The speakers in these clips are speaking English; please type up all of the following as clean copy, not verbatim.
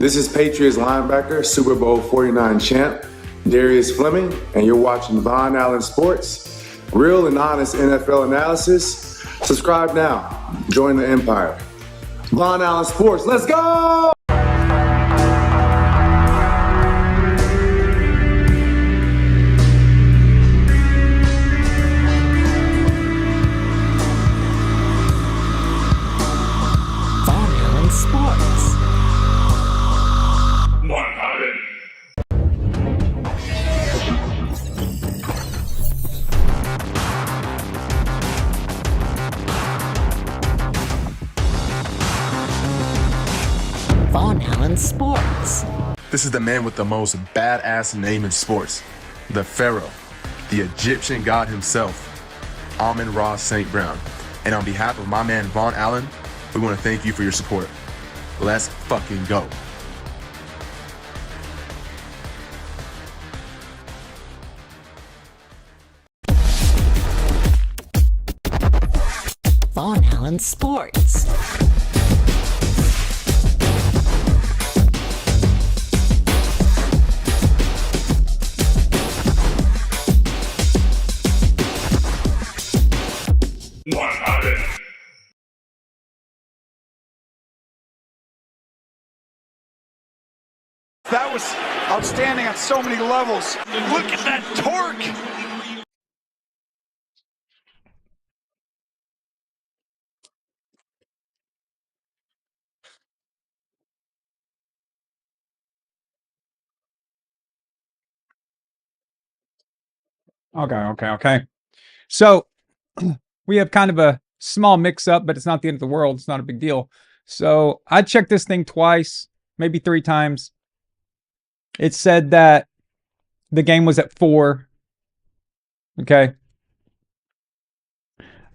This is Patriots linebacker, Super Bowl 49 champ, Darius Fleming, and you're watching Von Allen Sports, real and honest NFL analysis. Subscribe now. Join the empire. Von Allen Sports, let's go! Sports. This is the man with the most badass name in sports, the Pharaoh, the Egyptian god himself, Amon-Ra St. Brown. And on behalf of my man Von Allen, we want to thank you for your support. Let's fucking go. Von Allen Sports. That was outstanding on so many levels. Look at that torque. Okay. So we have kind of a small mix-up, but it's not the end of the world. It's not a big deal. So I checked this thing twice, maybe 3 times. It said that the game was at 4. Okay.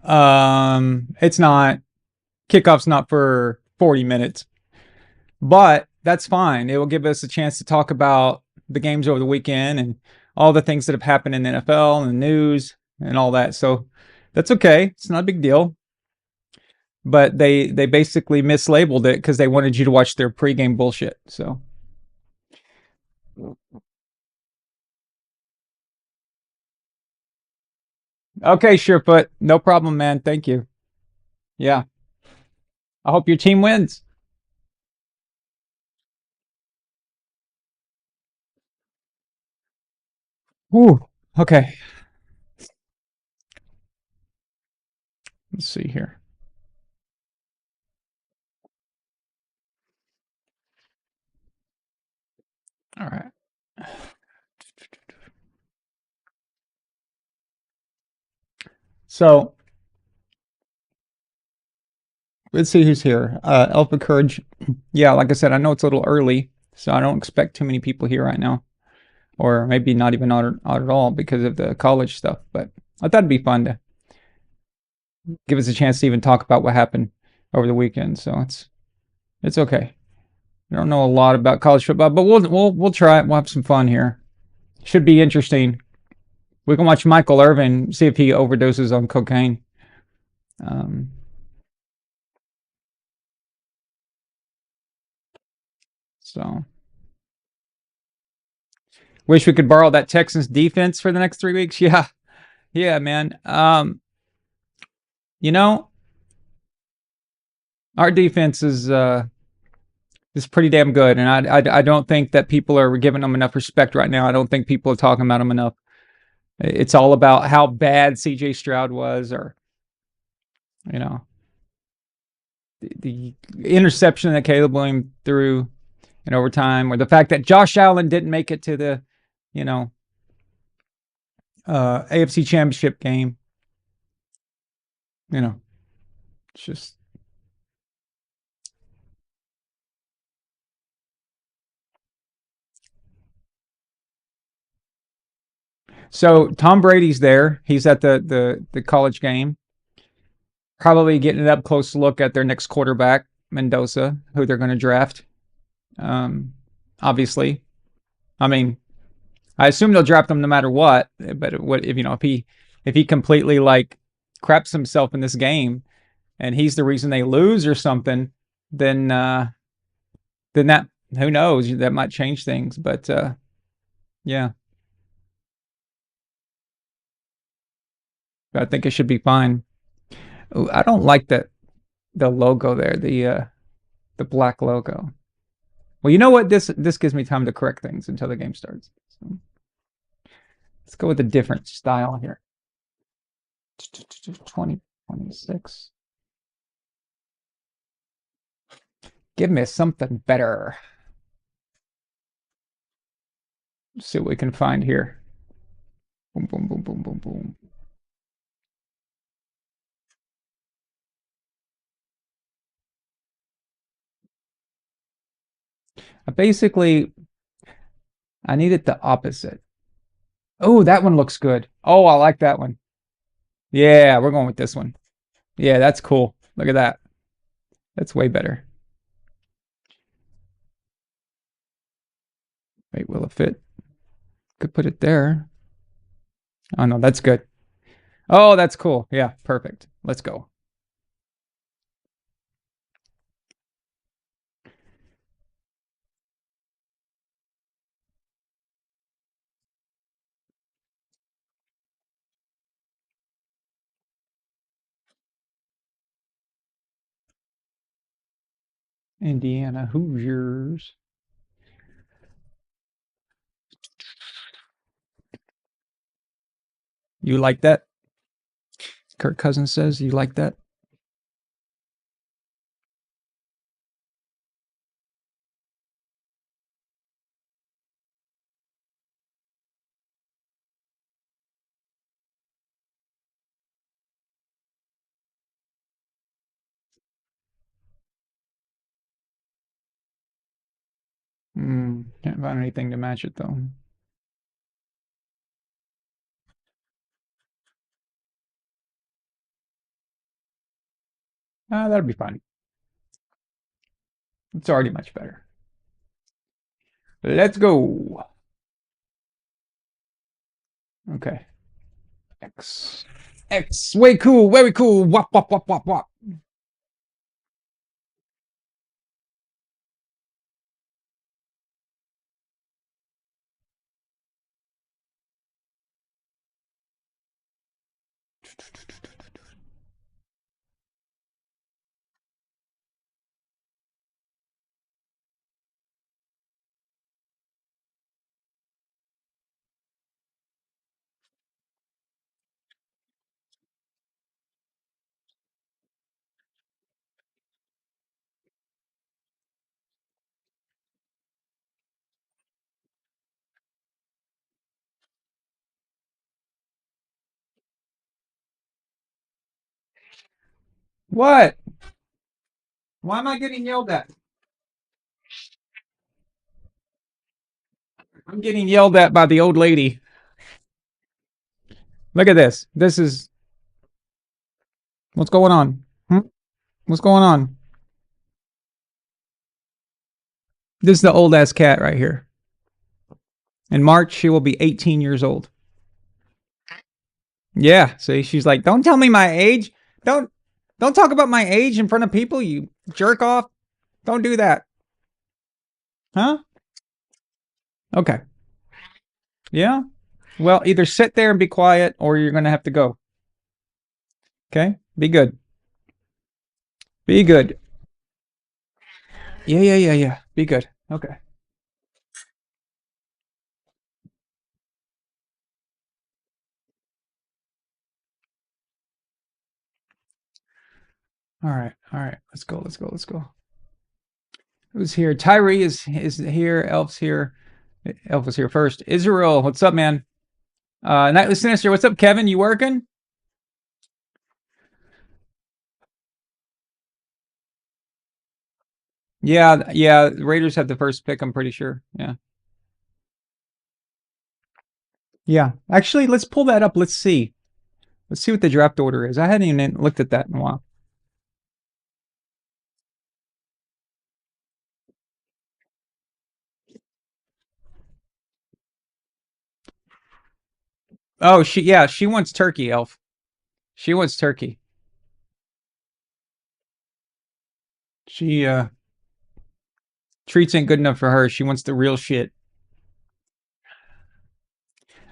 It's not. Kickoff's not for 40 minutes. But that's fine. It will give us a chance to talk about the games over the weekend and all the things that have happened in the NFL and the news and all that. So that's okay. It's not a big deal. But they basically mislabeled it because they wanted you to watch their pregame bullshit. So okay, Surefoot. No problem, man. Thank you. Yeah. I hope your team wins. Ooh, okay. Let's see here. All right. So let's see who's here. Alpha Courage. Yeah, like I said, I know it's a little early, so I don't expect too many people here right now. Or maybe not even out at all because of the college stuff. But I thought it'd be fun to give us a chance to even talk about what happened over the weekend. So it's okay. I don't know a lot about college football, but we'll try it. We'll have some fun here. Should be interesting. We can watch Michael Irvin, see if he overdoses on cocaine. So wish we could borrow that Texans defense for the next 3 weeks. Yeah, man. You know, our defense is pretty damn good, and I don't think that people are giving them enough respect right now. I don't think people are talking about them enough. It's all about how bad C.J. Stroud was, or the interception that Caleb Williams threw in overtime, or the fact that Josh Allen didn't make it to the AFC Championship game. It's just so Tom Brady's there. He's at the college game, probably getting an up close look at their next quarterback, Mendoza, who they're going to draft. Obviously, I mean, I assume they'll draft him no matter what. But what if he completely craps himself in this game, and he's the reason they lose or something, then that who knows? That might change things, but yeah. I think it should be fine. Ooh, I don't like the logo there, the black logo. Well, you know what? This gives me time to correct things until the game starts. So let's go with a different style here. 2026. Give me something better. Let's see what we can find here. Boom, boom, boom, boom, boom, boom. Basically, I need it the opposite. Oh, that one looks good. Oh, I like that one. Yeah, we're going with this one. Yeah, that's cool. Look at that. That's way better. Wait, will it fit? Could put it there. Oh, no, that's good. Oh, that's cool. Yeah, perfect. Let's go. Indiana Hoosiers. You like that? Kirk Cousins says you like that? Can't find anything to match it though. That'll be fine. It's already much better. Let's go. Okay. X. X. Way cool. Very cool. Wop, wop, wop, wop, wop. What? Why am I getting yelled at? I'm getting yelled at by the old lady. Look at this. This is what's going on. What's going on? This is the old ass cat right here. In March, she will be 18 years old. Yeah, see, she's like, don't tell me my age. Don't talk about my age in front of people, you jerk off. Don't do that. Huh? Okay. Yeah. Well, either sit there and be quiet or you're gonna have to go. Okay? Be good. Be good. Yeah. Be good. Okay. All right. Let's go. Who's here? Tyree is here. Elf's here. Elf was here first. Israel, what's up, man? Nightly Sinister, what's up, Kevin? You working? Yeah. Raiders have the first pick, I'm pretty sure. Yeah. Yeah. Actually, let's pull that up. Let's see. Let's see what the draft order is. I hadn't even looked at that in a while. Oh, she wants turkey, Elf. She wants turkey. She Treats ain't good enough for her. She wants the real shit.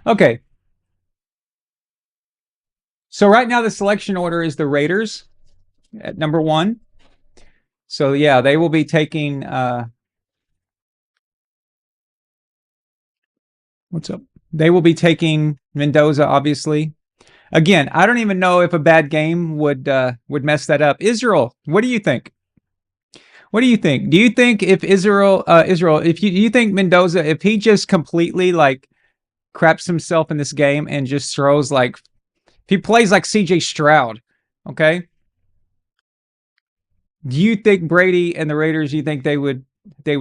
Okay. So right now the selection order is the Raiders at number 1. So yeah, they will be taking what's up? They will be taking Mendoza, obviously. Again, I don't even know if a bad game would mess that up. Israel, what do you think? What do you think? Do you think if Israel, if you think Mendoza, if he just completely like craps himself in this game and just throws like, if he plays like CJ Stroud, okay? Do you think Brady and the Raiders? Do you think they would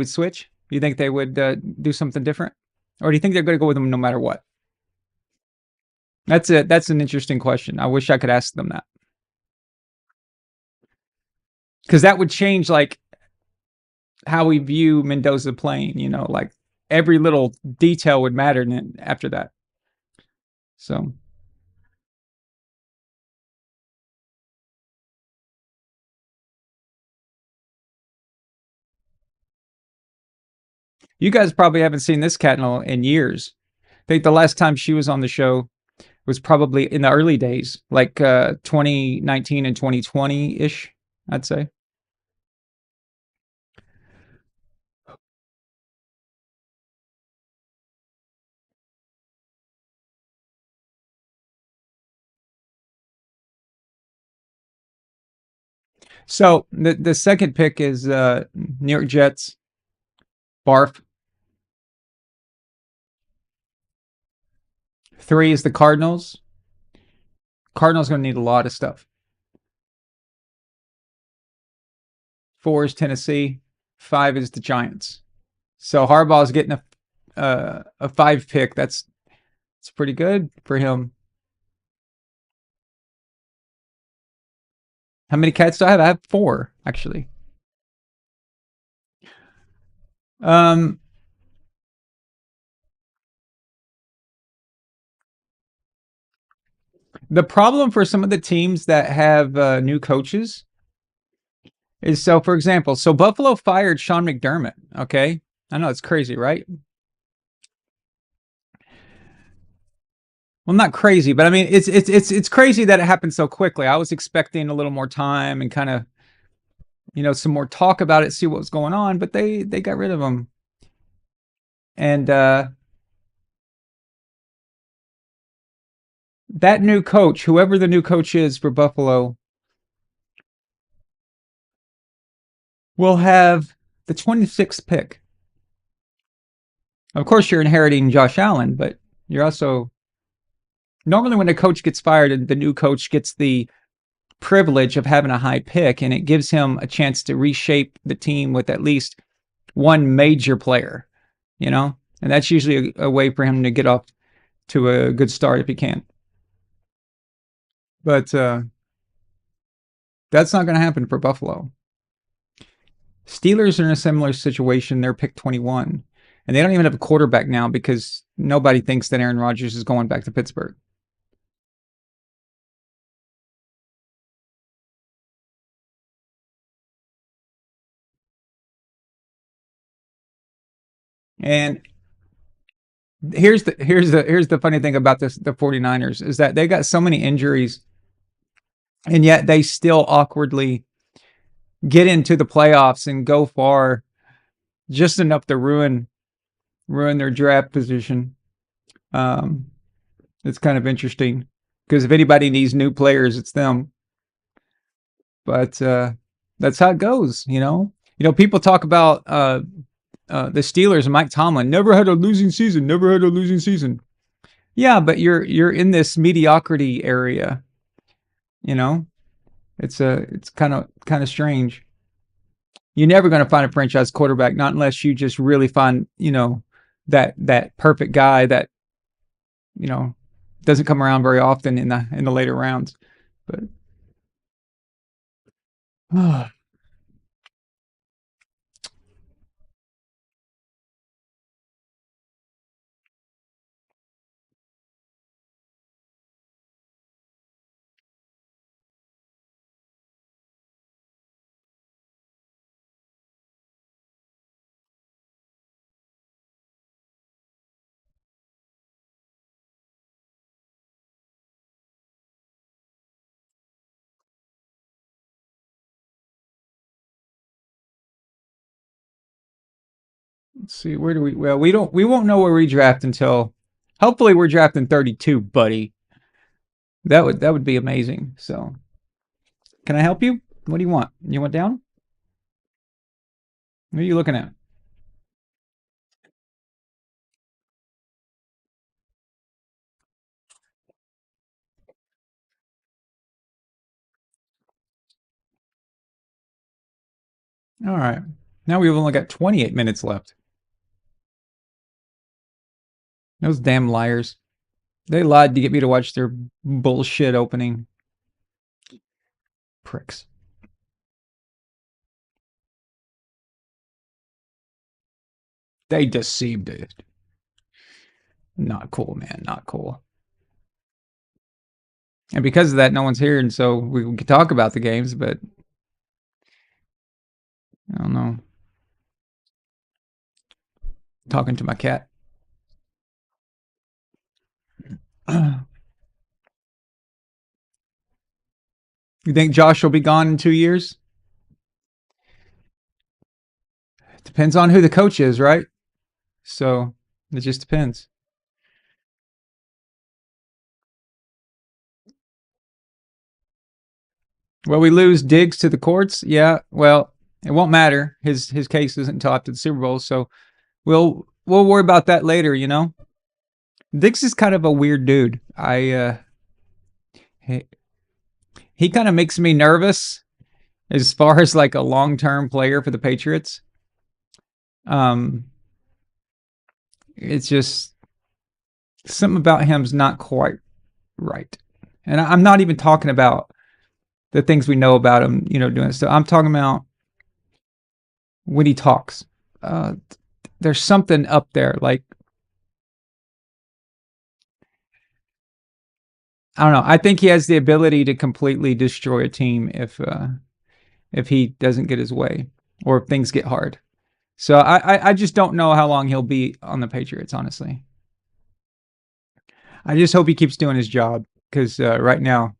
switch? Do you think they would do something different, or do you think they're going to go with him no matter what? That's it. That's an interesting question. I wish I could ask them that, because that would change like how we view Mendoza playing. You know, like every little detail would matter after that. So you guys probably haven't seen this cat in years. I think the last time she was on the show was probably in the early days, like 2019 and 2020 ish, I'd say. So the second pick is New York Jets. Barf. 3 is the Cardinals. Cardinals going to need a lot of stuff. 4 is Tennessee. 5 is the Giants. So Harbaugh is getting a 5 pick. It's pretty good for him. How many cats do I have? I have 4 actually. Um, the problem for some of the teams that have new coaches is, so for example, so Buffalo fired Sean McDermott. Okay, I know it's crazy, right? Well, not crazy, but I mean it's crazy that it happened so quickly. I was expecting a little more time and kind of, some more talk about it, see what was going on, but they got rid of him. And that new coach, whoever the new coach is for Buffalo, will have the 26th pick. Of course, you're inheriting Josh Allen, but you're also, normally when a coach gets fired, the new coach gets the privilege of having a high pick, and it gives him a chance to reshape the team with at least one major player, and that's usually a way for him to get off to a good start if he can. But that's not going to happen for Buffalo. Steelers are in a similar situation. They're pick 21, and they don't even have a quarterback now because nobody thinks that Aaron Rodgers is going back to Pittsburgh. And here's the funny thing about the 49ers is that they got so many injuries, and yet they still awkwardly get into the playoffs and go far, just enough to ruin their draft position. Um, it's kind of interesting because if anybody needs new players, it's them. But that's how it goes, People talk about the Steelers and Mike Tomlin never had a losing season, never had a losing season. Yeah, but you're in this mediocrity area, you know. It's kind of strange. You're never going to find a franchise quarterback, not unless you just really find, that perfect guy that, you know, doesn't come around very often in the later rounds. But Let's see, where do we? Well, we won't know where we draft until. Hopefully, we're drafting 32, buddy. That would be amazing. So, can I help you? What do you want? You want down? What are you looking at? All right. Now we've only got 28 minutes left. Those damn liars. They lied to get me to watch their bullshit opening. Pricks. They deceived it. Not cool, man. Not cool. And because of that, no one's here, and so we can talk about the games, but I don't know. Talking to my cat. You think Josh will be gone in 2 years? Depends on who the coach is, right? So it just depends. Well, we lose Diggs to the courts. Yeah. Well, it won't matter. His case isn't until after the Super Bowl, so we'll worry about that later. You know, Diggs is kind of a weird dude. He, he kind of makes me nervous as far as like a long-term player for the Patriots. Um, it's just something about him's not quite right. And I'm not even talking about the things we know about him, you know, doing stuff. I'm talking about when he talks. Uh, there's something up there. Like, I don't know. I think he has the ability to completely destroy a team if he doesn't get his way or if things get hard. So I just don't know how long he'll be on the Patriots, honestly. I just hope he keeps doing his job because right now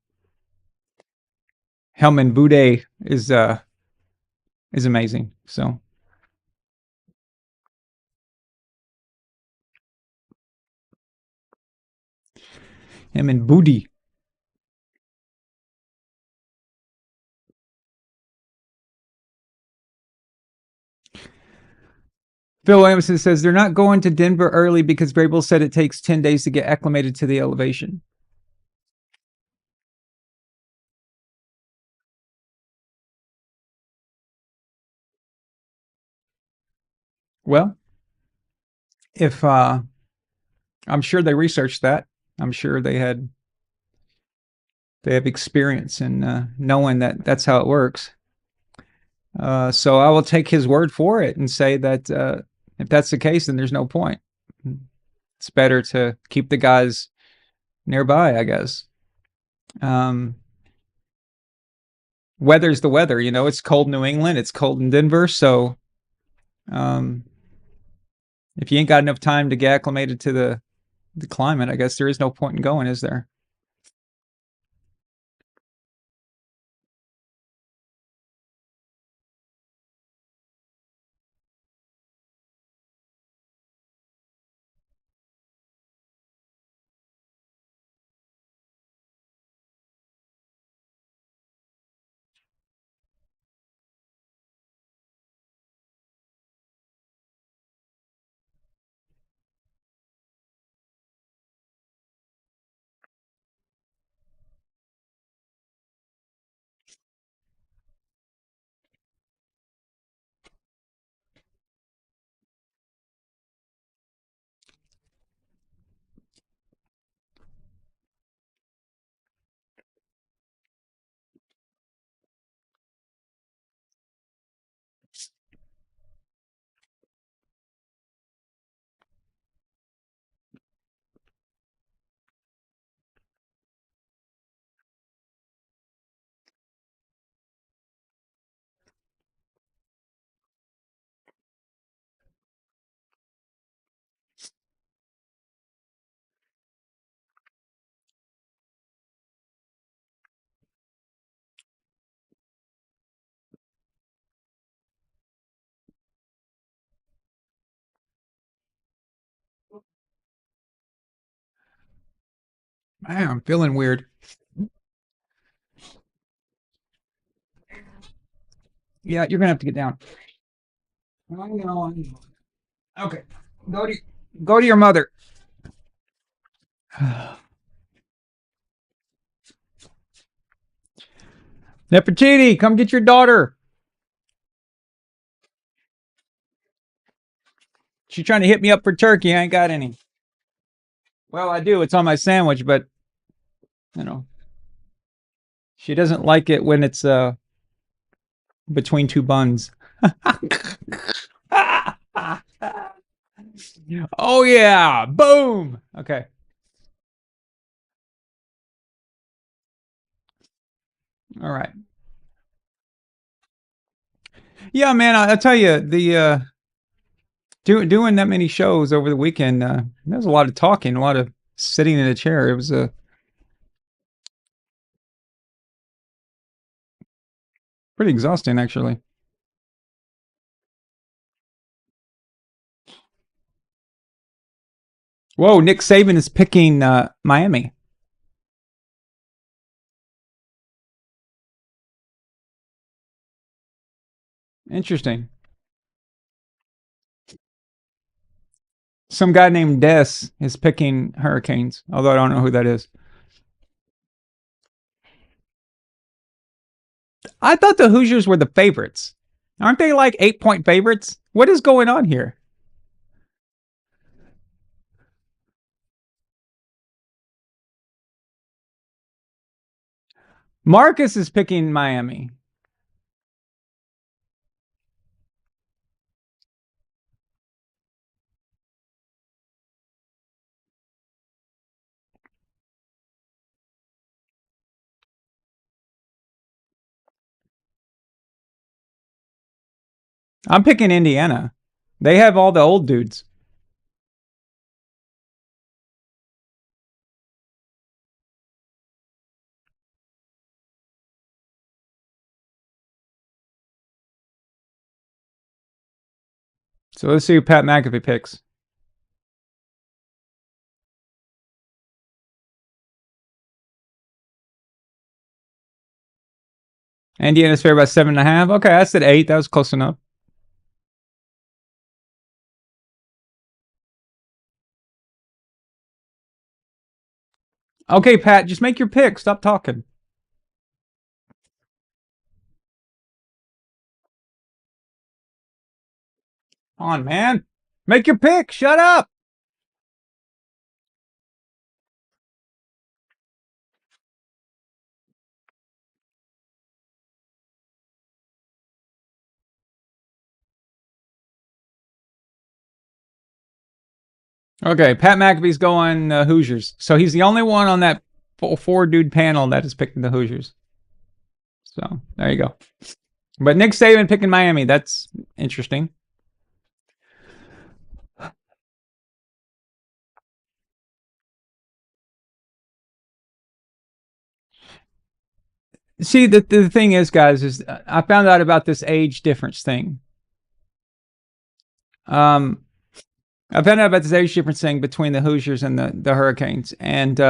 Helman Bude is amazing. So him and Booty. Phil Williamson says they're not going to Denver early because Vrabel said it takes 10 days to get acclimated to the elevation. Well, if I'm sure they researched that. I'm sure they have experience in knowing that that's how it works. So I will take his word for it and say that if that's the case, then there's no point. It's better to keep the guys nearby, I guess. Um, weather's the weather, you know. It's cold in New England. It's cold in Denver. So um, if you ain't got enough time to get acclimated to the climate, I guess there is no point in going, is there? Man, I'm feeling weird. Yeah, you're gonna have to get down. I know. Okay, go to go to your mother. Nefertiti, come get your daughter. She's trying to hit me up for turkey. I ain't got any. Well, I do. It's on my sandwich, but you know, she doesn't like it when it's between two buns. Oh yeah, boom. Okay. All right. Yeah, man, I tell you, the doing that many shows over the weekend, there was a lot of talking, a lot of sitting in a chair. It was pretty exhausting, actually. Whoa, Nick Saban is picking Miami. Interesting. Some guy named Des is picking Hurricanes, although I don't know who that is. I thought the Hoosiers were the favorites. Aren't they like 8-point favorites? What is going on here? Marcus is picking Miami. I'm picking Indiana. They have all the old dudes. So let's see who Pat McAfee picks. Indiana's fair by 7.5. Okay, I said 8. That was close enough. Okay, Pat, just make your pick. Stop talking. Come on, man. Make your pick. Shut up. Okay, Pat McAfee's going Hoosiers. So he's the only one on that four dude panel that is picking the Hoosiers. So there you go. But Nick Saban picking Miami. That's interesting. See, the thing is, guys, is I found out about this age difference thing. I found out about this age difference thing between the Hoosiers and the Hurricanes. And you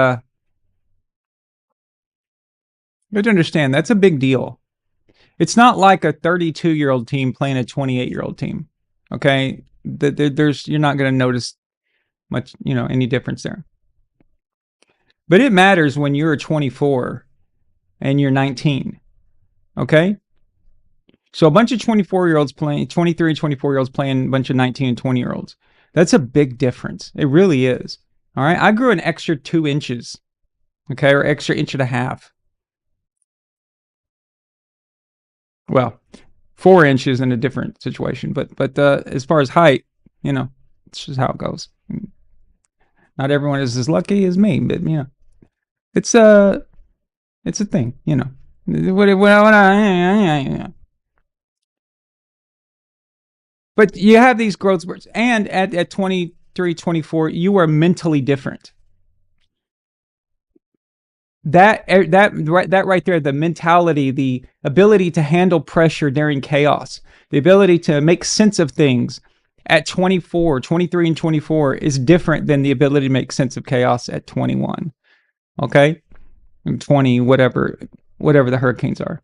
have to understand, that's a big deal. It's not like a 32-year-old team playing a 28-year-old team. Okay? You're not going to notice much, any difference there. But it matters when you're 24 and you're 19. Okay? So a bunch of 24-year-olds playing, 23 and 24-year-olds playing a bunch of 19 and 20-year-olds. That's a big difference. It really is. All right? I grew an extra 2 inches. Okay? Or extra 1.5 inches. Well, 4 inches in a different situation. But as far as height, it's just how it goes. Not everyone is as lucky as me, but, it's a thing, But you have these growth spurts, and at 23, 24, you are mentally different. That right there, the mentality, the ability to handle pressure during chaos, the ability to make sense of things at 23 and 24 is different than the ability to make sense of chaos at 21. Okay, and 20, whatever the Hurricanes are.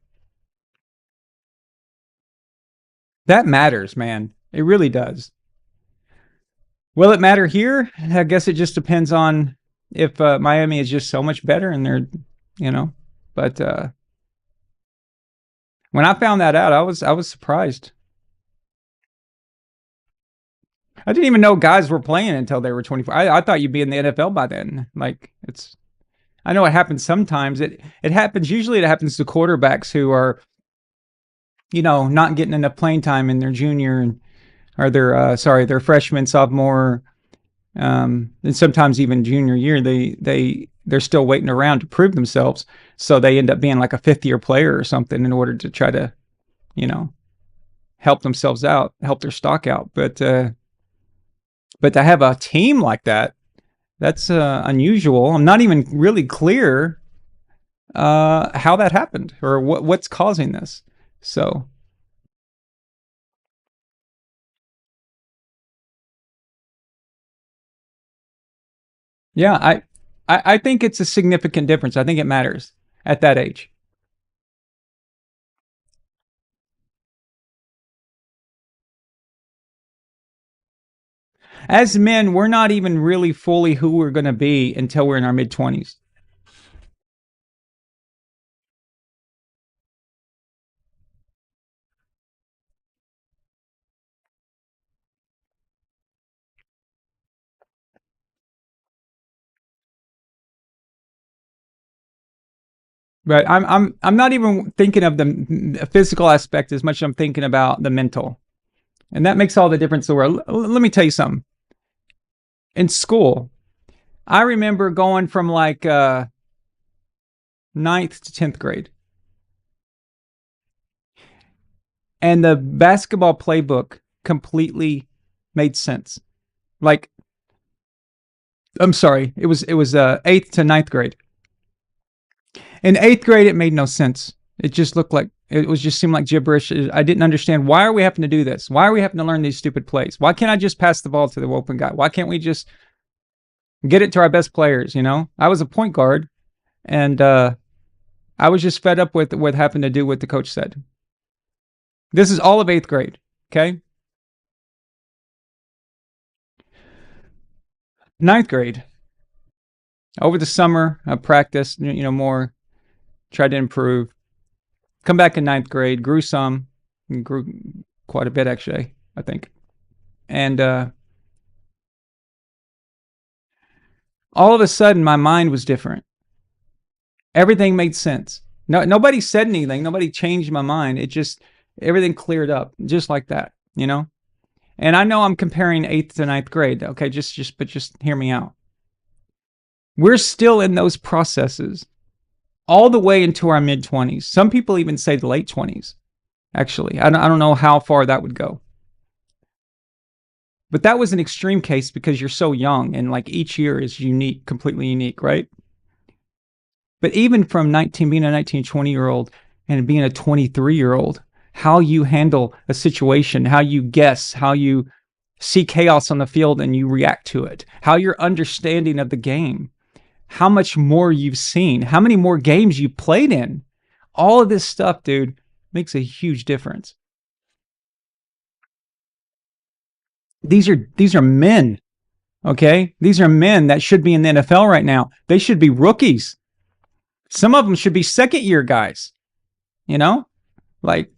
That matters, man. It really does. Will it matter here? I guess it just depends on if Miami is just so much better and they're, you know. But when I found that out, I was surprised. I didn't even know guys were playing until they were 24. I thought you'd be in the NFL by then. Like it's, I know it happens sometimes. It happens usually. It happens to quarterbacks who are, not getting enough playing time in their junior and or their freshman, sophomore, and sometimes even junior year. They're still waiting around to prove themselves, so they end up being like a fifth year player or something in order to try to, you know, help themselves out, help their stock out. But to have a team like that, that's unusual. I'm not even really clear how that happened or what's causing this. So yeah, I think it's a significant difference. I think it matters at that age. As men, we're not even really fully who we're going to be until we're in our mid 20s. But I'm not even thinking of the physical aspect as much as I'm thinking about the mental. And that makes all the difference in the world. Let me tell you something. In school, I remember going from like ninth to 10th grade. And the basketball playbook completely made sense. Like, I'm sorry, it was eighth to ninth grade. In eighth grade, it made no sense. It just looked like it was just seemed like gibberish. I didn't understand why are we having to do this? Why are we having to learn these stupid plays? Why can't I just pass the ball to the open guy? Why can't we just get it to our best players? I was a point guard, and I was just fed up with having to do what the coach said. This is all of eighth grade. Okay, ninth grade. Over the summer, I practiced, more, tried to improve. Come back in ninth grade, grew some, grew quite a bit actually, I think. And all of a sudden, my mind was different. Everything made sense. No, nobody said anything. Nobody changed my mind. It just everything cleared up, just like that. And I know I'm comparing eighth to ninth grade. Okay, just hear me out. We're still in those processes all the way into our mid 20s. Some people even say the late 20s. Actually, I don't know how far that would go. But that was an extreme case because you're so young and like each year is unique, completely unique, right? But even from being a 19, 20-year-old and being a 23-year-old, how you handle a situation, how you guess, how you see chaos on the field and you react to it, how your understanding of the game, how much more you've seen, how many more games you played in, all of this stuff, dude, makes a huge difference. These are men, okay? These are men that should be in the NFL right now. They should be rookies. Some of them should be second year guys, you know? Like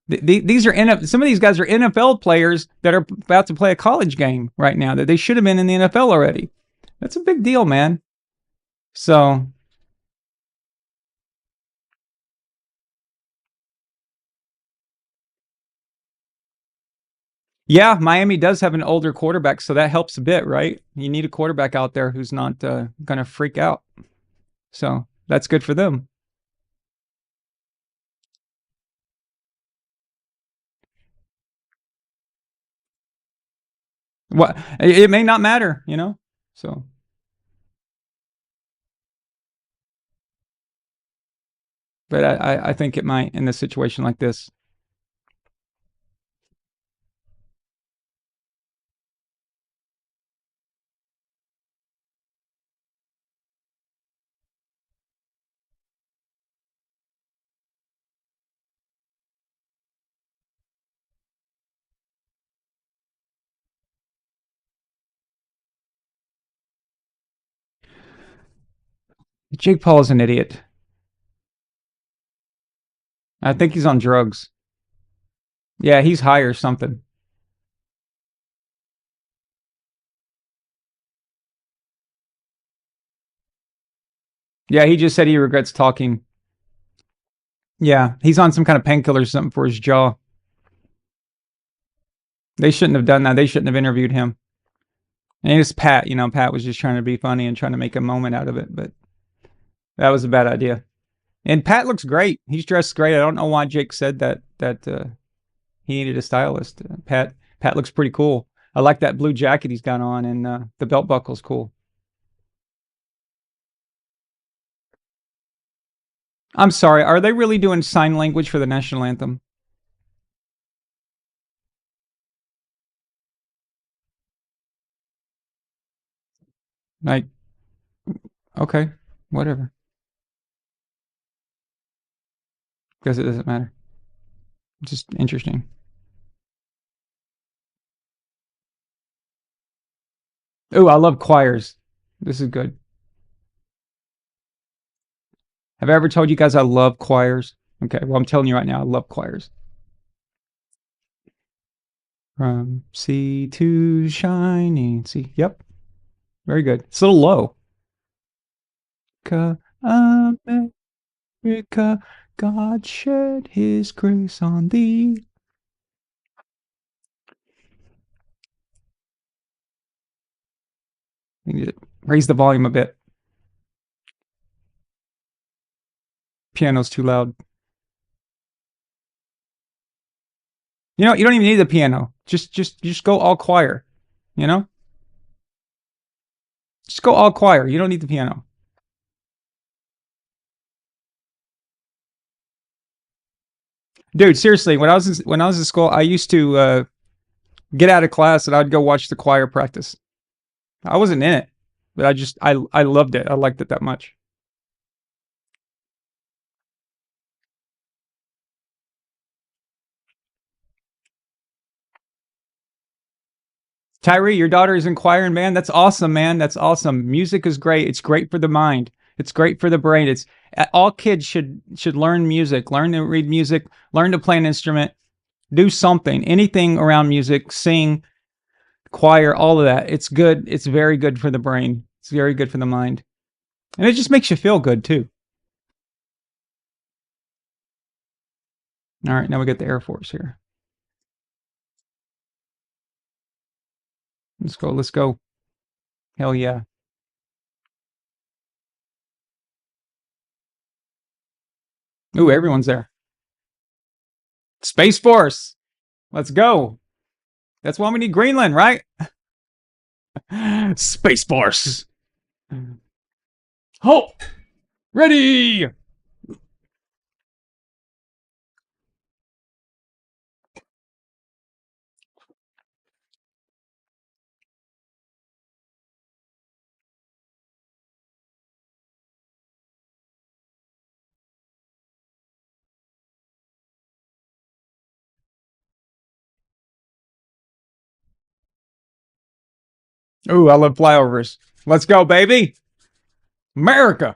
these are some of these guys are NFL players that are about to play a college game right now that they should have been in the NFL already. That's a big deal, man. So, yeah, Miami does have an older quarterback, so that helps a bit, right? You need a quarterback out there who's not going to freak out. So, that's good for them. What it may not matter. So, but I think it might in a situation like this. Jake Paul is an idiot. I think he's on drugs. Yeah, he's high or something. Yeah, he just said he regrets talking. Yeah, he's on some kind of painkiller or something for his jaw. They shouldn't have done that. They shouldn't have interviewed him. And it's Pat, Pat was just trying to be funny and trying to make a moment out of it, but that was a bad idea. And Pat looks great. He's dressed great. I don't know why Jake said that he needed a stylist. Pat looks pretty cool. I like that blue jacket he's got on, and the belt buckle's cool. I'm sorry, are they really doing sign language for the national anthem? Like, okay, whatever. Because it doesn't matter. Just interesting. Oh, I love choirs. This is good. Have I ever told you guys I love choirs? Okay, well, I'm telling you right now, I love choirs. From sea to shining sea. Yep. Very good. It's a little low. America, God shed his grace on thee. You need to raise the volume a bit. Piano's too loud. You don't even need the piano. Just go all choir. Just go all choir. You don't need the piano. Dude, seriously, when I was in school, I used to get out of class and I'd go watch the choir practice. I wasn't in it, but I loved it. I liked it that much. Tyree, your daughter is in choir and band. That's awesome, man. That's awesome. Music is great. It's great for the mind. It's great for the brain. It's all kids should learn music, learn to read music, learn to play an instrument, do something, anything around music, sing, choir, all of that. It's good. It's very good for the brain. It's very good for the mind. And it just makes you feel good too. All right, now we get the Air Force here. Let's go. Let's go. Hell yeah. Ooh, everyone's there. Space Force. Let's go. That's why we need Greenland, right? Space Force. Halt. Ready. Ooh, I love flyovers. Let's go, baby. America.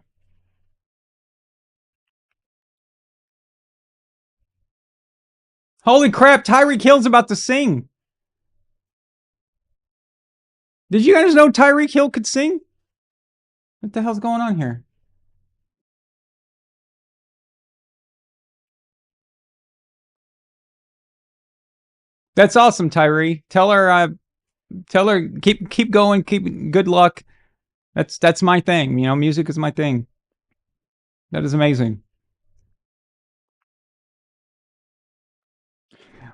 Holy crap, Tyreek Hill's about to sing. Did you guys know Tyreek Hill could sing? What the hell's going on here? That's awesome, Tyree. Tell her keep going, keep good luck. That's my thing. Music is my thing. That is amazing.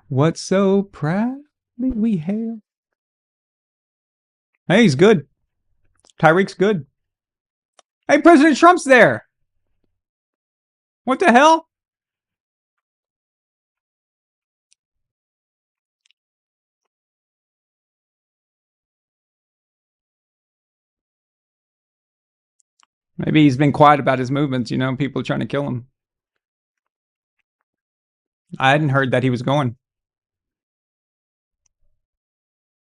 What so proudly we hail. Hey, he's good. Tyreek's good. Hey, President Trump's there. What the hell? Maybe he's been quiet about his movements, people trying to kill him. I hadn't heard that he was going.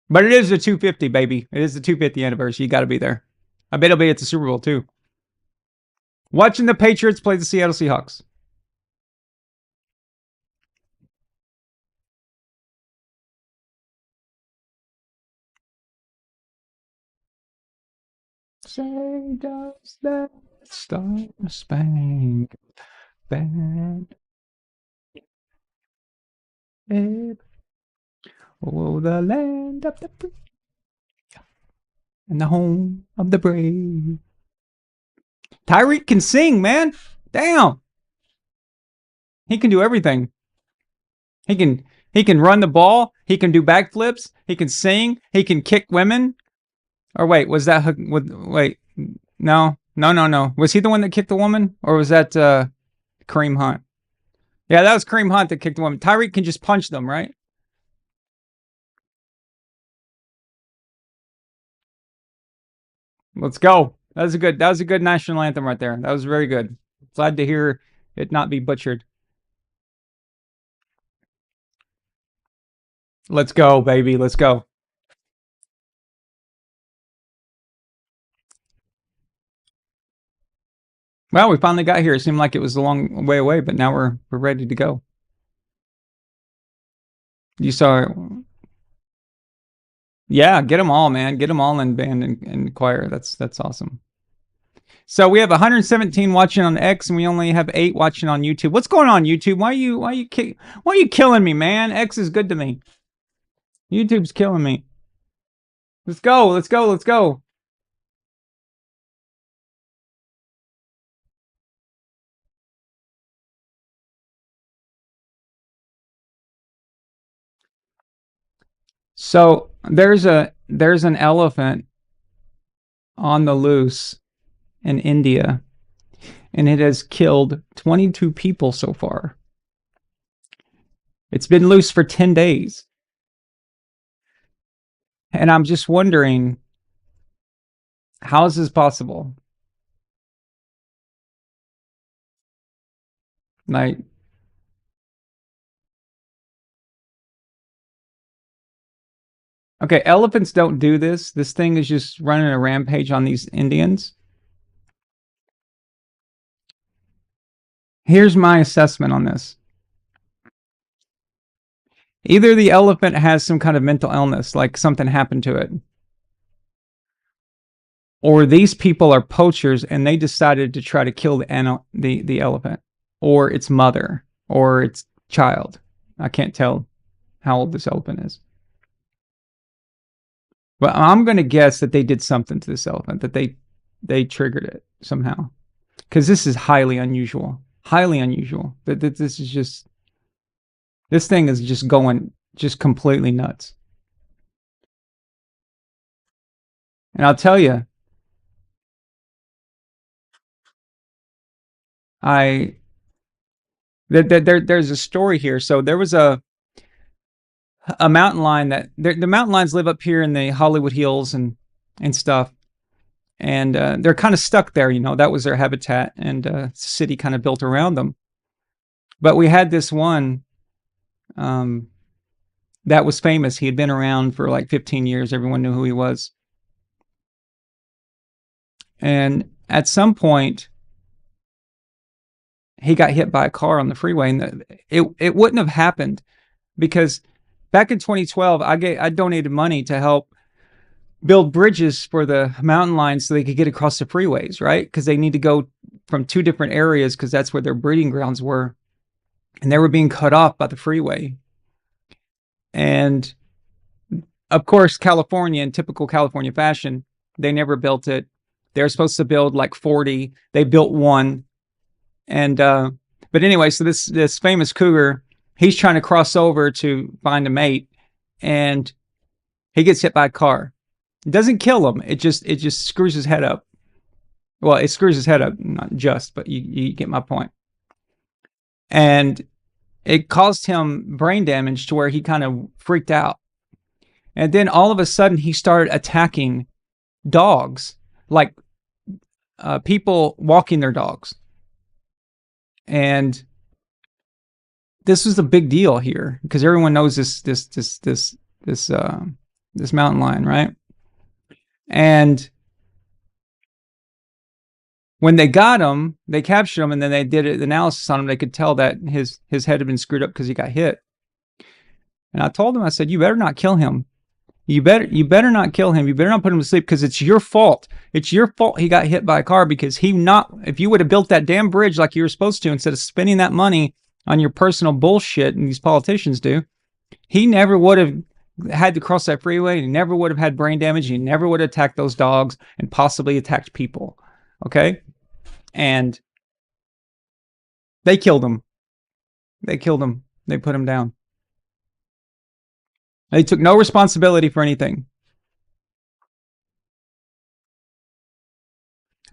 But it is the 250, baby. It is the 250 anniversary. You got to be there. I bet it'll be at the Super Bowl, too. Watching the Patriots play the Seattle Seahawks. Say does that star spangled banner oh, the land of the free and the home of the brave. Tyreek can sing, man. Damn. He can do everything. He can run the ball. He can do backflips. He can sing. He can kick women. Or wait, was that wait? No. Was he the one that kicked the woman, or was that Kareem Hunt? Yeah, that was Kareem Hunt that kicked the woman. Tyreek can just punch them, right? Let's go. That was a good national anthem right there. That was very good. Glad to hear it not be butchered. Let's go, baby. Let's go. Well, we finally got here. It seemed like it was a long way away, but now we're ready to go. You saw it. Yeah, get them all, man. Get them all in band and choir. That's awesome. So we have 117 watching on X, and we only have 8 watching on YouTube. What's going on, YouTube? Why are you killing me, man? X is good to me. YouTube's killing me. Let's go. Let's go. Let's go. So there's an elephant on the loose in India, and it has killed 22 people so far. It's been loose for 10 days. And I'm just wondering, how is this possible? Like, okay, elephants don't do this. This thing is just running a rampage on these Indians. Here's my assessment on this. Either the elephant has some kind of mental illness, like something happened to it, or these people are poachers and they decided to try to kill the elephant, or its mother, or its child. I can't tell how old this elephant is. But I'm going to guess that they did something to this elephant, that they triggered it somehow. Because this is highly unusual. Highly unusual. This thing is just going just completely nuts. And I'll tell you, there's a story here. So there was a mountain lion that the mountain lions live up here in the Hollywood Hills and stuff. And they're kind of stuck there, you know. That was their habitat, and city kind of built around them. But we had this one that was famous. He had been around for like 15 years. Everyone knew who he was. And at some point, he got hit by a car on the freeway, and it wouldn't have happened because back in 2012, I donated money to help build bridges for the mountain lions so they could get across the freeways, right? Because they need to go from 2 different areas because that's where their breeding grounds were. And they were being cut off by the freeway. And of course, California, in typical California fashion, they never built it. They're supposed to build like 40. They built 1. And but anyway, so this famous cougar, he's trying to cross over to find a mate, and he gets hit by a car. It doesn't kill him. It just screws his head up. Well, it screws his head up, not just, but you get my point. And it caused him brain damage to where he kind of freaked out. And then all of a sudden he started attacking dogs, like people walking their dogs. And this was a big deal here because everyone knows this mountain lion, right? And When they got him, they captured him, and then they did an analysis on him. They could tell that his head had been screwed up because he got hit. And I told him, I said, you better not kill him. You better not kill him. You better not put him to sleep because it's your fault. It's your fault he got hit by a car because if you would have built that damn bridge like you were supposed to instead of spending that money on your personal bullshit and these politicians do, he never would have had to cross that freeway. He never would have had brain damage. He never would have attacked those dogs and possibly attacked people. Okay? And they killed him. They killed him. They put him down. They took no responsibility for anything.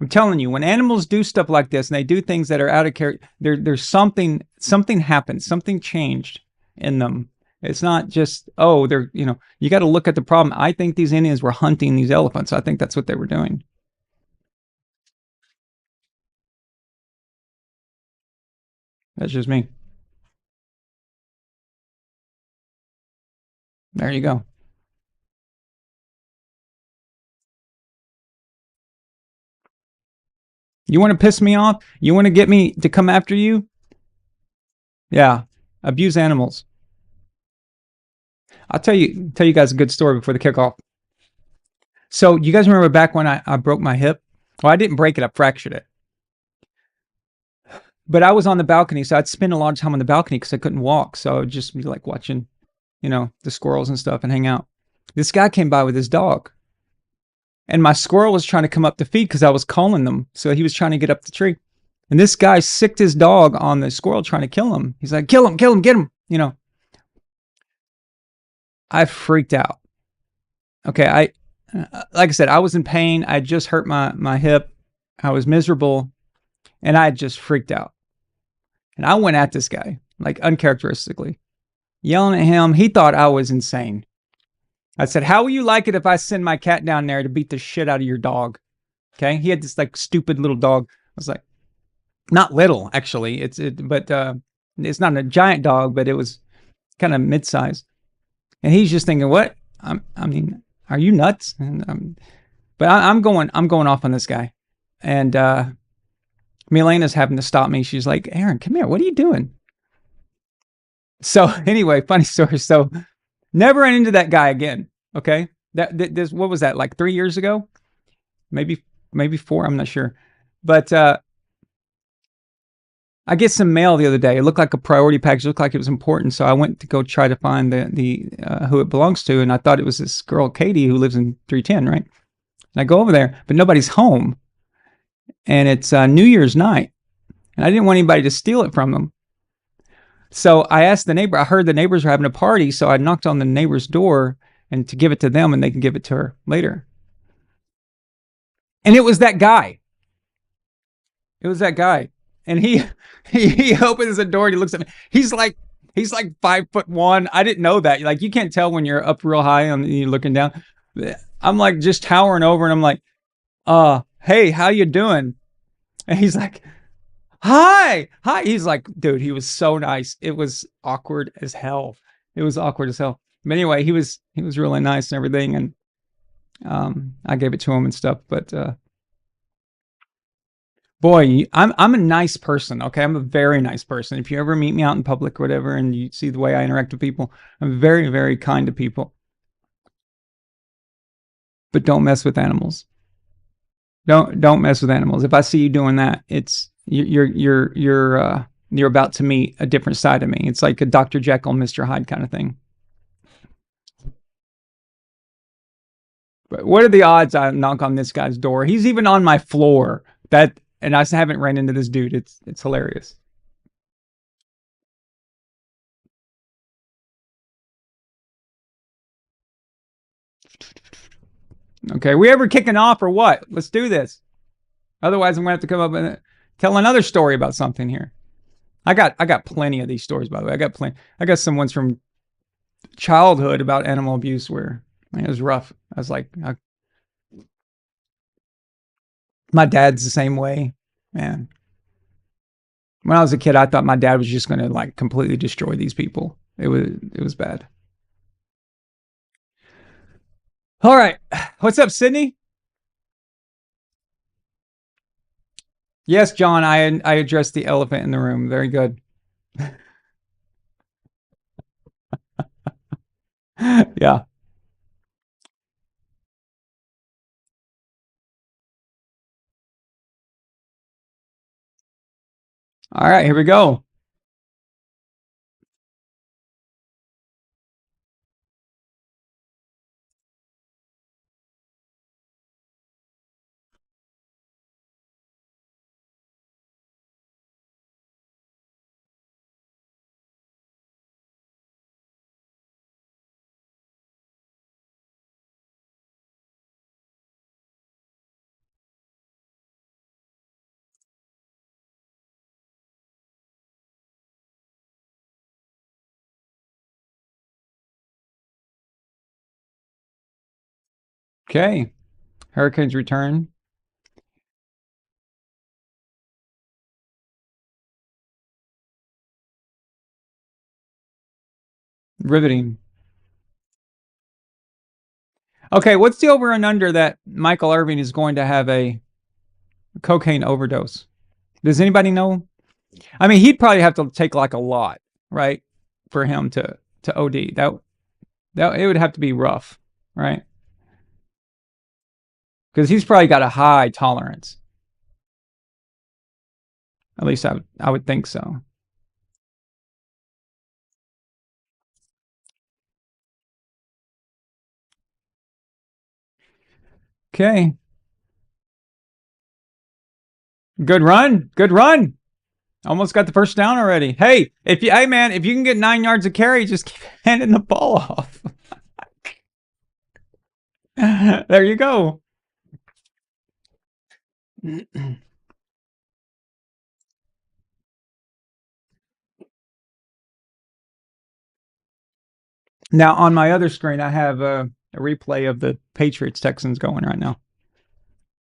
I'm telling you, when animals do stuff like this and they do things that are out of character, there's something happened, something changed in them. It's not just, you got to look at the problem. I think these Indians were hunting these elephants. I think that's what they were doing. That's just me. There you go. You want to piss me off? You want to get me to come after you? Yeah. Abuse animals. I'll tell you guys a good story before the kickoff. So you guys remember back when I broke my hip? Well, I didn't break it. I fractured it. But I was on the balcony, so I'd spend a lot of time on the balcony because I couldn't walk. So I would just be like watching, the squirrels and stuff and hang out. This guy came by with his dog. And my squirrel was trying to come up to feed because I was calling them. So he was trying to get up the tree. And this guy sicked his dog on the squirrel trying to kill him. He's like, kill him, get him, I freaked out. Okay, like I said, I was in pain. I just hurt my hip. I was miserable. And I just freaked out. And I went at this guy, like uncharacteristically, yelling at him. He thought I was insane. I said, how will you like it if I send my cat down there to beat the shit out of your dog? Okay. He had this like stupid little dog. I was like, not little, actually. But it's not a giant dog, but it was kind of mid-sized. And he's just thinking, what? I mean, are you nuts? But I'm going off on this guy. And Milena's having to stop me. She's like, Aaron, come here. What are you doing? So anyway, funny story. So never ran into that guy again. Okay. This, what was that? Like 3 years ago? Maybe 4. I'm not sure. But I get some mail the other day. It looked like a priority package. It looked like it was important. So I went to go try to find the who it belongs to. And I thought it was this girl, Katie, who lives in 310, right? And I go over there, but nobody's home. And it's New Year's night. And I didn't want anybody to steal it from them. So I asked the neighbor. I heard the neighbors were having a party. So I knocked on the neighbor's door and to give it to them and they can give it to her later. And it was that guy. It was that guy. And he opens the door and he looks at me. He's like 5'1". I didn't know that. Like, you can't tell when you're up real high and you're looking down. I'm like just towering over and I'm like, hey, how you doing? And he's like, hi. He's like, dude, he was so nice. It was awkward as hell. But anyway, he was really nice and everything. And I gave it to him and stuff. But boy, I'm a nice person. Okay, I'm a very nice person. If you ever meet me out in public or whatever, and you see the way I interact with people, I'm very, very kind to people. But don't mess with animals. Don't mess with animals. If I see you doing that, it's you're about to meet a different side of me. It's like a Dr. Jekyll, Mr. Hyde kind of thing. But what are the odds I knock on this guy's door? He's even on my floor. And I haven't ran into this dude. It's hilarious. Okay, we ever kicking off or what? Let's do this. Otherwise, I'm gonna have to come up and tell another story about something here. I got plenty of these stories, by the way. I got some ones from childhood about animal abuse where it was rough. I was like, my dad's the same way, man. When I was a kid, I thought my dad was just gonna like completely destroy these people. It was bad. All right, what's up, Sydney? Yes, John, I addressed the elephant in the room. Very good. Yeah. All right, here we go. Okay. Hurricanes return. Riveting. Okay, what's the over and under that Michael Irving is going to have a cocaine overdose? Does anybody know? I mean, he'd probably have to take like a lot, right, for him to OD. That it would have to be rough, right? Because he's probably got a high tolerance. At least I would think so. Okay. Good run. Good run. Almost got the first down already. Hey, hey man, if you can get 9 yards of carry, just keep handing the ball off. There you go. Now on my other screen, I have a replay of the Patriots Texans going right now.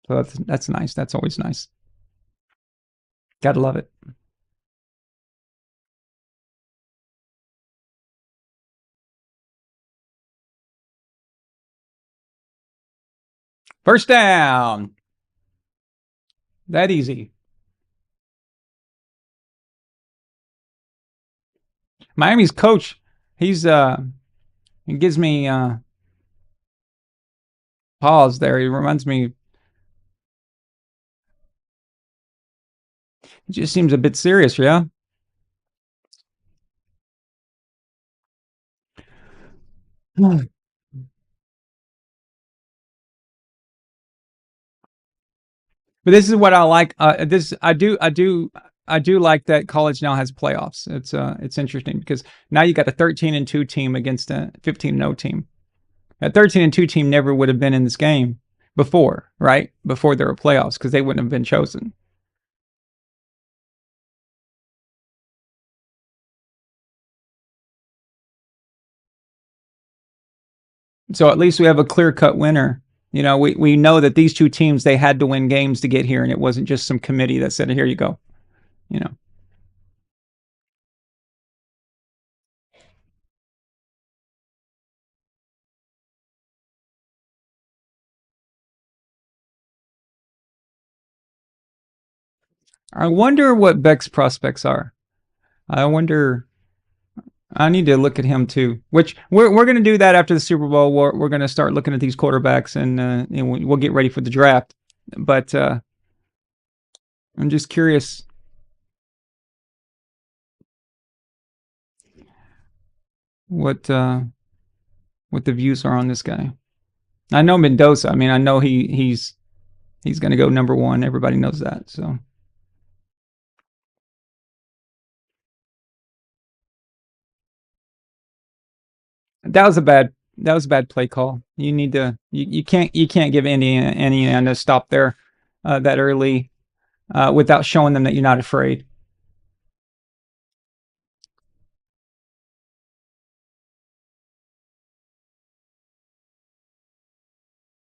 So that's nice. That's always nice. Gotta love it. First down. That easy. Miami's coach, he's he gives me pause there. He reminds me, he just seems a bit serious, yeah. But this is what I like. I do like that college now has playoffs. It's interesting because now you got a 13-2 team against a 15-0 team. A 13-2 team never would have been in this game before, right? Before there were playoffs because they wouldn't have been chosen. So at least we have a clear-cut winner. You know, we know that these two teams, they had to win games to get here, and it wasn't just some committee that said, here you go. You know. I wonder what Beck's prospects are. I wonder. I need to look at him too. Which we're going to do that after the Super Bowl. We're going to start looking at these quarterbacks, and we'll get ready for the draft. But I'm just curious what the views are on this guy. I know Mendoza. I mean, I know he's going to go number one. Everybody knows that. So that was a bad play call. You need to you can't give Indiana a stop there that early without showing them that you're not afraid.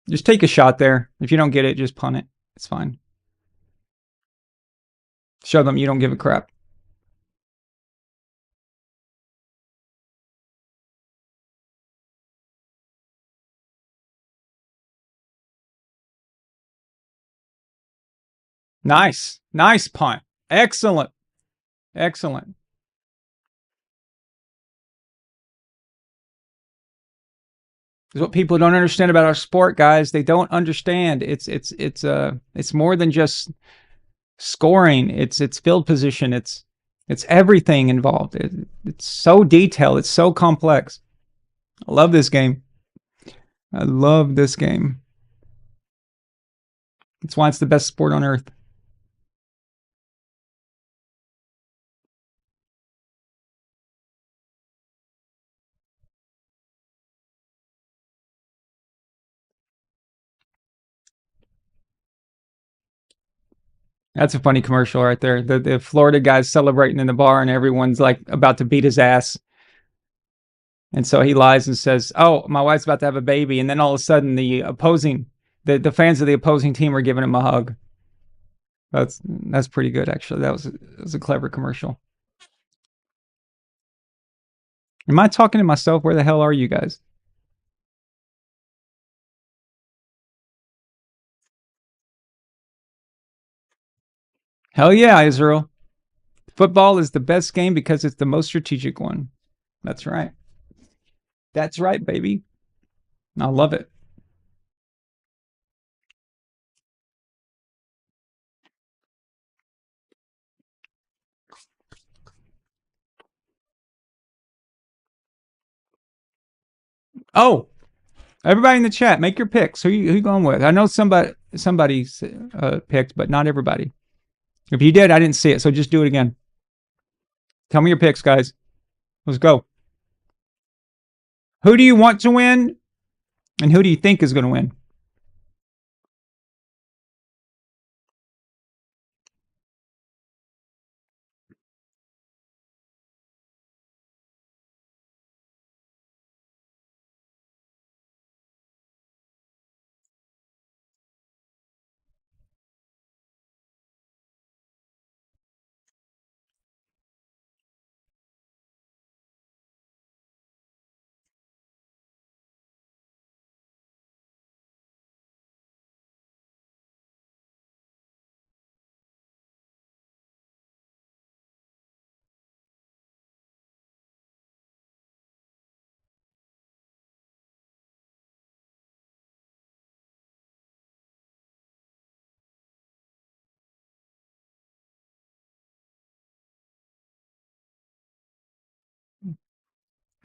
Just take a shot there. If you don't get it, just punt it. It's fine. Show them you don't give a crap. Nice. Nice punt. Excellent. Excellent. Is what people don't understand about our sport, guys. They don't understand. It's more than just scoring. It's field position. It's everything involved. It's so detailed. It's so complex. I love this game. I love this game. That's why it's the best sport on earth. That's a funny commercial right there. The Florida guy's celebrating in the bar and everyone's like about to beat his ass. And so he lies and says, "Oh, my wife's about to have a baby." And then all of a sudden the fans of the opposing team are giving him a hug. That's pretty good actually. That was a clever commercial. Am I talking to myself? Where the hell are you guys? Hell yeah, Israel. Football is the best game because it's the most strategic one. That's right. That's right, baby. I love it. Oh, everybody in the chat, make your picks. Who you going with? I know somebody picked, but not everybody. If you did, I didn't see it, so just do it again. Tell me your picks, guys. Let's go. Who do you want to win? And who do you think is going to win?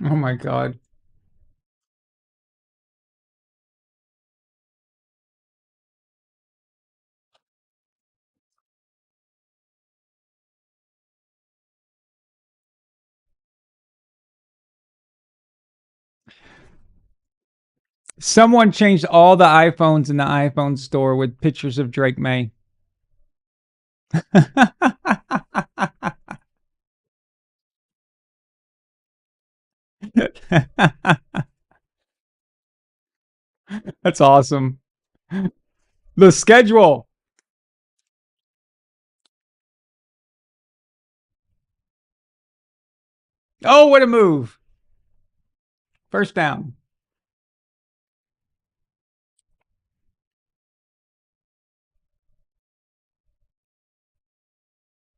Oh my God. Someone changed all the iPhones in the iPhone store with pictures of Drake May. That's awesome. The schedule. Oh, what a move. First down.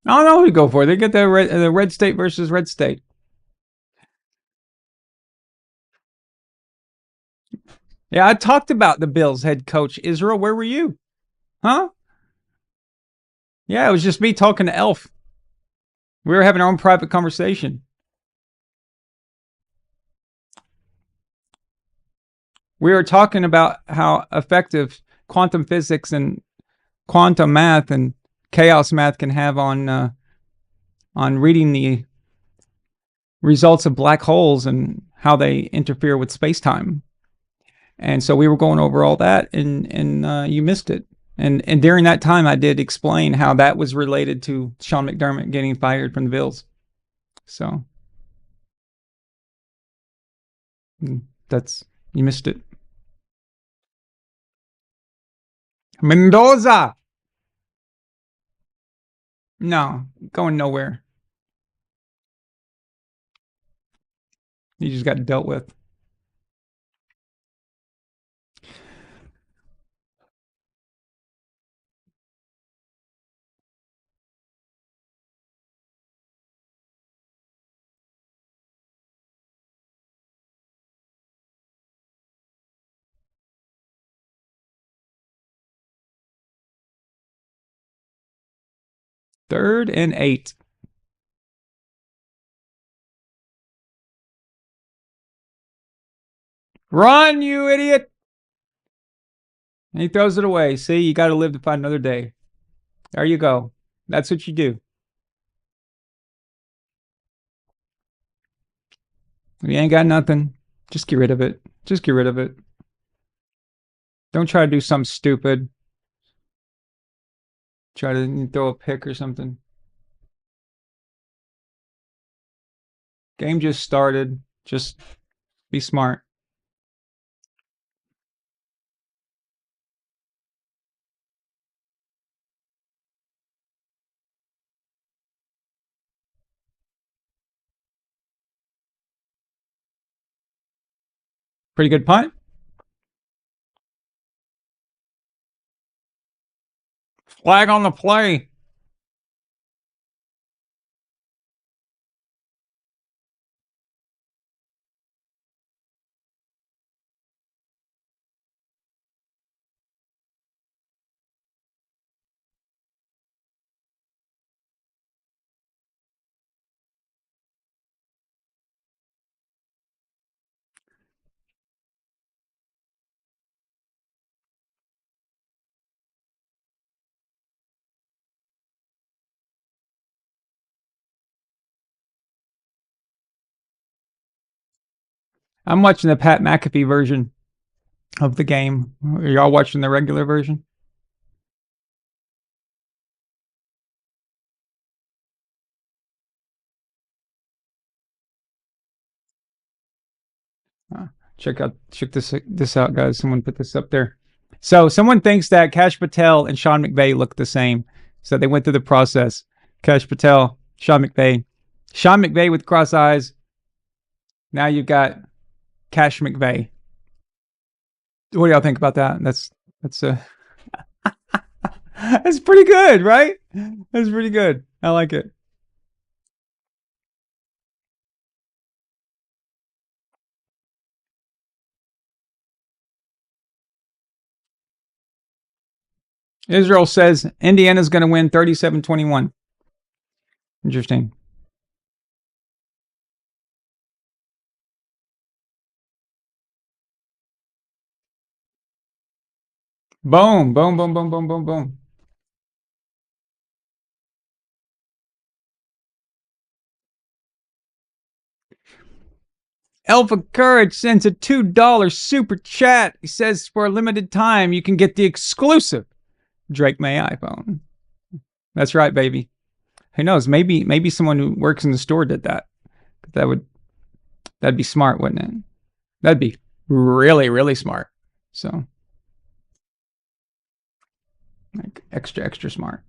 I don't know who to go for. They get the red state versus red state. Yeah, I talked about the Bills head coach. Israel, where were you? Huh? Yeah, it was just me talking to Elf. We were having our own private conversation. We were talking about how effective quantum physics and quantum math and chaos math can have on reading the results of black holes and how they interfere with space-time. And so we were going over all that, and you missed it. And during that time, I did explain how that was related to Sean McDermott getting fired from the Bills. So you missed it. Mendoza. No, going nowhere. He just got dealt with. 3rd and 8. Run, you idiot! And he throws it away. See, you got to live to fight another day. There you go. That's what you do. If you ain't got nothing, just get rid of it. Just get rid of it. Don't try to do something stupid. Try to throw a pick or something. Game just started. Just be smart. Pretty good punt. Flag on the play. I'm watching the Pat McAfee version of the game. Are y'all watching the regular version? Check this out, guys. Someone put this up there. So someone thinks that Cash Patel and Sean McVay look the same. So they went through the process. Cash Patel, Sean McVay with cross eyes. Now you've got Cash McVay. What do y'all think about that? That's that's pretty good, right? That's pretty good. I like it. Israel says Indiana's going to win 37-21. Interesting. Boom, boom, boom, boom, boom, boom, boom. Alpha Courage sends a $2 super chat. He says for a limited time you can get the exclusive Drake May iPhone. That's right, baby. Who knows? Maybe someone who works in the store did that. That'd be smart, wouldn't it? That'd be really, really smart. So like extra smart.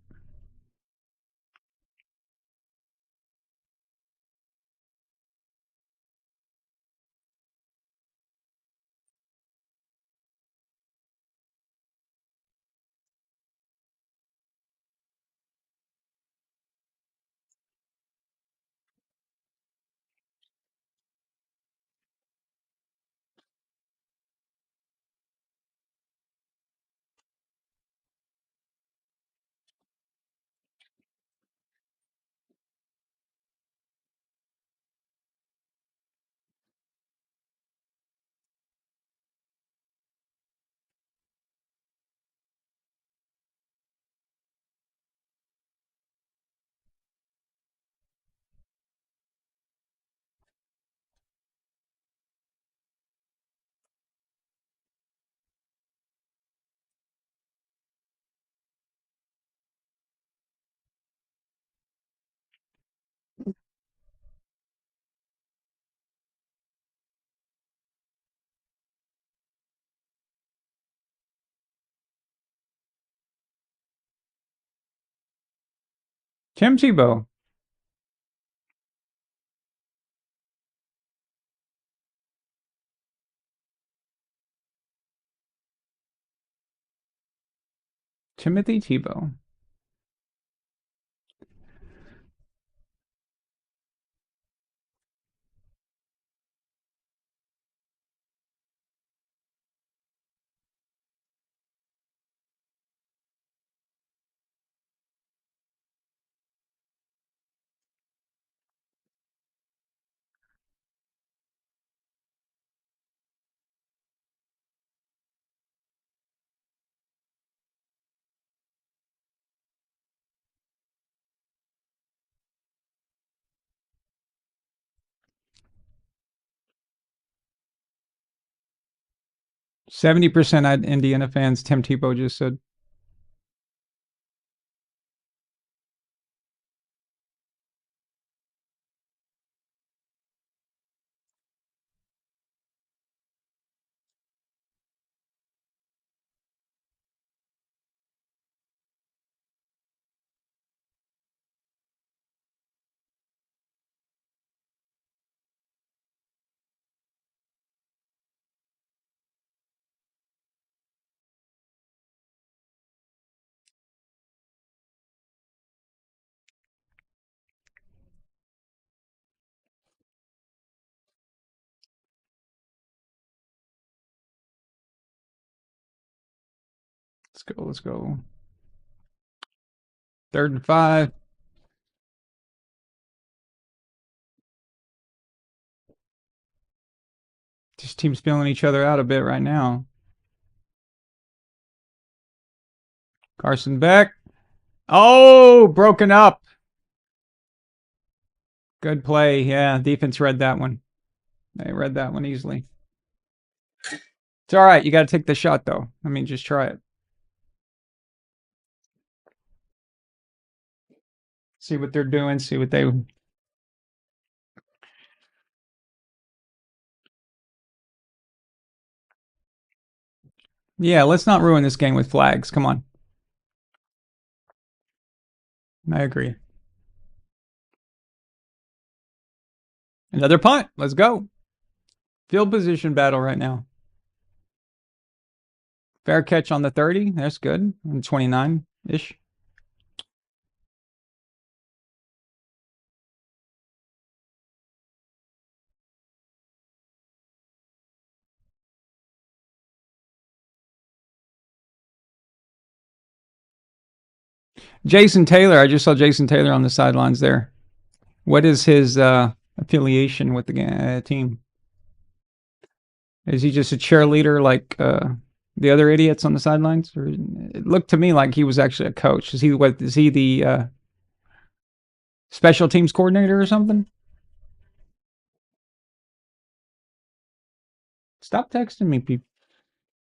Tim Tebow. Timothy Tebow. 70% Indiana fans, Tim Tebow just said. Let's go. 3rd and 5. This team's feeling each other out a bit right now. Carson Beck. Oh, broken up. Good play. Yeah, defense read that one. They read that one easily. It's all right. You got to take the shot, though. I mean, just try it. See what they're doing. See what they... Yeah, let's not ruin this game with flags. Come on. I agree. Another punt. Let's go. Field position battle right now. Fair catch on the 30. That's good. And 29-ish. Jason Taylor. I just saw Jason Taylor on the sidelines there. What is his affiliation with the team? Is he just a cheerleader like the other idiots on the sidelines? Or it looked to me like he was actually a coach. Is he the special teams coordinator or something? Stop texting me, people.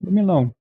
Leave me alone.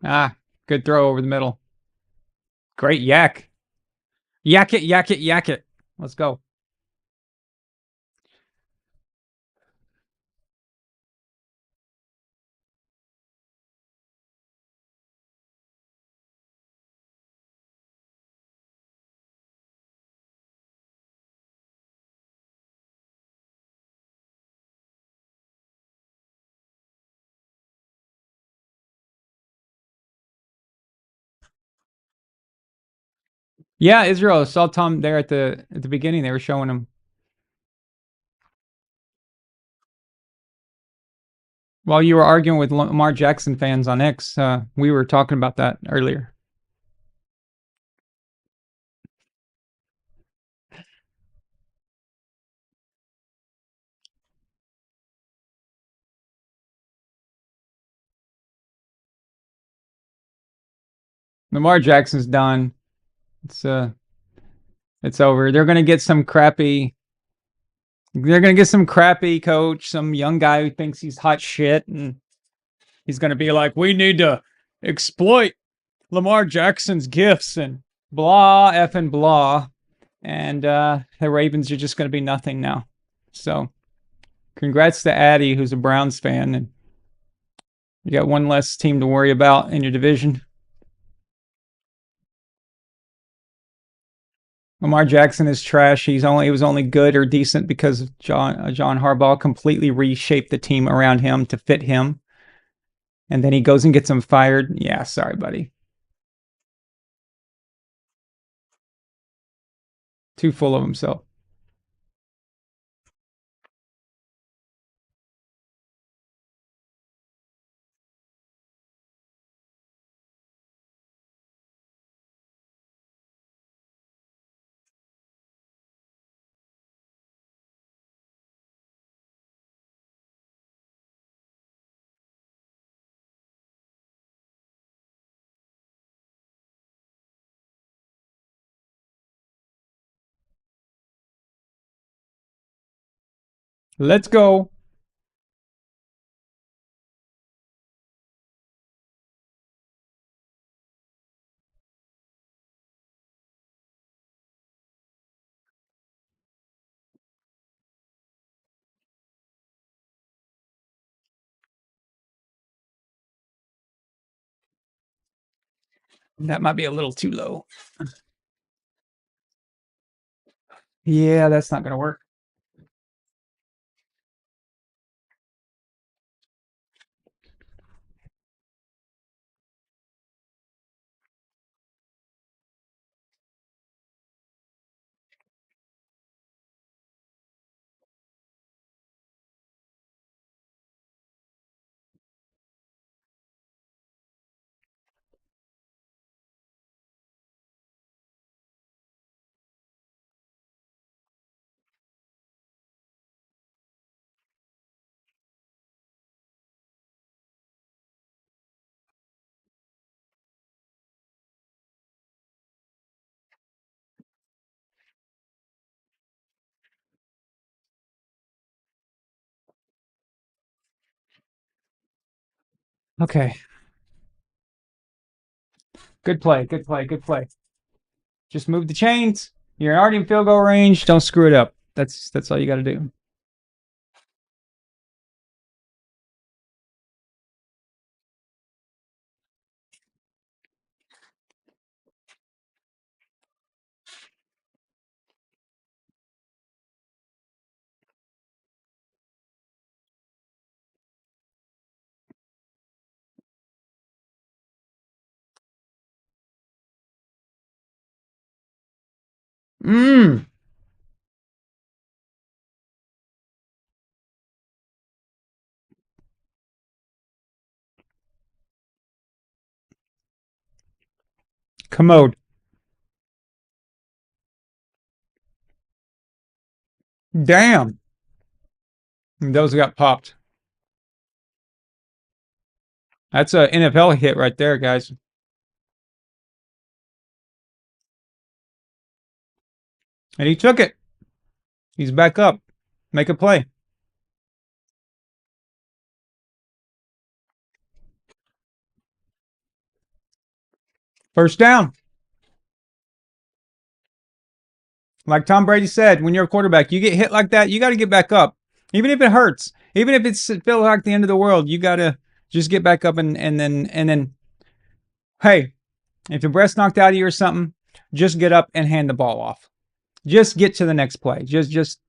Ah, good throw over the middle. Great yak. Yak it, yak it, yak it. Let's go. Yeah, Israel. Saw Tom there at the beginning. They were showing him. While you were arguing with Lamar Jackson fans on X, we were talking about that earlier. Lamar Jackson's done. It's over. They're gonna get some crappy They're gonna get some crappy coach, some young guy who thinks he's hot shit, and he's gonna be like, "We need to exploit Lamar Jackson's gifts and blah effing blah," and the Ravens are just gonna be nothing now. So, congrats to Addy, who's a Browns fan, and you got one less team to worry about in your division. Lamar Jackson is trash. He was only good or decent because John Harbaugh completely reshaped the team around him to fit him, and then he goes and gets him fired. Yeah, sorry, buddy. Too full of himself. Let's go. That might be a little too low. Yeah, that's not going to work. Okay. Good play. Good play. Good play. Just move the chains. You're already in field goal range. Don't screw it up. That's all you got to do. Mmm. Commode. Damn. Those got popped. That's a NFL hit right there, guys. And he took it. He's back up. Make a play. First down. Like Tom Brady said, when you're a quarterback, you get hit like that, you got to get back up. Even if it hurts, even if it feels like the end of the world, you got to just get back up and then, hey, if your breast's knocked out of you or something, just get up and hand the ball off. Just get to the next play. Just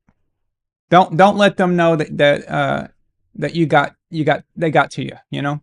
don't let them know that they got to you, you know?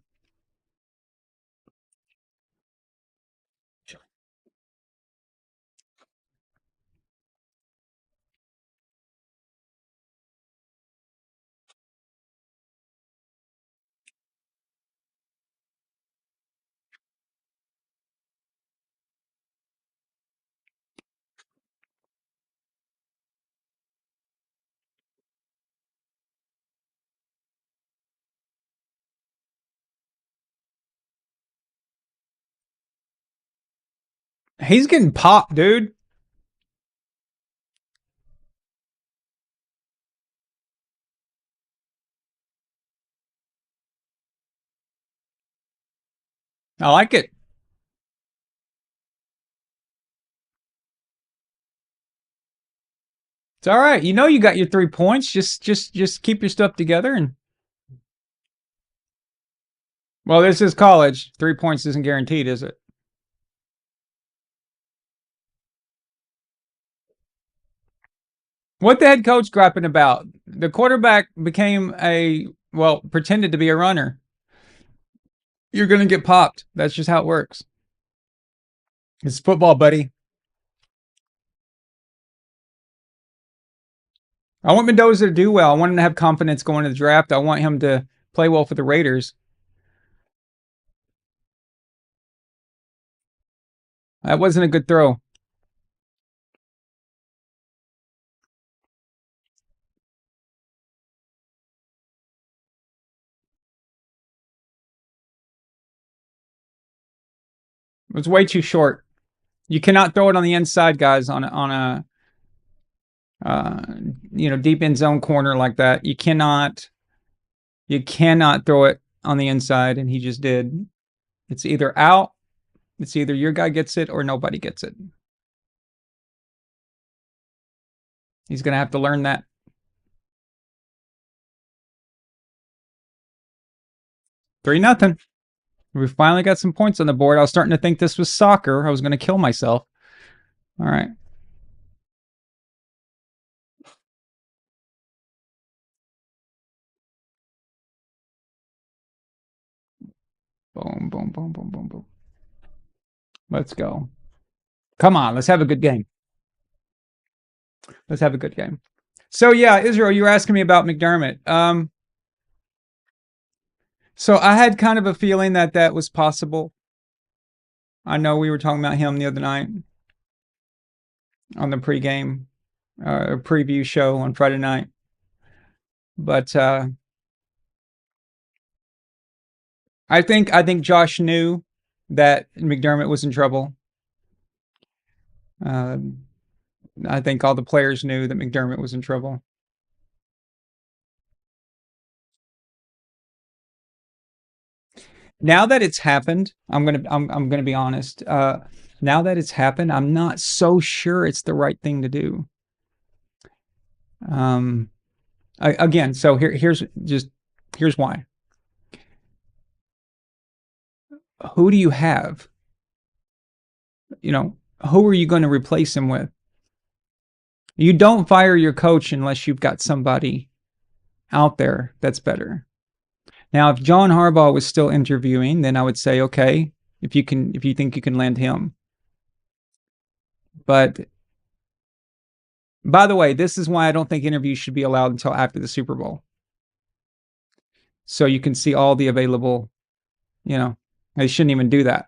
He's getting popped, dude. I like it. It's all right. You know you got your 3 points. Just keep your stuff together and well, this is college. 3 points isn't guaranteed, is it? What the head coach griping about? The quarterback became pretended to be a runner. You're going to get popped. That's just how it works. It's football, buddy. I want Mendoza to do well. I want him to have confidence going to the draft. I want him to play well for the Raiders. That wasn't a good throw. It was way too short. You cannot throw it on the inside, guys, on a deep end zone corner like that. You cannot throw it on the inside, and he just did. It's either out, it's either your guy gets it or nobody gets it. He's going to have to learn that. Three nothing. We finally got some points on the board. I was starting to think this was soccer. I was going to kill myself. All right. Boom, boom, boom, boom, boom, boom. Let's go. Come on, let's have a good game. Let's have a good game. So yeah, Israel, you were asking me about McDermott. So I had kind of a feeling that was possible. I know we were talking about him the other night on the pregame preview show on Friday night. But I think Josh knew that McDermott was in trouble. I think all the players knew that McDermott was in trouble. Now that it's happened, I'm gonna be honest. Now that it's happened, I'm not so sure it's the right thing to do. Again, so here's why. Who do you have? Who are you going to replace him with? You don't fire your coach unless you've got somebody out there that's better. Now, if John Harbaugh was still interviewing, then I would say, okay, if you think you can land him. But by the way, this is why I don't think interviews should be allowed until after the Super Bowl. So you can see all the available, they shouldn't even do that.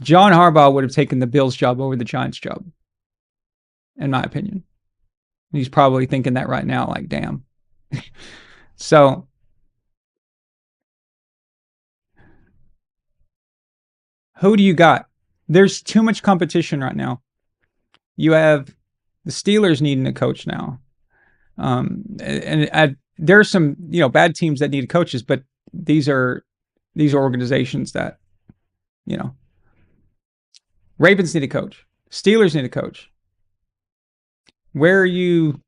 John Harbaugh would have taken the Bills job over the Giants job, in my opinion. He's probably thinking that right now, like, damn. So, who do you got? There's too much competition right now. You have the Steelers needing a coach now. There are some, bad teams that need coaches, but these are organizations that, Ravens need a coach. Steelers need a coach. Where are you,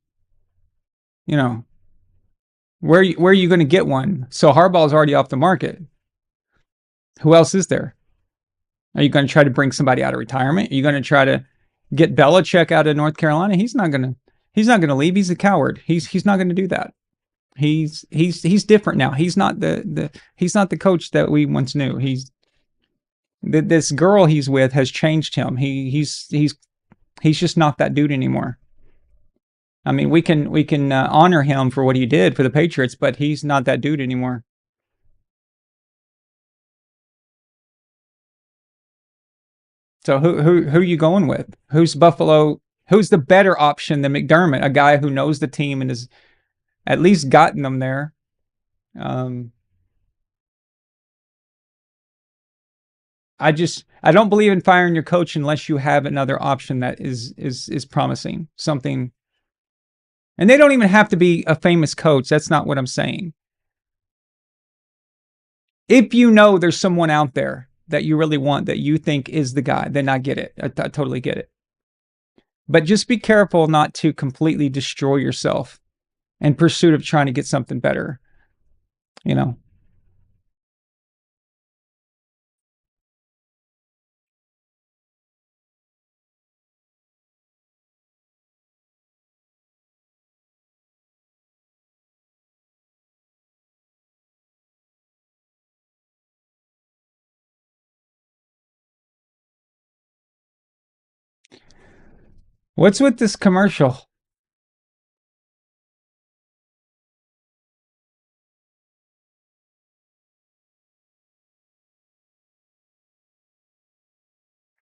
where are you going to get one? So Harbaugh's already off the market. Who else is there? Are you going to try to bring somebody out of retirement? Are you going to try to get Belichick out of North Carolina? He's not going to leave. He's a coward. He's not going to do that. He's different now. He's not the coach that we once knew. This girl he's with has changed him. He's just not that dude anymore. I mean, we can honor him for what he did for the Patriots, but he's not that dude anymore. So who are you going with? Who's Buffalo? Who's the better option than McDermott? A guy who knows the team and has at least gotten them there. I don't believe in firing your coach unless you have another option that is promising something. And they don't even have to be a famous coach. That's not what I'm saying. If you know there's someone out there that you really want, that you think is the guy, then I get it. I totally get it. But just be careful not to completely destroy yourself in pursuit of trying to get something better. You know? What's with this commercial?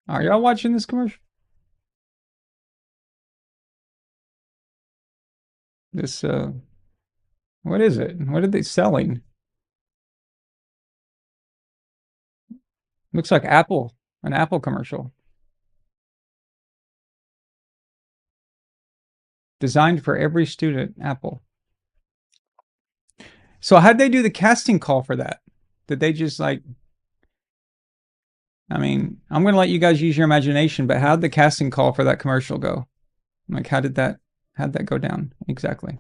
Are y'all watching this commercial? This, what is it? What are they selling? Looks like Apple, an Apple commercial. Designed for every student, Apple. So how'd they do the casting call for that? Did they just like, I mean, I'm going to let you guys use your imagination, but how'd the casting call for that commercial go? Like, how'd that go down exactly?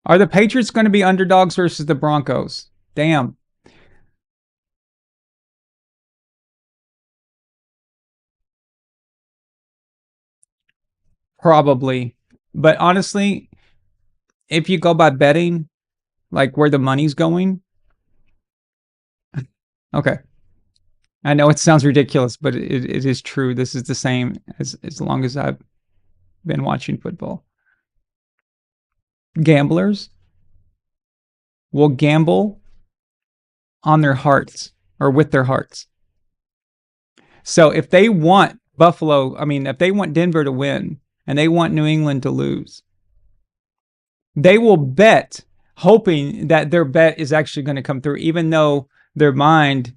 Are the Patriots going to be underdogs versus the Broncos? Damn. Probably. But honestly, if you go by betting, like where the money's going, okay. I know it sounds ridiculous, but it is true. This is the same as long as I've been watching football. Gamblers will gamble on their hearts or with their hearts. So if they want if they want Denver to win and they want New England to lose, they will bet hoping that their bet is actually going to come through, even though their mind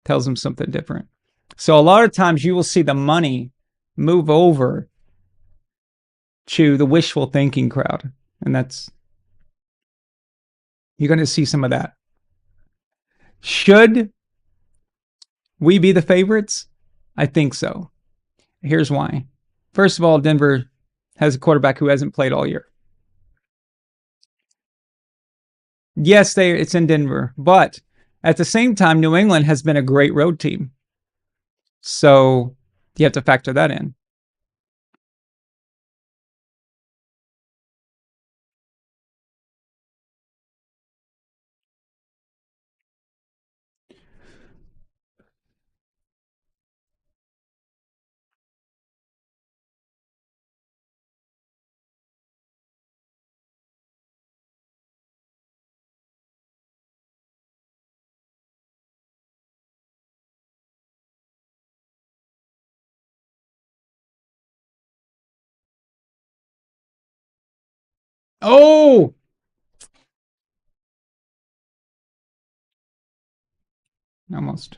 tells them something different. So a lot of times you will see the money move over to the wishful thinking crowd. And you're going to see some of that. Should we be the favorites? I think so. Here's why. First of all, Denver has a quarterback who hasn't played all year. Yes, it's in Denver, but at the same time, New England has been a great road team. So you have to factor that in. Oh! Almost.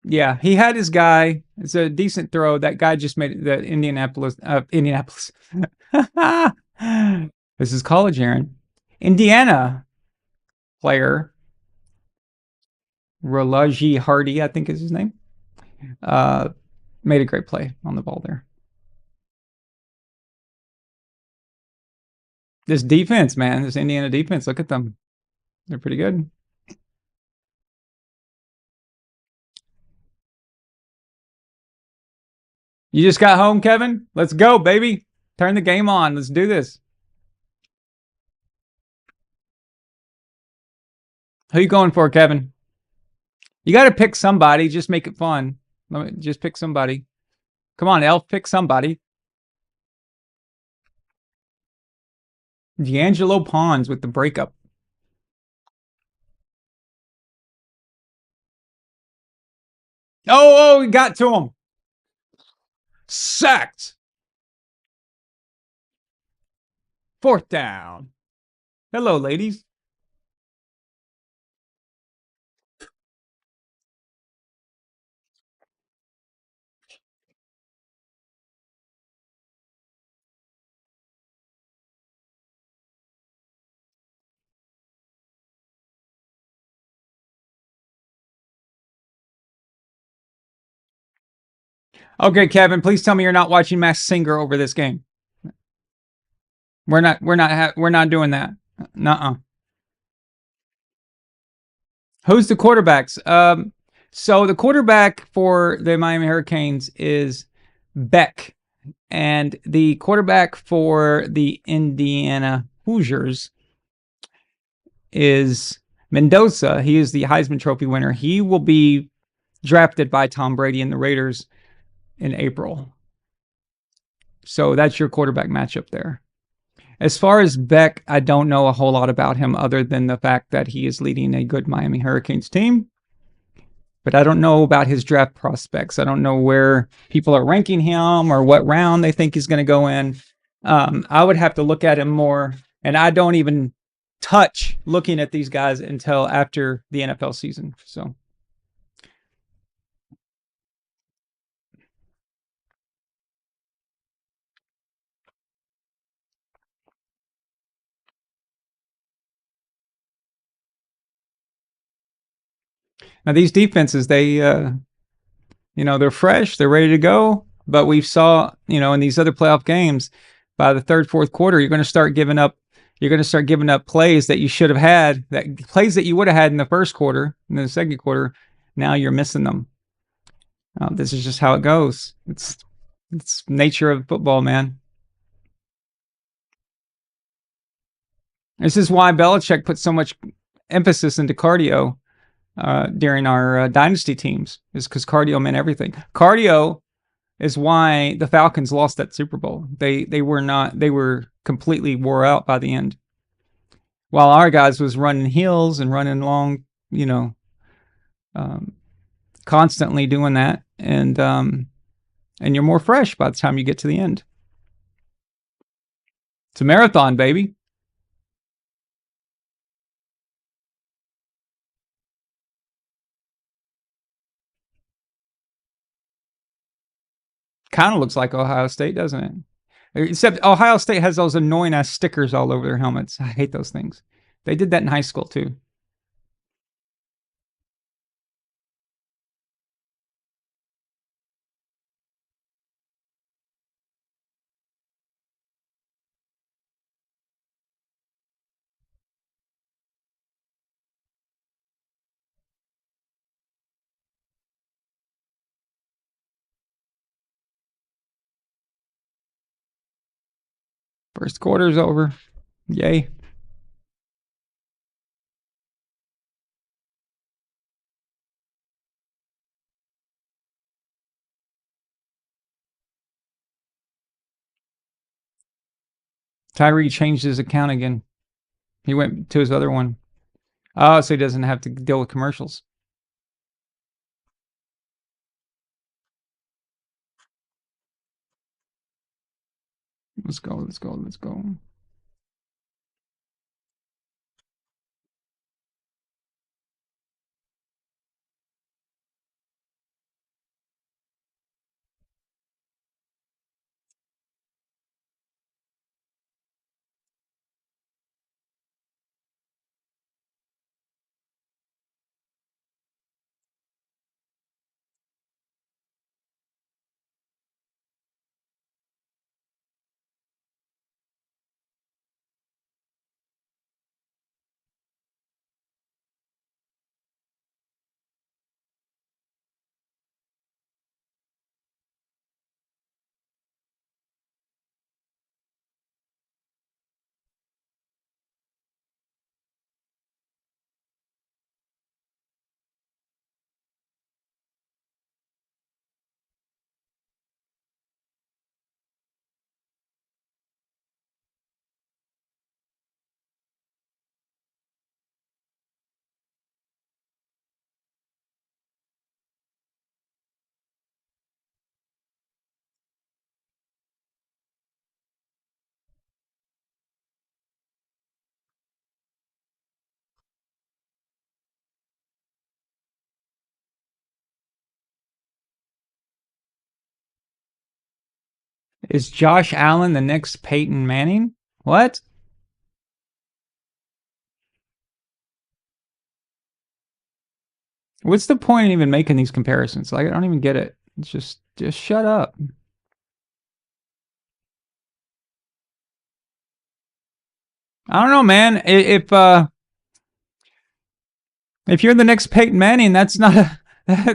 Yeah, he had his guy. It's a decent throw. That guy just made it. The Indianapolis. This is college, Aaron. Indiana player Rolaji Hardy, I think is his name. Made a great play on the ball there. This defense, man, this Indiana defense, look at them. They're pretty good. You just got home, Kevin? Let's go, baby. Turn the game on. Let's do this. Who you going for, Kevin? You got to pick somebody. Just make it fun. Just pick somebody. Come on, Elf. Pick somebody. D'Angelo Pons with the breakup. Oh, he got to him. Sacked. Fourth down. Hello, ladies. Okay, Kevin, please tell me you're not watching Max Singer over this game. We're not doing that. Nuh-uh. Who's the quarterbacks? So the quarterback for the Miami Hurricanes is Beck, and the quarterback for the Indiana Hoosiers is Mendoza. He is the Heisman Trophy winner. He will be drafted by Tom Brady and the Raiders in April. So that's your quarterback matchup there. As far as Beck, I don't know a whole lot about him other than the fact that he is leading a good Miami Hurricanes team. But I don't know about his draft prospects. I don't know where people are ranking him or what round they think he's going to go in. I would have to look at him more, and I don't even touch looking at these guys until after the NFL season. So. Now these defenses, they're fresh, they're ready to go. But we saw, in these other playoff games, by the third, fourth quarter, you're going to start giving up. You're going to start giving up plays that you should have had, plays that you would have had in the first quarter, in the second quarter. Now you're missing them. This is just how it goes. It's nature of football, man. This is why Belichick put so much emphasis into cardio during our dynasty teams, is because cardio meant everything. Cardio is why the Falcons lost that Super Bowl. They were completely wore out by the end. While our guys was running hills and running long, constantly doing that, and you're more fresh by the time you get to the end. It's a marathon, baby. Kind of looks like Ohio State, doesn't it? Except Ohio State has those annoying ass stickers all over their helmets. I hate those things. They did that in high school too. First quarter's over. Yay. Tyree changed his account again. He went to his other one. Oh, so he doesn't have to deal with commercials. Let's go. Is Josh Allen the next Peyton Manning? What? What's the point in even making these comparisons? Like, I don't even get it. It's just Just shut up. I don't know, man. If you're the next Peyton Manning, that's not a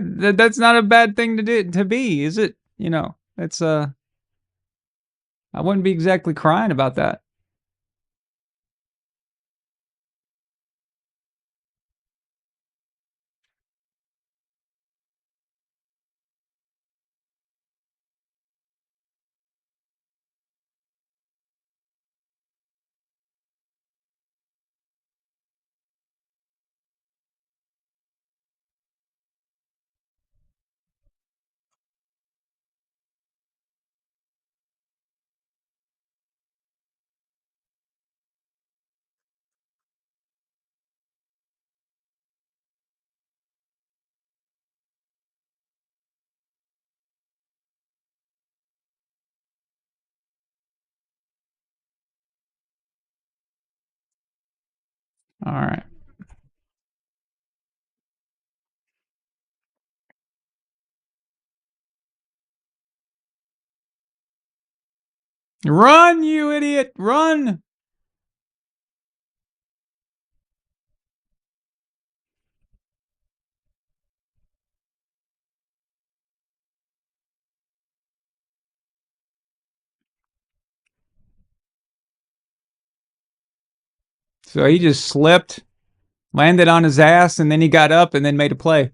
that's not a bad thing to be, is it? You know, it's I wouldn't be exactly crying about that. All right. Run, you idiot! Run! So he just slipped, landed on his ass, and then he got up and then made a play.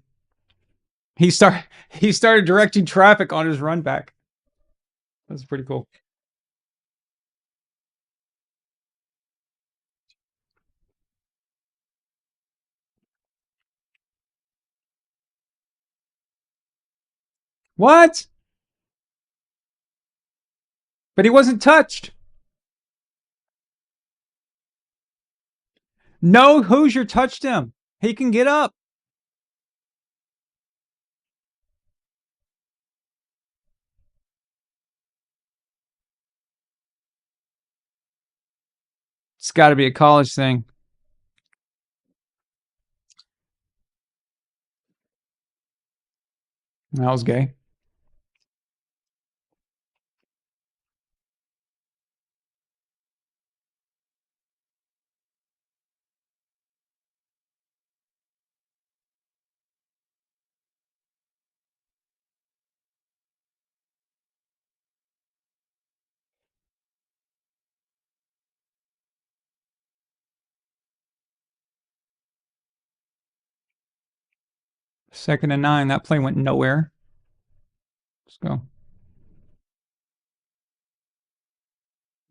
He started directing traffic on his run back. That's pretty cool. What? But he wasn't touched. No Hoosier touched him. He can get up. It's got to be a college thing. That was gay. Second and 9. That play went nowhere. Let's go.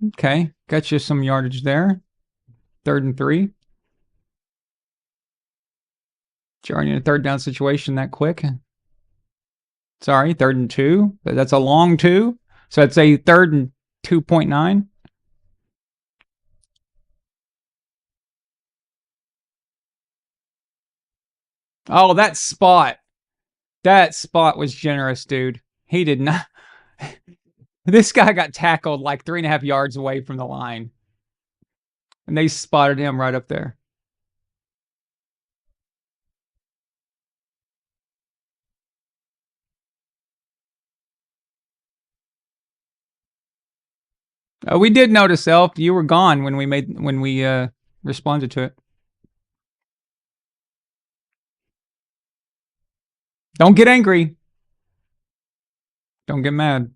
Okay. Got you some yardage there. 3rd and 3. Already in a third down situation that quick. Sorry, 3rd and 2. But that's a long 2. So I'd say 3rd and 2.9. Oh, that spot. That spot was generous, dude. He did not. This guy got tackled like 3.5 yards away from the line. And they spotted him right up there. We did notice, Elf. You were gone when we responded to it. Don't get angry. Don't get mad.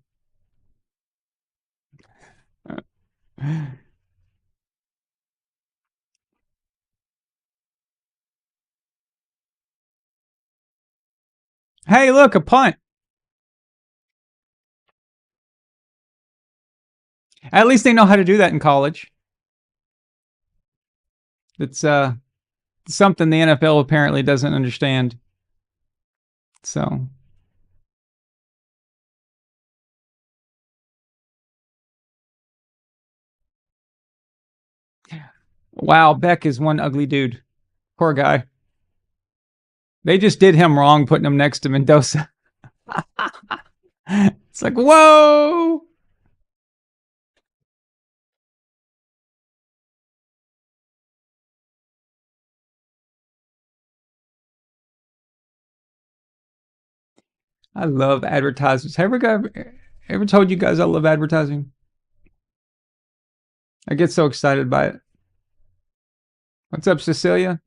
Hey, look, a punt. At least they know how to do that in college. It's something the NFL apparently doesn't understand. So, wow, Beck is one ugly dude. Poor guy. They just did him wrong putting him next to Mendoza. It's like, whoa. I love advertisements. Ever told you guys I love advertising? I get so excited by it. What's up, Cecilia?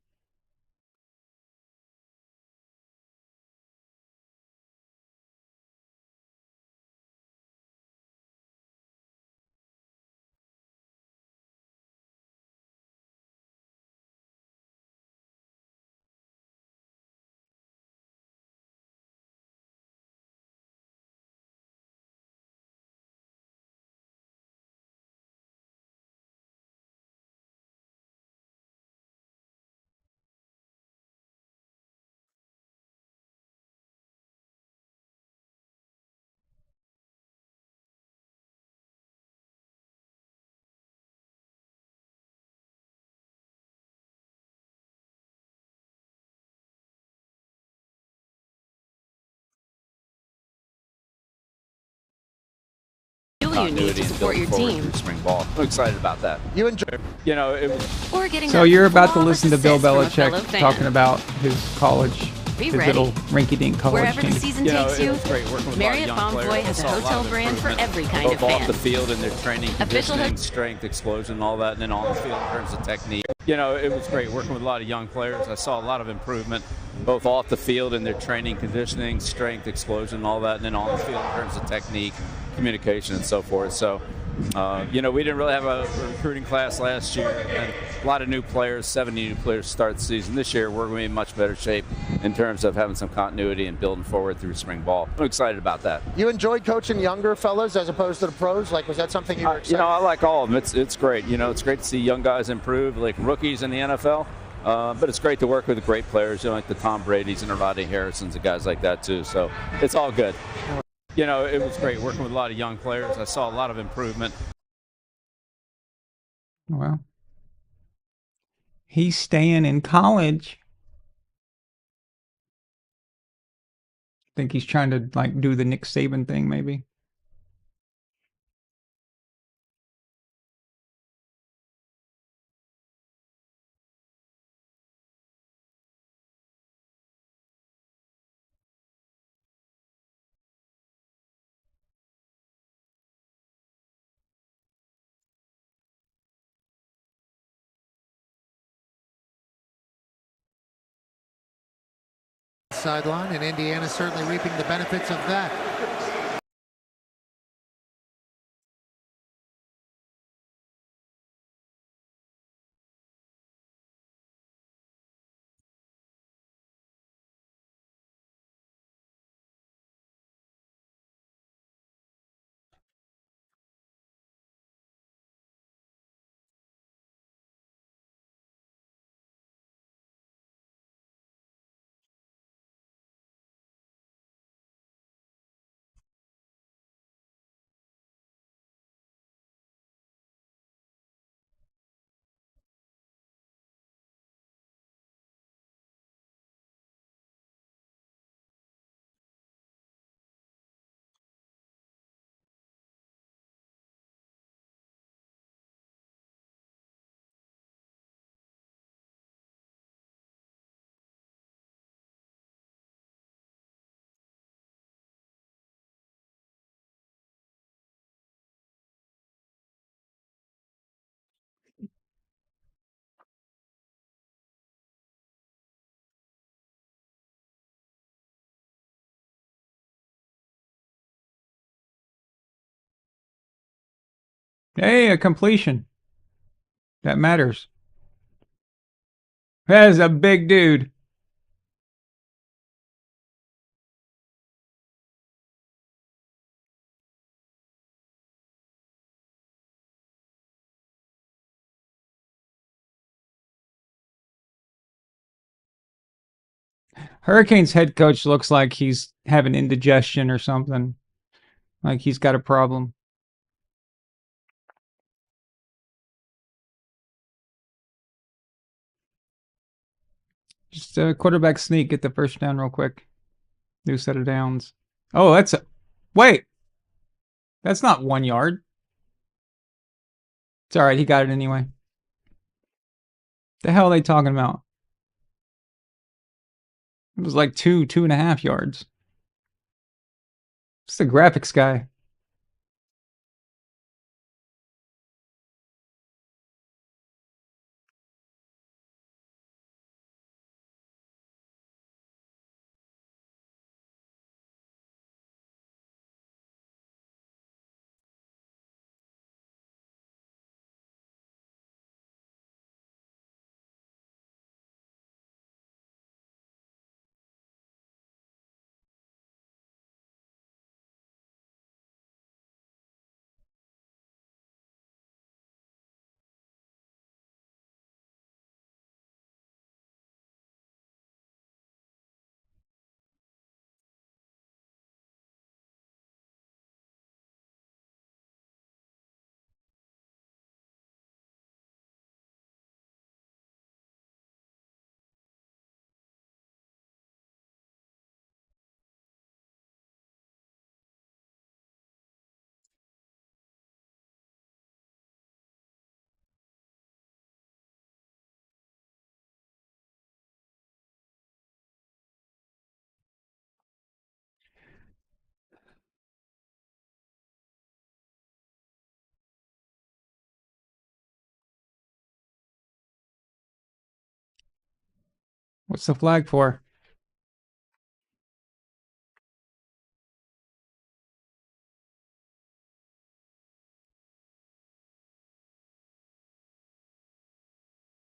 You need to support your team. Spring ball. I'm excited about that. You enjoy, It was Or getting So a you're about to flawless listen to Bill assist from a fellow Belichick fan. talking about his college, Be his ready. little rinky-dink college Wherever the team. season you know, takes it you, was great working with Marriott a lot of young Bonvoy players. has a I saw lot hotel of brand for improvement, every kind both of off fan. the field and their training, Official conditioning, head- strength, explosion, all that, and then on the field in terms of technique. It was great working with a lot of young players. I saw a lot of improvement, both off the field and their training, conditioning, strength, explosion, all that, and then on the field in terms of technique, communication, and so forth. So, we didn't really have a recruiting class last year, and a lot of new players, 70 new players start the season. This year, we're going to be in much better shape in terms of having some continuity and building forward through spring ball. I'm excited about that. you enjoyed coaching younger fellas as opposed to the pros? Like, was that something you were excited? I like all of them. It's great. It's great to see young guys improve, like rookies in the NFL. But it's great to work with great players, like the Tom Brady's and the Rodney Harrisons and guys like that too. So it's all good. It was great working with a lot of young players. I saw a lot of improvement. Well, he's staying in college. Think he's trying to do the Nick Saban thing, maybe. Sideline, and Indiana certainly reaping the benefits of that. Hey, a completion. That matters. That is a big dude. Hurricanes head coach looks like he's having indigestion or something. Like he's got a problem. Just a quarterback sneak, get the first down real quick. New set of downs. Oh, that's a... Wait! That's not 1 yard. It's alright, he got it anyway. The hell are they talking about? It was like 2.5 yards. It's the graphics guy. What's the flag for?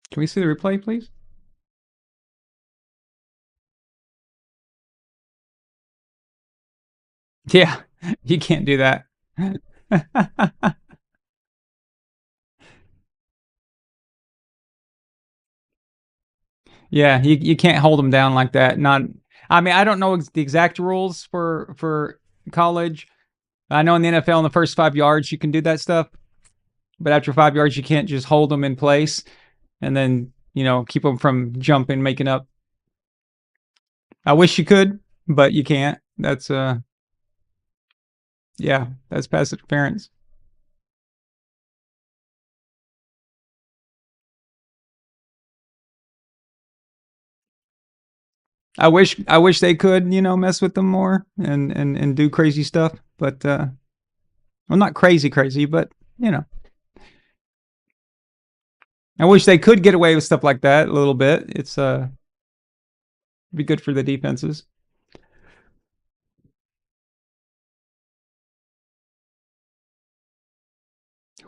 Can we see the replay, please? Yeah, you can't do that. Yeah, you can't hold them down like that. Not, I mean, I don't know the exact rules for college. I know in the NFL, in the first 5 yards, you can do that stuff, but after 5 yards, you can't just hold them in place and then keep them from jumping, making up. I wish you could, but you can't. That's yeah, that's pass interference. I wish they could, mess with them more and do crazy stuff, but well, not crazy, but I wish they could get away with stuff like that a little bit. It's be good for the defenses.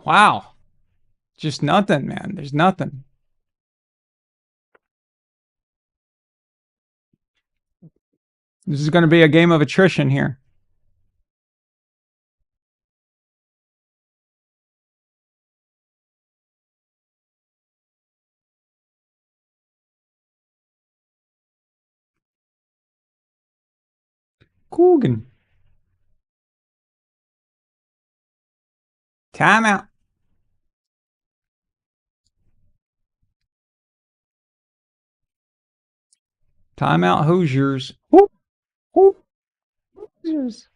Wow. Just nothing, man. There's nothing. This is going to be a game of attrition here. Coogan. Timeout. Timeout Hoosiers. Whoop, whoop, Hoosiers.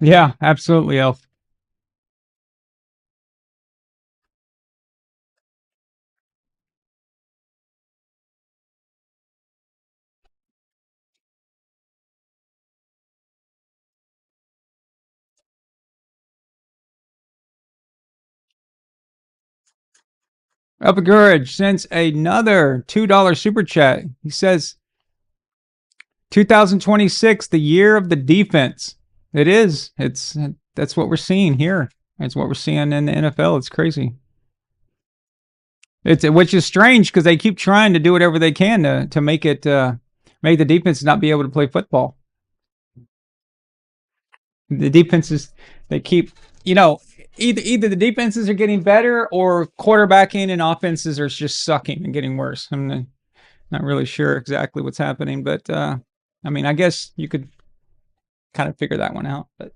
Yeah, absolutely, Elf. Elf Courage sends another $2 super chat. He says, 2026, the year of the defense. It is. That's what we're seeing here. That's what we're seeing in the NFL. It's crazy. It's which is strange because they keep trying to do whatever they can to make it make the defense not be able to play football. The defenses they keep either the defenses are getting better or quarterbacking and offenses are just sucking and getting worse. I'm not really sure exactly what's happening, but I mean, I guess you could kind of figure that one out. But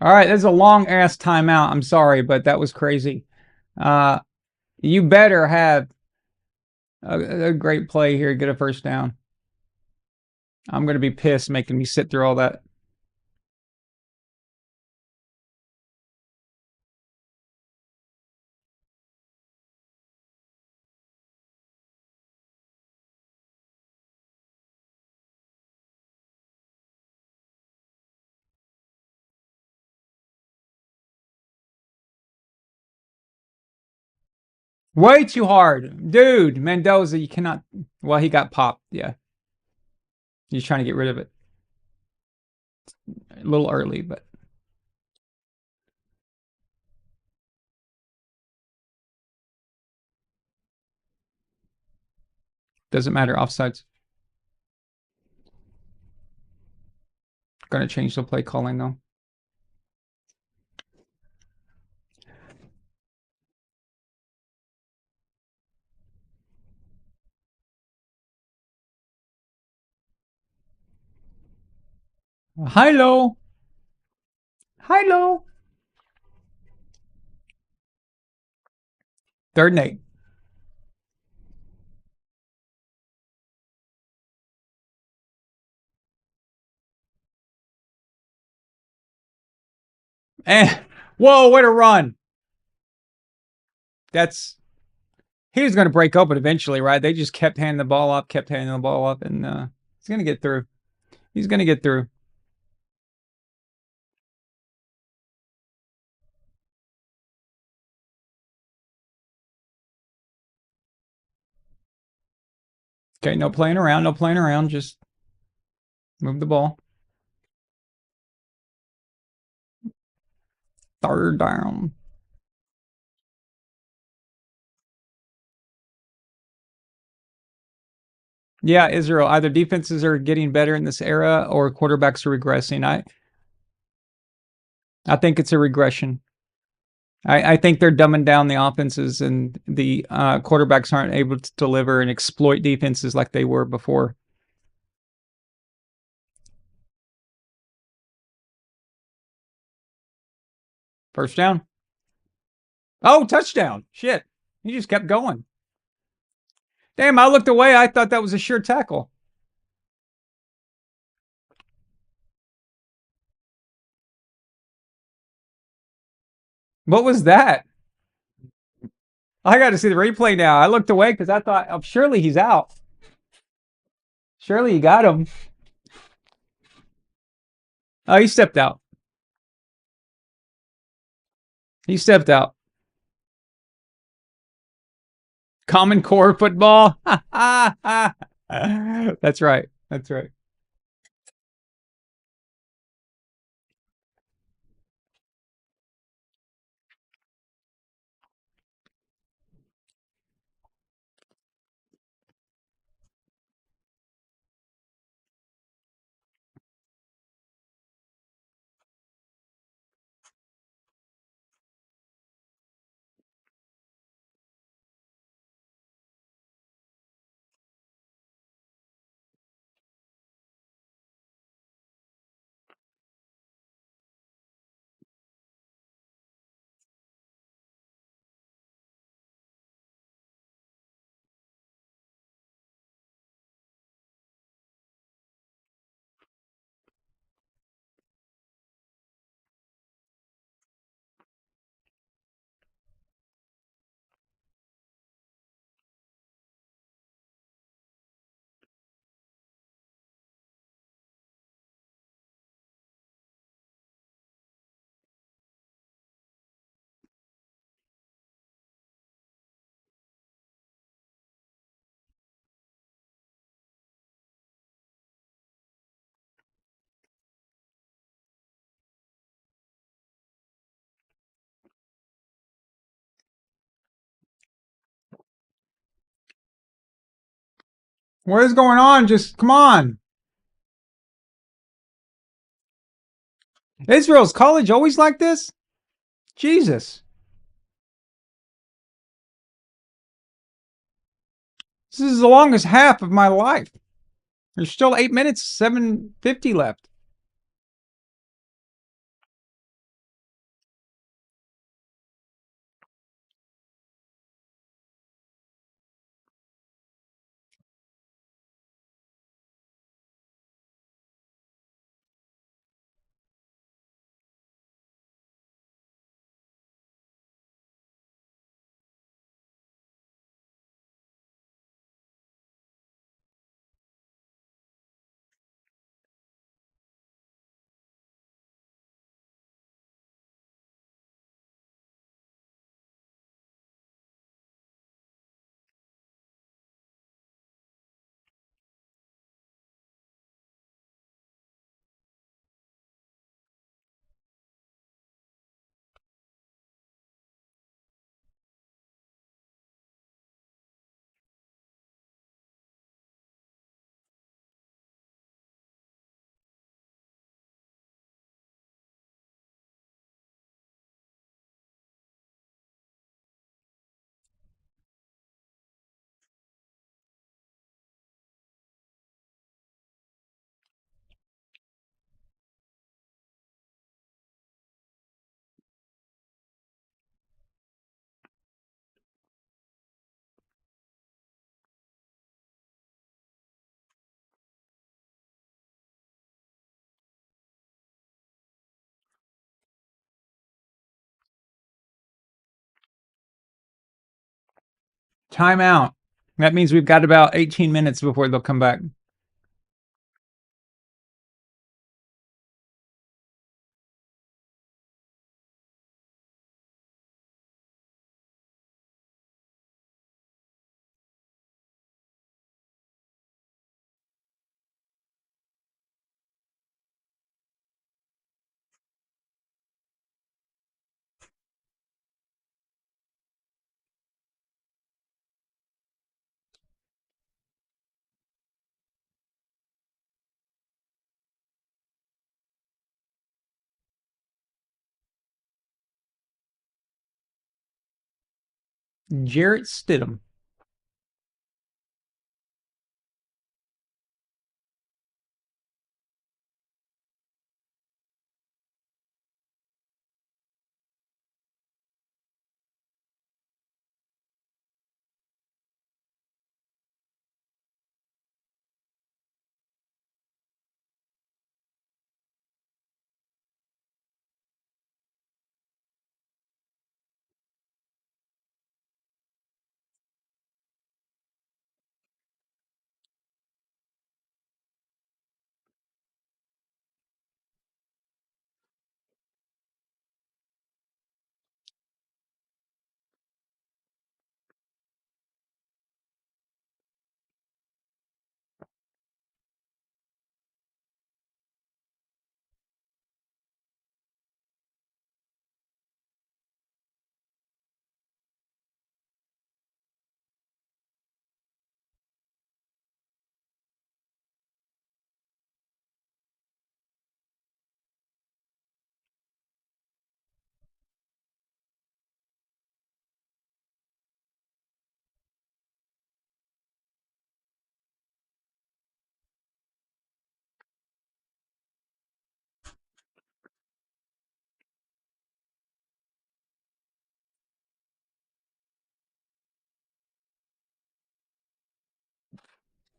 all right, that's a long ass timeout. I'm sorry, but that was crazy. You better have a great play here, get a first down. I'm gonna be pissed making me sit through all that. Way too hard. Dude, Mendoza, you cannot. Well, he got popped. Yeah. He's trying to get rid of it. A little early, but. Doesn't matter. Offsides. Gonna change the play calling, though. High-low. High-low. 3rd and 8. Whoa, what a run. That's. He was going to break open eventually, right? They just kept handing the ball up, and he's going to get through. He's going to get through. Okay, no playing around. Just move the ball. 3rd down. Yeah, Israel. Either defenses are getting better in this era or quarterbacks are regressing. I think it's a regression. I think they're dumbing down the offenses and the quarterbacks aren't able to deliver and exploit defenses like they were before. First down. Oh, touchdown. Shit. He just kept going. Damn, I looked away. I thought that was a sure tackle. What was that? I got to see the replay now. I looked away because I thought, oh, surely he's out. Surely he got him. Oh, he stepped out. He stepped out. Common Core football. That's right. That's right. What is going on? Just come on. Israel's college always like this? Jesus. This is the longest half of my life. There's still 8 minutes, 7:50 left. Timeout. That means we've got about 18 minutes before they'll come back. Jarrett Stidham.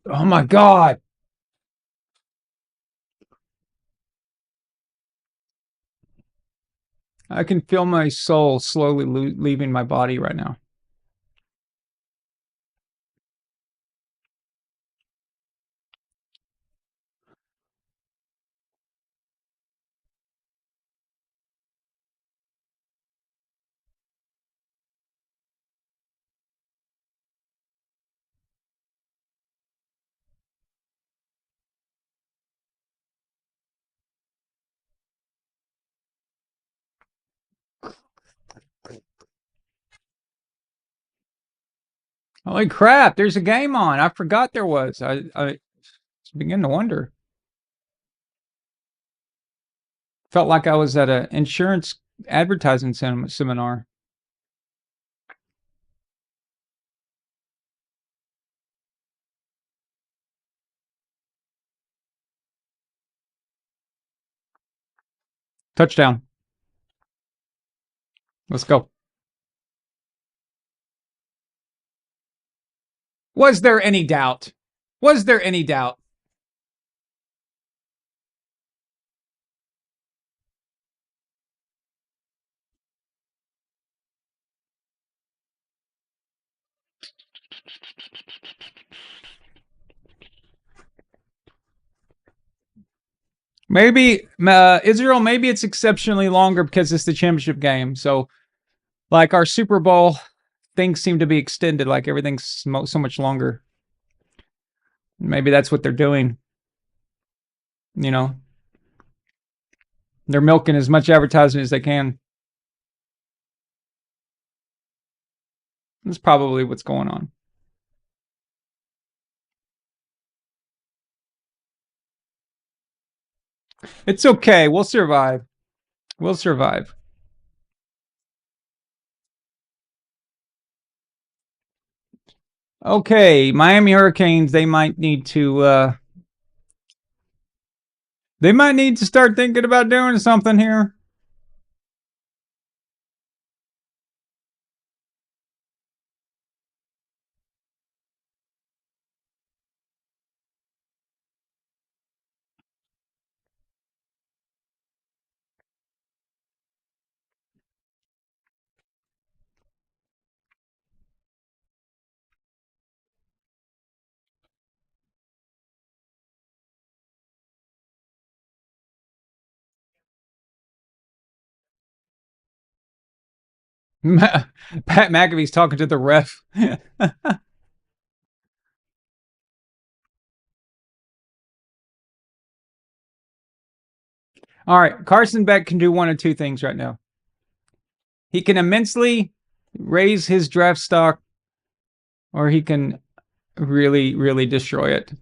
Oh my God. I can feel my soul slowly leaving my body right now. Holy crap, there's a game on. I forgot there was. I begin to wonder. Felt like I was at an insurance advertising seminar. Touchdown. Let's go. Was there any doubt? Was there any doubt? Maybe Israel, maybe it's exceptionally longer because it's the championship game. So, like our Super Bowl, things seem to be extended, like everything's so much longer. Maybe that's what they're doing. You know, they're milking as much advertising as they can. That's probably what's going on. It's okay. We'll survive. We'll survive. Okay, Miami Hurricanes, they might need to start thinking about doing something here. Pat McAfee's talking to the ref. All right, Carson Beck can do one of two things right now. He can immensely raise his draft stock, or he can really, really destroy it.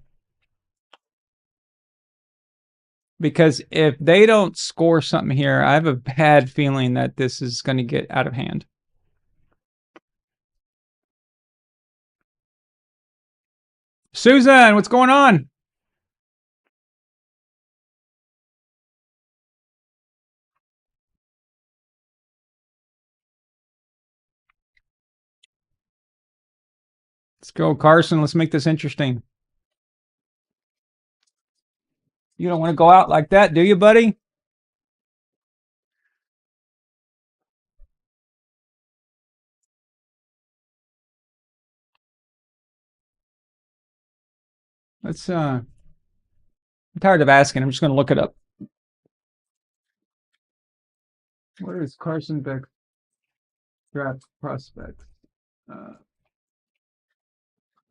Because if they don't score something here, I have a bad feeling that this is going to get out of hand. Susan, what's going on? Let's go, Carson. Let's make this interesting. You don't want to go out like that, do you, buddy? Let's I'm tired of asking. I'm just going to look it up. What is Carson Beck draft prospect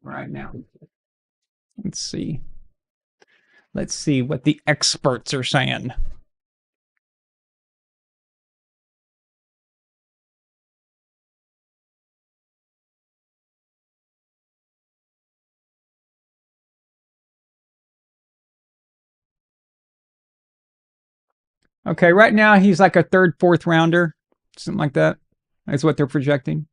right now? Let's see. Let's see what the experts are saying. Okay, right now he's like a third, fourth rounder, something like that. That's what they're projecting.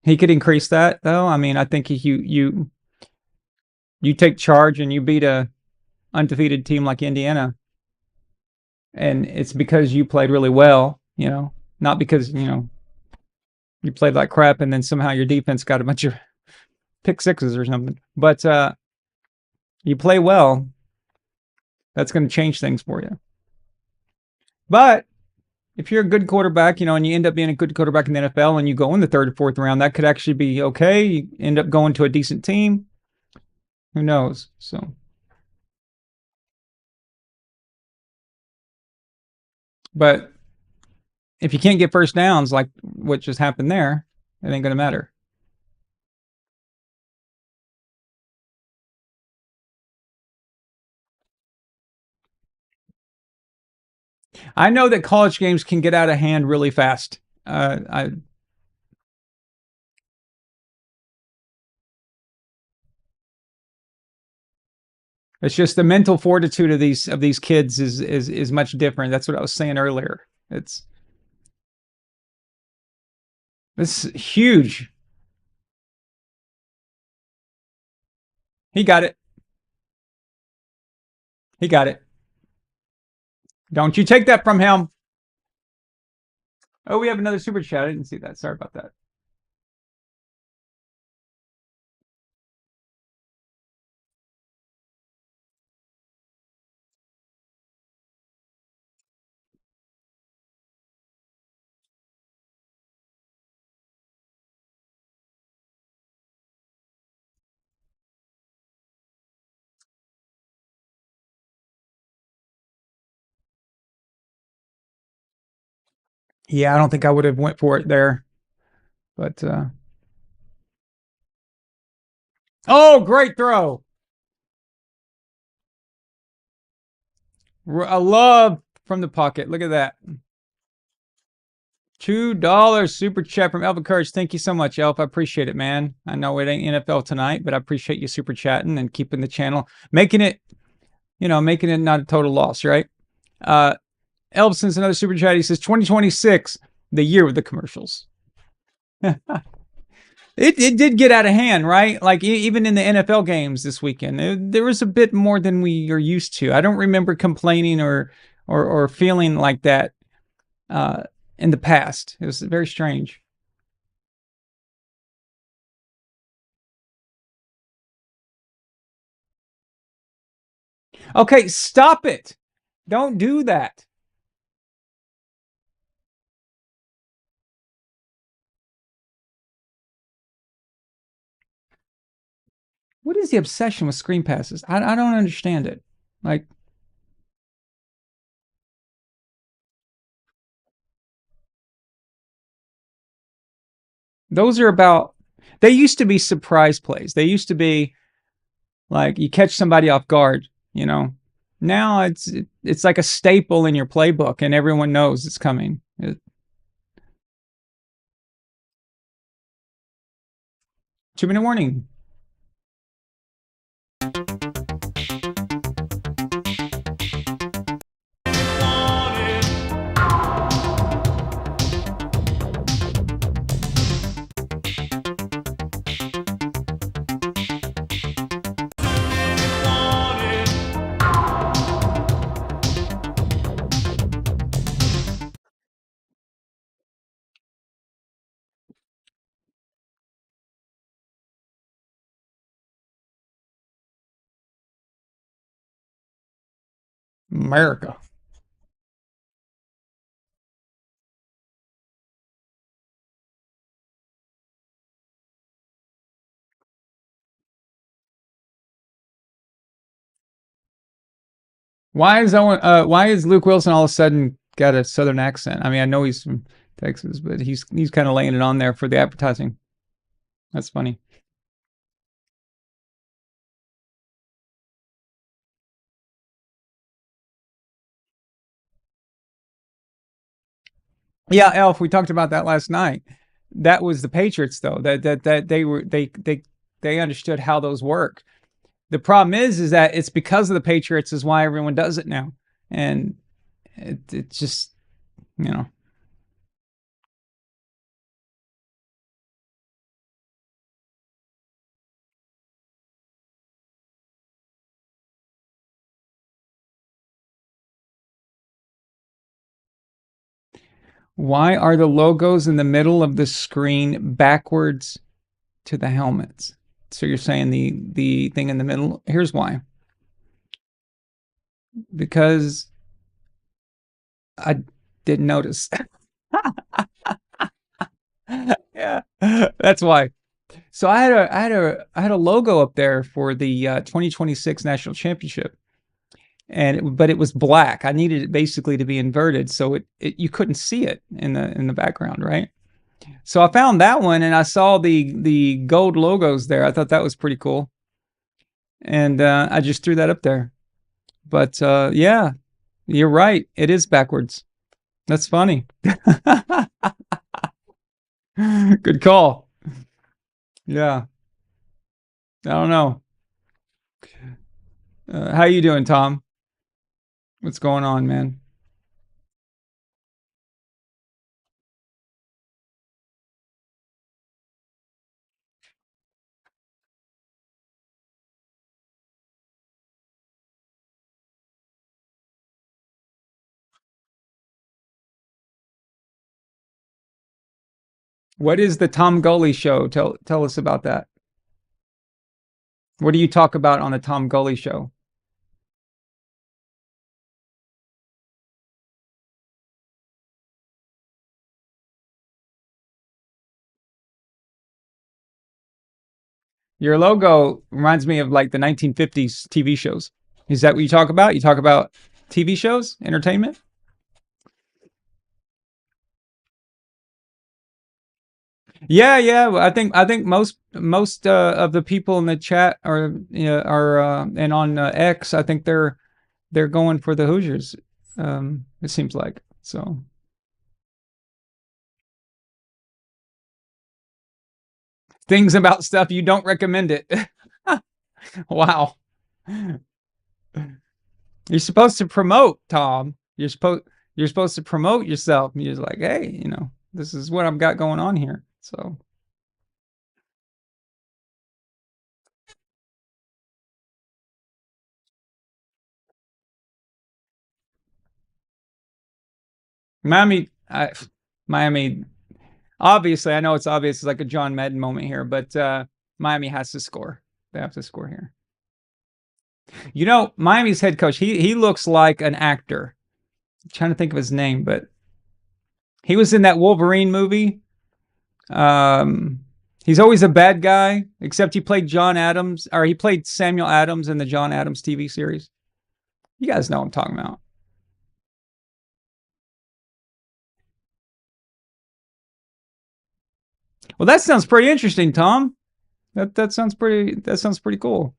He could increase that, though. I mean, I think you take charge and you beat a undefeated team like Indiana, and it's because you played really well, you know, not because, you know, you played like crap and then somehow your defense got a bunch of pick sixes or something. But you play well, that's going to change things for you. But if you're a good quarterback, you know, and you end up being a good quarterback in the NFL and you go in the third or fourth round, that could actually be okay. You end up going to a decent team. Who knows? So, but if you can't get first downs like what just happened there, it ain't going to matter. I know that college games can get out of hand really fast. It's just the mental fortitude of these kids is much different. That's what I was saying earlier. It's huge. He got it. He got it. Don't you take that from him. Oh, we have another super chat. I didn't see that. Sorry about that. Yeah, I don't think I would have went for it there. But oh, great throw. I love from the pocket. Look at that. $2 super chat from Elf Courage. Thank you so much, Elf. I appreciate it, man. I know it ain't NFL tonight, but I appreciate you super chatting and keeping the channel, making it not a total loss, right? Elf sends another super chat. He says 2026, the year with the commercials. It did get out of hand, right? Like even in the NFL games this weekend, there was a bit more than we are used to. I don't remember complaining or feeling like that in the past. It was very strange. Okay, stop it. Don't do that. What is the obsession with screen passes? I don't understand it. Like, those are about, they used to be surprise plays. They used to be like you catch somebody off guard, you know. Now it's like a staple in your playbook and everyone knows it's coming. 2-minute warning. America. Why is Luke Wilson all of a sudden got a Southern accent? I mean, I know he's from Texas, but he's kind of laying it on there for the advertising. That's funny. Yeah, Elf, we talked about that last night. That was the Patriots, though. That they understood how those work. The problem is that it's because of the Patriots is why everyone does it now, and it just, you know. Why are the logos in the middle of the screen backwards to the helmets? So you're saying the thing in the middle? Here's why. Because I didn't notice. Yeah, that's why. So I had a logo up there for the 2026 national championship, but it was black. I needed it basically to be inverted, so it you couldn't see it in the background, right? So I found that one, and I saw the gold logos there. I thought that was pretty cool, and I just threw that up there. But yeah, you're right. It is backwards. That's funny. Good call. Yeah. I don't know. How you doing, Tom? What's going on, man? What is the Tom Gully show? Tell us about that. What do you talk about on the Tom Gully show? Your logo reminds me of like the 1950s TV shows. Is that what you talk about? You talk about TV shows, entertainment? Yeah, yeah. I think most of the people in the chat are and on X. I think they're going for the Hoosiers. It seems like so. Things about stuff you don't recommend it. Wow. You're supposed to promote, Tom. You're supposed to promote yourself. You're just like, hey, this is what I've got going on here. So Miami, Miami. Obviously, I know it's obvious. It's like a John Madden moment here, but Miami has to score. They have to score here. Miami's head coach. He looks like an actor. I'm trying to think of his name, but he was in that Wolverine movie. He's always a bad guy, except he played he played Samuel Adams in the John Adams TV series. You guys know what I'm talking about. Well, that sounds pretty interesting, Tom. That sounds pretty cool.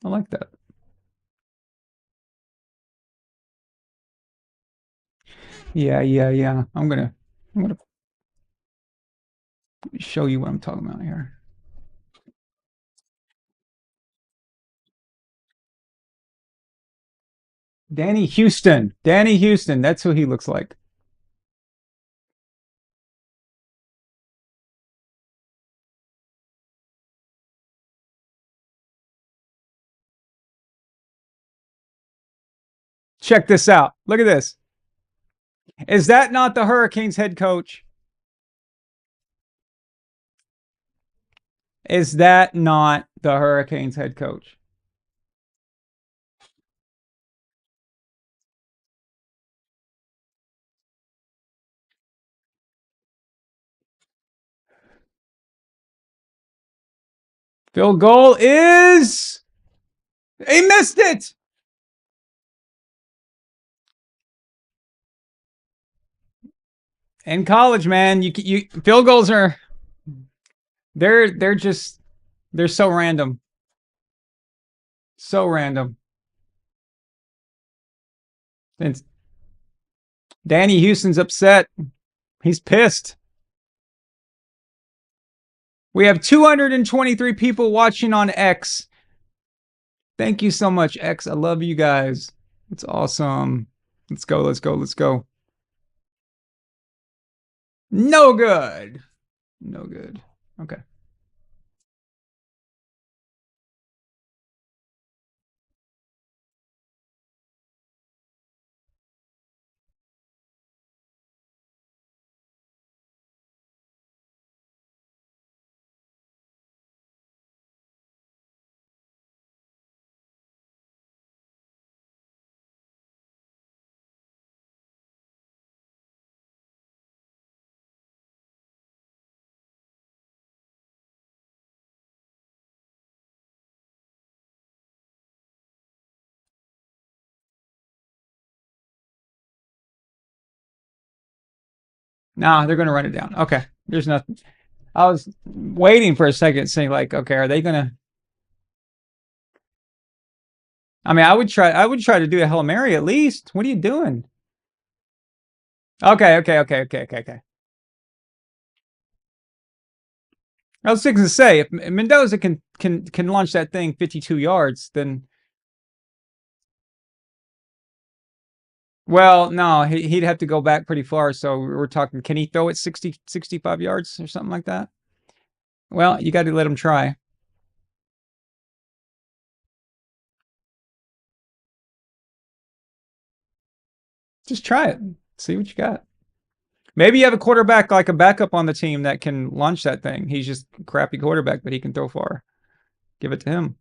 I like that. Yeah. I'm gonna show you what I'm talking about here. Danny Houston. That's who he looks like. Check this out. Look at this. Is that not the Hurricanes head coach? Is that not the Hurricanes head coach? Field goal is... He missed it! In college, man, you field goals are... They're so random. So random. And Danny Houston's upset. He's pissed. We have 223 people watching on X. Thank you so much, X. I love you guys. It's awesome. Let's go. No good. Okay. Nah, they're gonna run it down. Okay. There's nothing. I was waiting for a second, saying like, okay, are they gonna? I mean, I would try to do a Hail Mary at least. What are you doing? Okay. I was going to say, if Mendoza can launch that thing 52 yards, then Well, no, he'd have to go back pretty far. So we're talking, can he throw it 60, 65 yards or something like that? Well, you got to let him try. Just try it. See what you got. Maybe you have a quarterback like a backup on the team that can launch that thing. He's just a crappy quarterback, but he can throw far. Give it to him.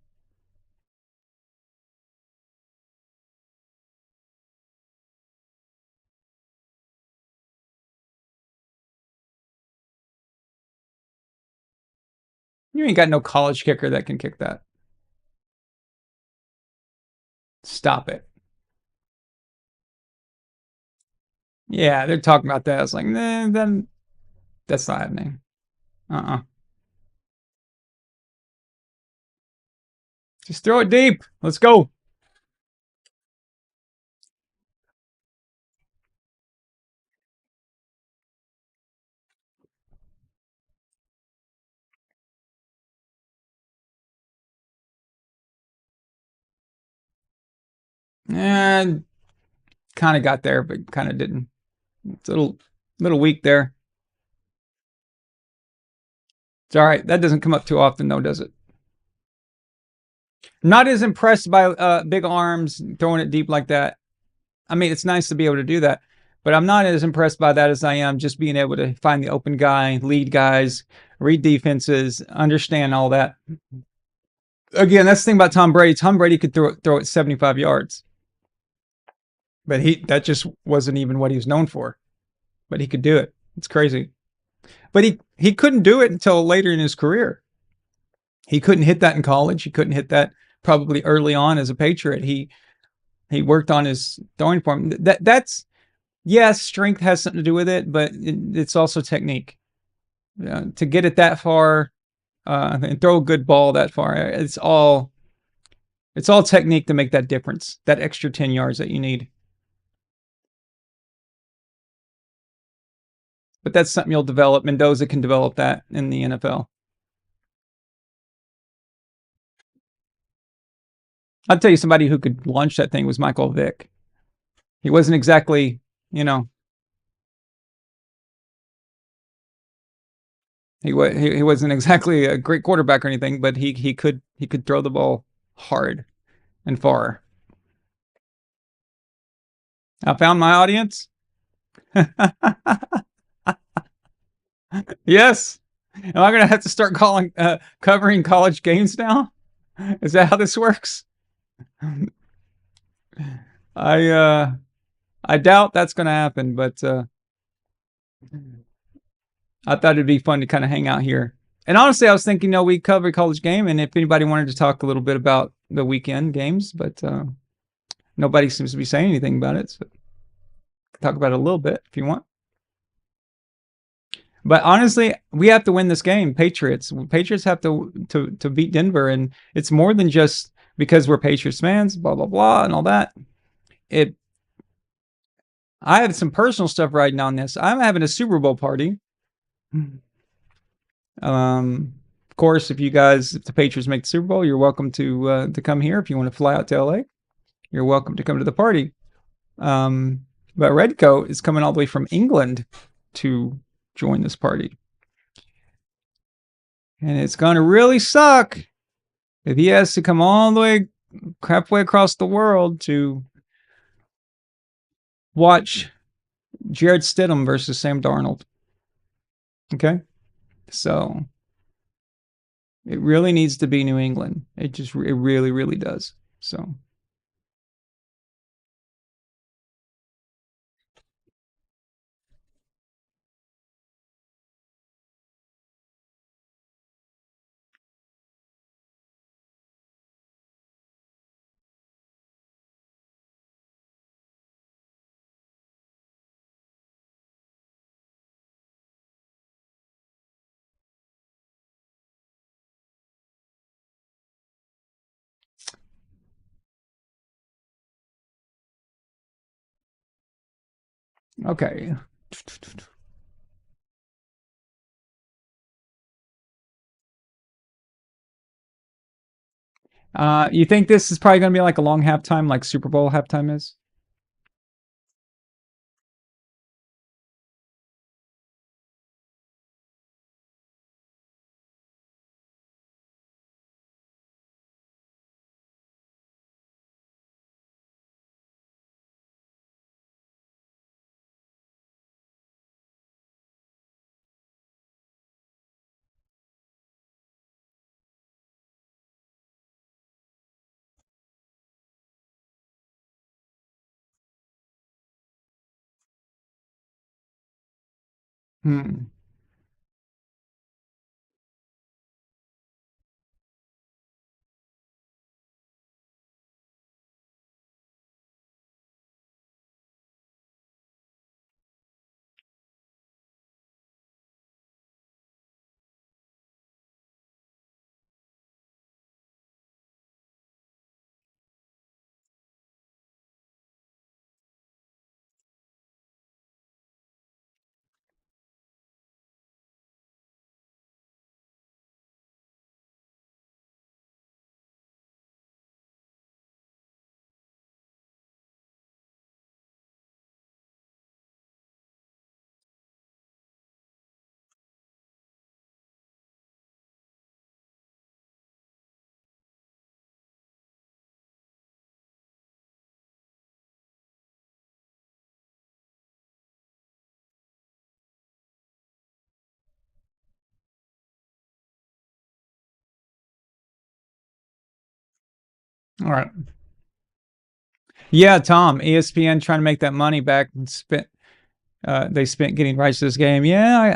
You ain't got no college kicker that can kick that. Stop it. Yeah, they're talking about that. It's like, nah, then that's not happening. Just throw it deep. Let's go. And kind of got there, but kind of didn't. It's a little weak there. It's all right. That doesn't come up too often, though, does it? Not as impressed by big arms throwing it deep like that. I mean, it's nice to be able to do that, but I'm not as impressed by that as I am just being able to find the open guy, lead guys, read defenses, understand all that. Again, that's the thing about Tom Brady. Tom Brady could throw it 75 yards, but that just wasn't even what he was known for. But he could do it. It's crazy. But he couldn't do it until later in his career. He couldn't hit that in college. He couldn't hit that probably early on as a Patriot. He worked on his throwing form. That's yes, strength has something to do with it, but it's also technique. To get it that far and throw a good ball that far, it's all technique to make that difference, that extra 10 yards that you need. But that's something you'll develop. Mendoza can develop that in the NFL. I'll tell you somebody who could launch that thing was Michael Vick. He wasn't exactly, he wasn't exactly a great quarterback or anything, but he could throw the ball hard and far. I found my audience. Yes. Am I going to have to start covering college games now? Is that how this works? I doubt that's going to happen, but I thought it'd be fun to kind of hang out here. And honestly, I was thinking, we cover college game, and if anybody wanted to talk a little bit about the weekend games, but nobody seems to be saying anything about it. So talk about it a little bit if you want. But honestly, we have to win this game. Patriots have to beat Denver, and it's more than just because we're Patriots fans, blah blah blah, and all that. I have some personal stuff riding on this. I'm having a Super Bowl party. Of course, if the Patriots make the Super Bowl, you're welcome to come here. If you want to fly out to LA, you're welcome to come to the party. But Redcoat is coming all the way from England to join this party. And it's going to really suck if he has to come all the way, halfway across the world to watch Jared Stidham versus Sam Darnold. Okay? So it really needs to be New England. It really, really does. So. Okay. You think this is probably going to be like a long halftime, like Super Bowl halftime is? Hmm. All right. Yeah, Tom, ESPN trying to make that money back and they spent getting rights to this game. Yeah,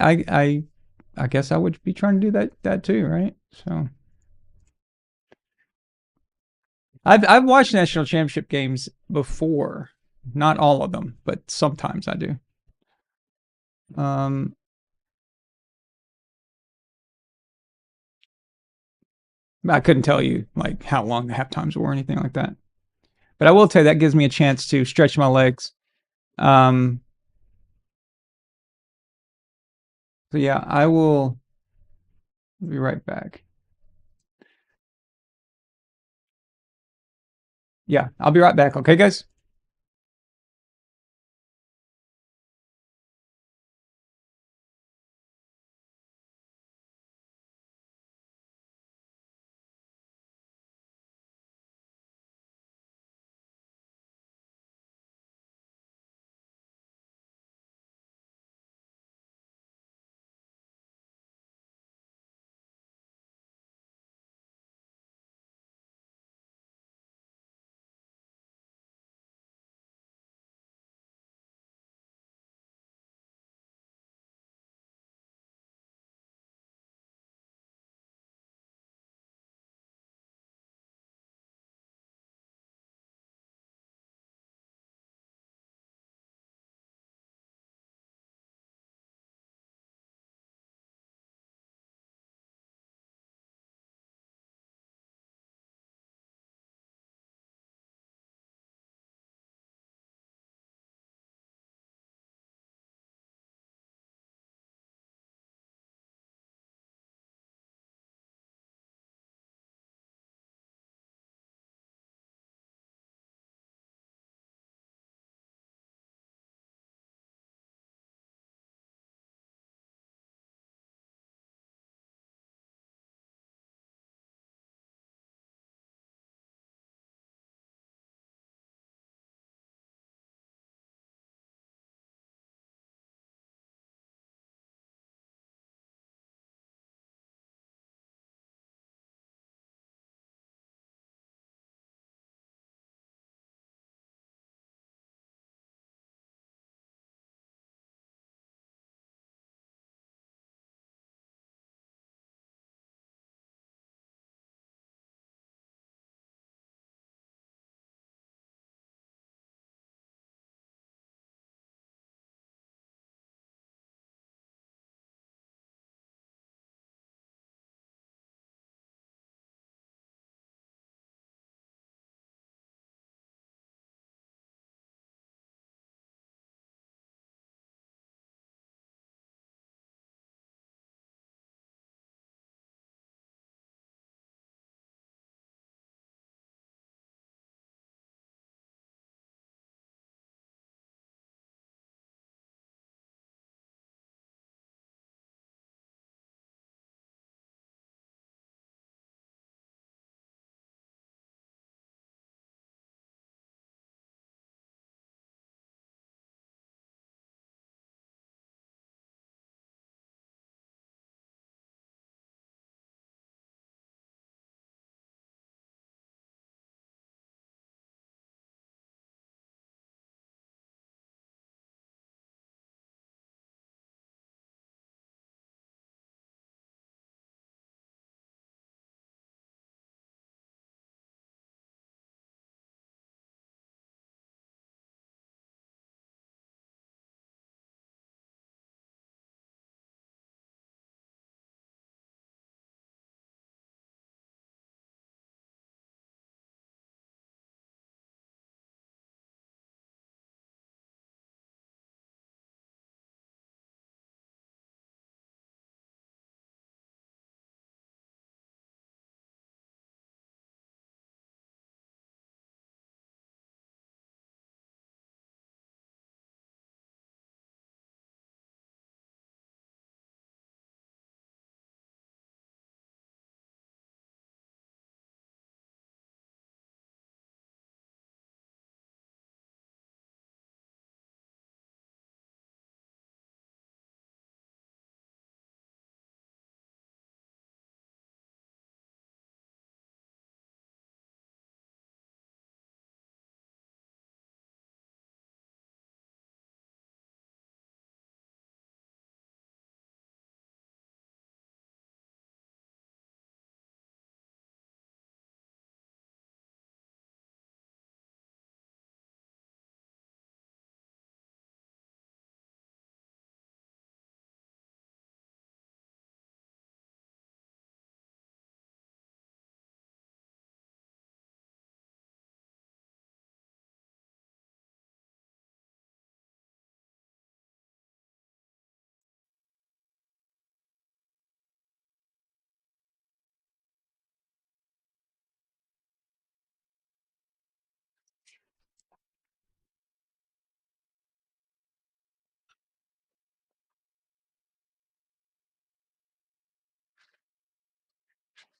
I guess I would be trying to do that too, right? So I've watched national championship games before, not all of them, but sometimes I do. Um, I couldn't tell you like how long the half times were or anything like that, but I will tell you that gives me a chance to stretch my legs. Um, so yeah, I will be right back. Yeah, I'll be right back. Okay, guys.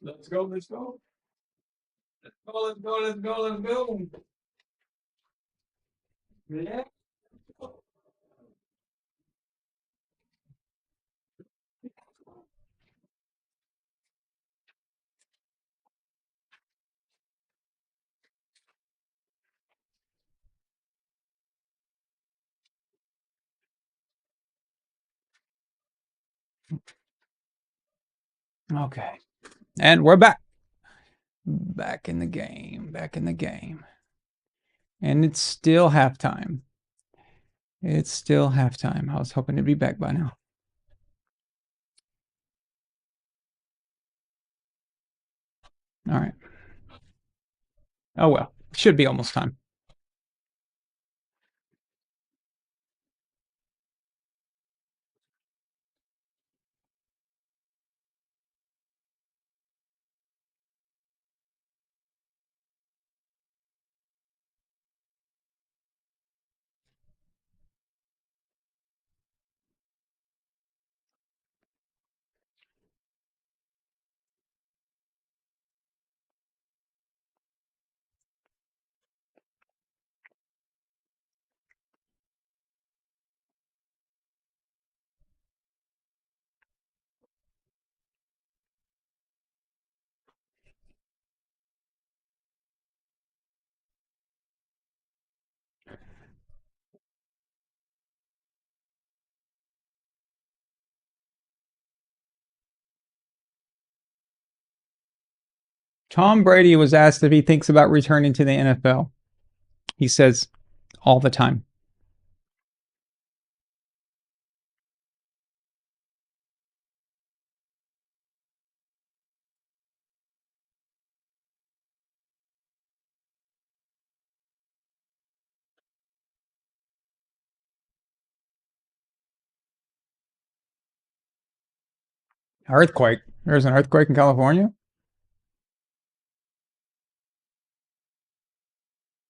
Let's go. Let's go. Let's go. Let's go. Let's go. Let's go. Yeah. Okay. And we're back. Back in the game. Back in the game. And it's still halftime. It's still halftime. I was hoping to be back by now. All right. Oh, well. Should be almost time. Tom Brady was asked if he thinks about returning to the NFL. He says, all the time. Earthquake. There's an earthquake in California?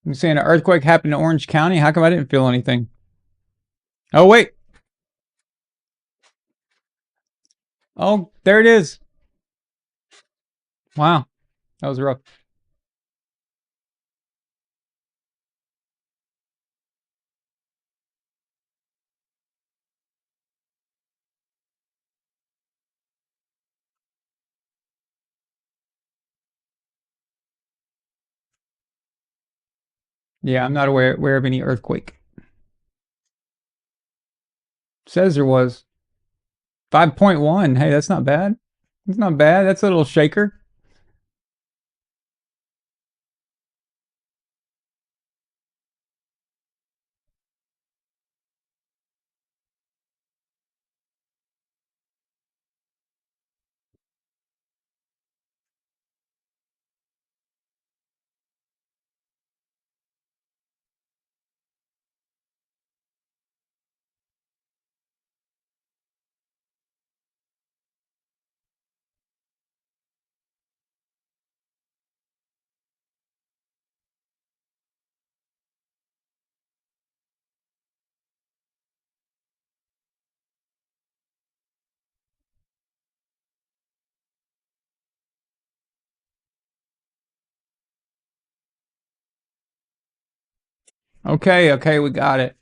I'm saying an earthquake happened in Orange County. How come I didn't feel anything? Oh, wait. Oh, there it is. Wow. That was rough. Yeah, I'm not aware of any earthquake. Says there was 5.1. Hey, that's not bad. It's not bad. That's a little shaker. Okay, we got it.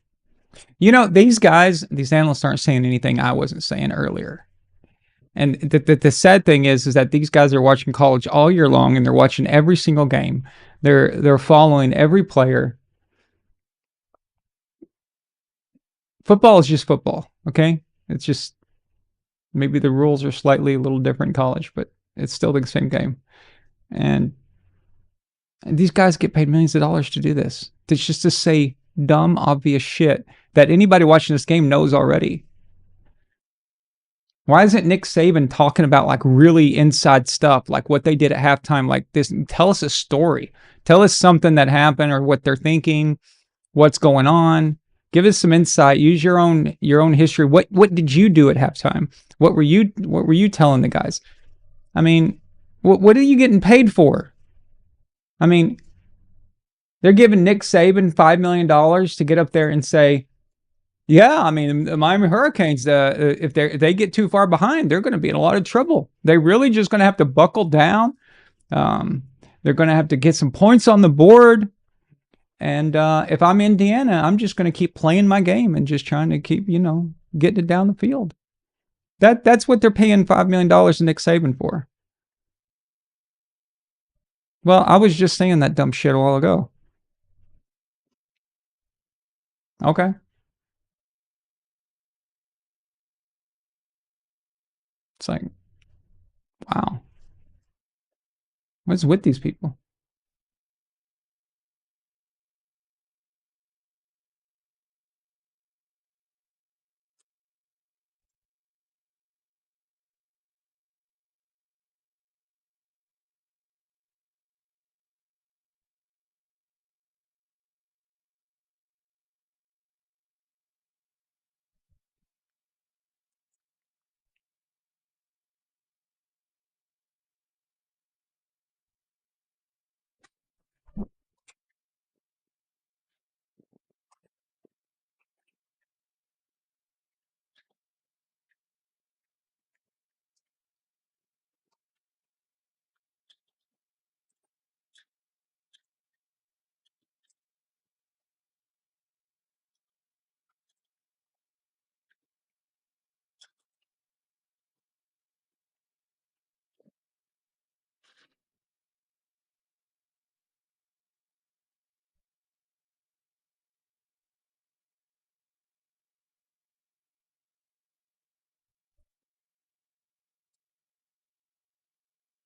You know, these guys, these analysts aren't saying anything I wasn't saying earlier. And the sad thing is that these guys are watching college all year long, and they're watching every single game. They're following every player. Football is just football, okay? It's just maybe the rules are slightly a little different in college, but it's still the same game. And these guys get paid millions of dollars to do this. It's just to say dumb, obvious shit that anybody watching this game knows already. Why isn't Nick Saban talking about like really inside stuff, like what they did at halftime, like this? Tell us a story. Tell us something that happened or what they're thinking, what's going on. Give us some insight. Use your own history. What did you do at halftime? What were you telling the guys? I mean, what are you getting paid for? I mean, they're giving Nick Saban $5 million to get up there and say, Yeah, I mean, the Miami Hurricanes, if they get too far behind, they're going to be in a lot of trouble. They're really just going to have to buckle down. Um, they're going to have to get some points on the board. And if I'm Indiana, I'm just going to keep playing my game and just trying to keep, getting it down the field. That's what they're paying $5 million to Nick Saban for. Well, I was just saying that dumb shit a while ago. Okay. It's like, wow. What's with these people?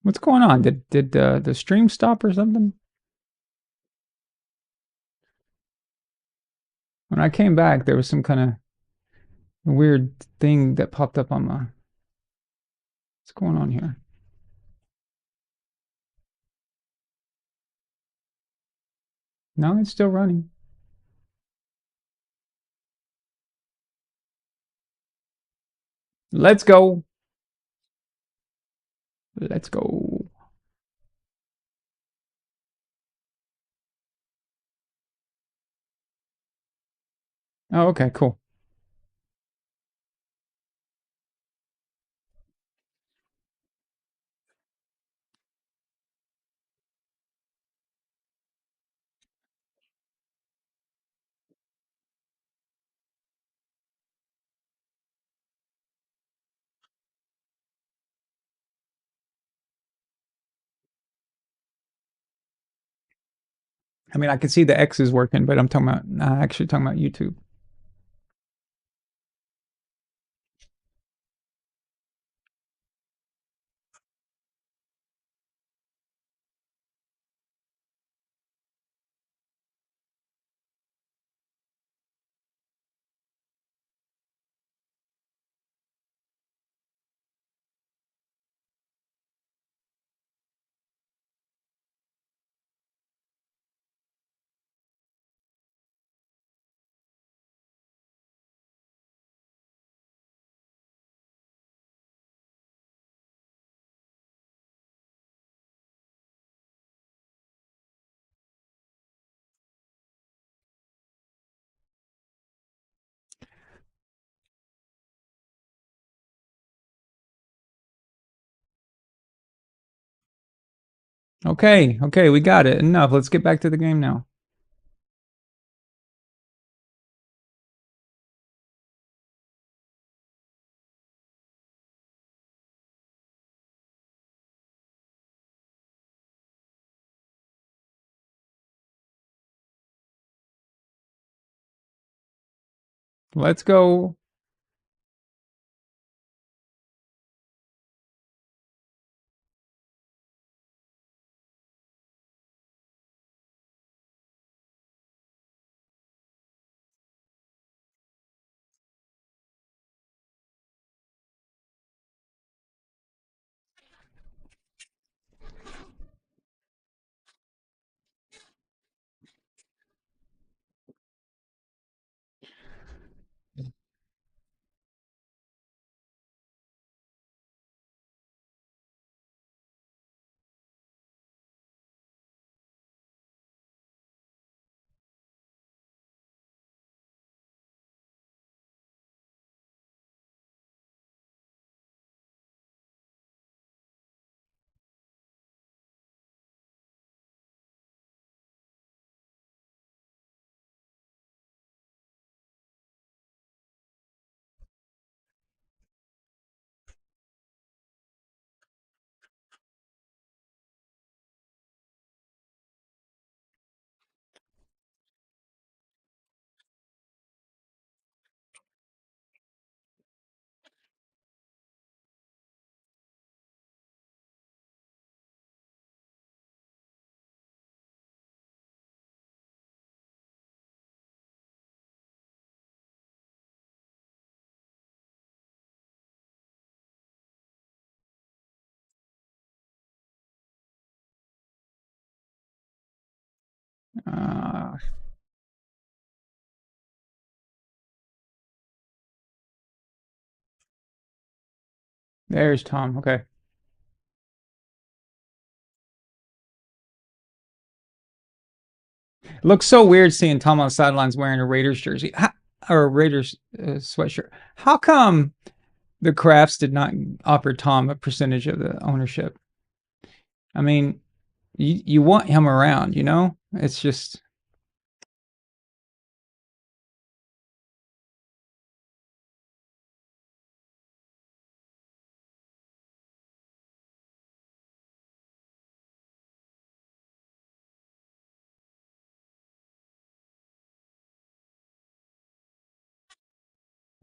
What's going on? Did the stream stop or something? When I came back, there was some kind of weird thing that popped up on my. What's going on here? No, it's still running. Let's go. Let's go. Oh, okay, cool. I mean, I can see the X is working, but I'm talking about actually talking about YouTube. Okay, okay, we got it. Enough. Let's get back to the game now. Let's go. gosh. There's Tom. Okay. It looks so weird seeing Tom on the sidelines wearing a Raiders jersey or a Raiders sweatshirt. How come the Crafts did not offer Tom a percentage of the ownership? I mean, you want him around, you know? It's just.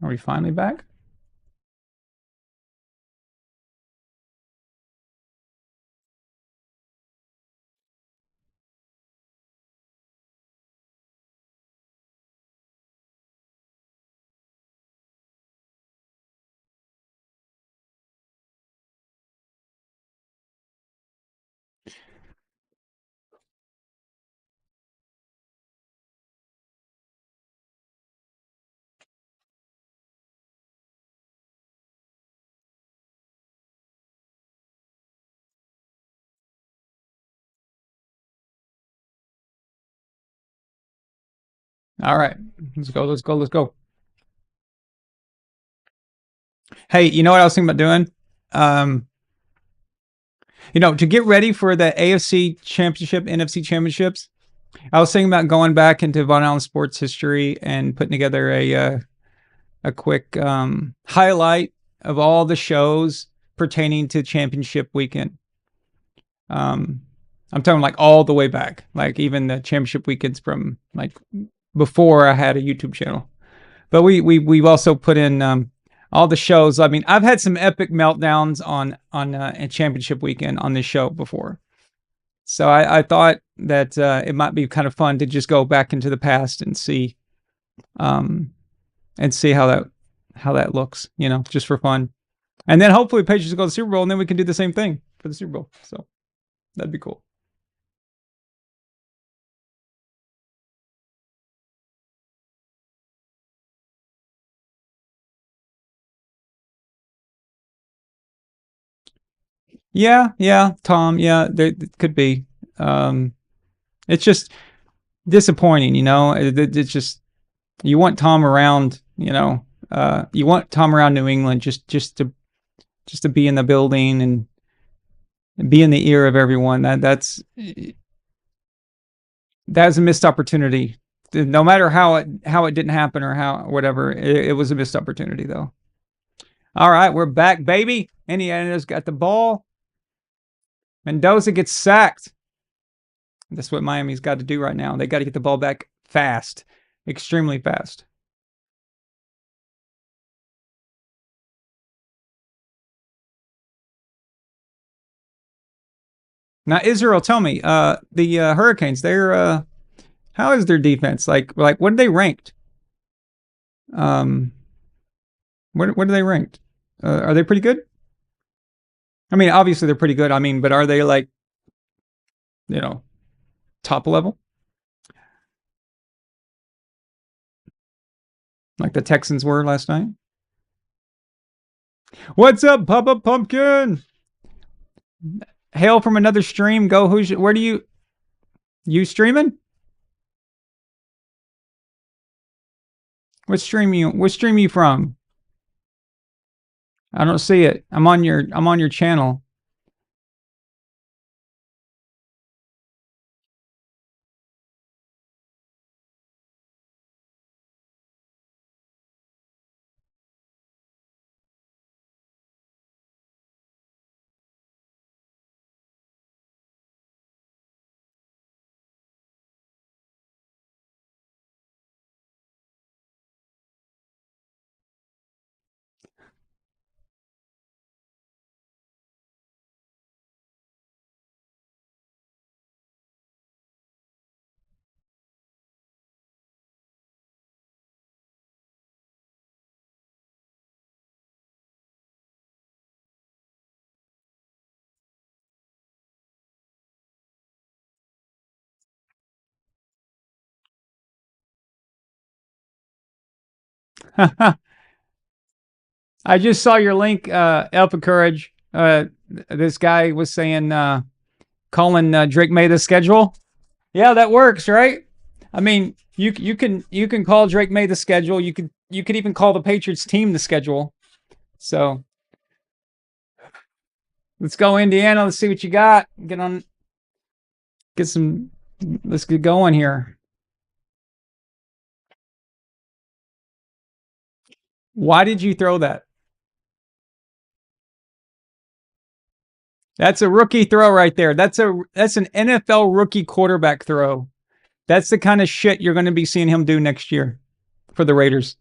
Are we finally back? All right. Let's go. Let's go. Let's go. Hey, you know what I was thinking about doing? Um, to get ready for the AFC Championship, NFC Championships, I was thinking about going back into Von Allen sports history and putting together a quick highlight of all the shows pertaining to championship weekend. I'm talking like all the way back, like even the championship weekends from like before I had a YouTube channel. But we've also put in all the shows. I mean, I've had some epic meltdowns on a championship weekend on this show before. So I thought that it might be kind of fun to just go back into the past um, and see how that looks, just for fun. And then hopefully Patriots will go to the Super Bowl, and then we can do the same thing for the Super Bowl. So that'd be cool. Yeah, Tom. Yeah, there could be. Um, it's just disappointing, It's just you want Tom around, you want Tom around New England just to be in the building and be in the ear of everyone. That's a missed opportunity. No matter how it didn't happen or how whatever, it was a missed opportunity though. All right, we're back, baby. Indiana's got the ball. Mendoza gets sacked. That's what Miami's got to do right now. They got to get the ball back fast, extremely fast. Now, Israel, tell me, the Hurricanes, they're how is their defense? Like what are they ranked? Um, what are they ranked? Are they pretty good? I mean, obviously they're pretty good. I mean, but are they like, top level? Like the Texans were last night? What's up, Papa Pumpkin? Hail from another stream. Go, where do you streaming? What stream you from? I don't see it. I'm on your channel. I just saw your link, Alpha Courage. This guy was saying, calling Drake May the schedule. Yeah, that works, right? I mean, you can call Drake May the schedule. You could even call the Patriots team the schedule. So let's go Indiana. Let's see what you got. Let's get going here. Why did you throw that? That's a rookie throw right there. That's an NFL rookie quarterback throw. That's the kind of shit you're going to be seeing him do next year for the Raiders.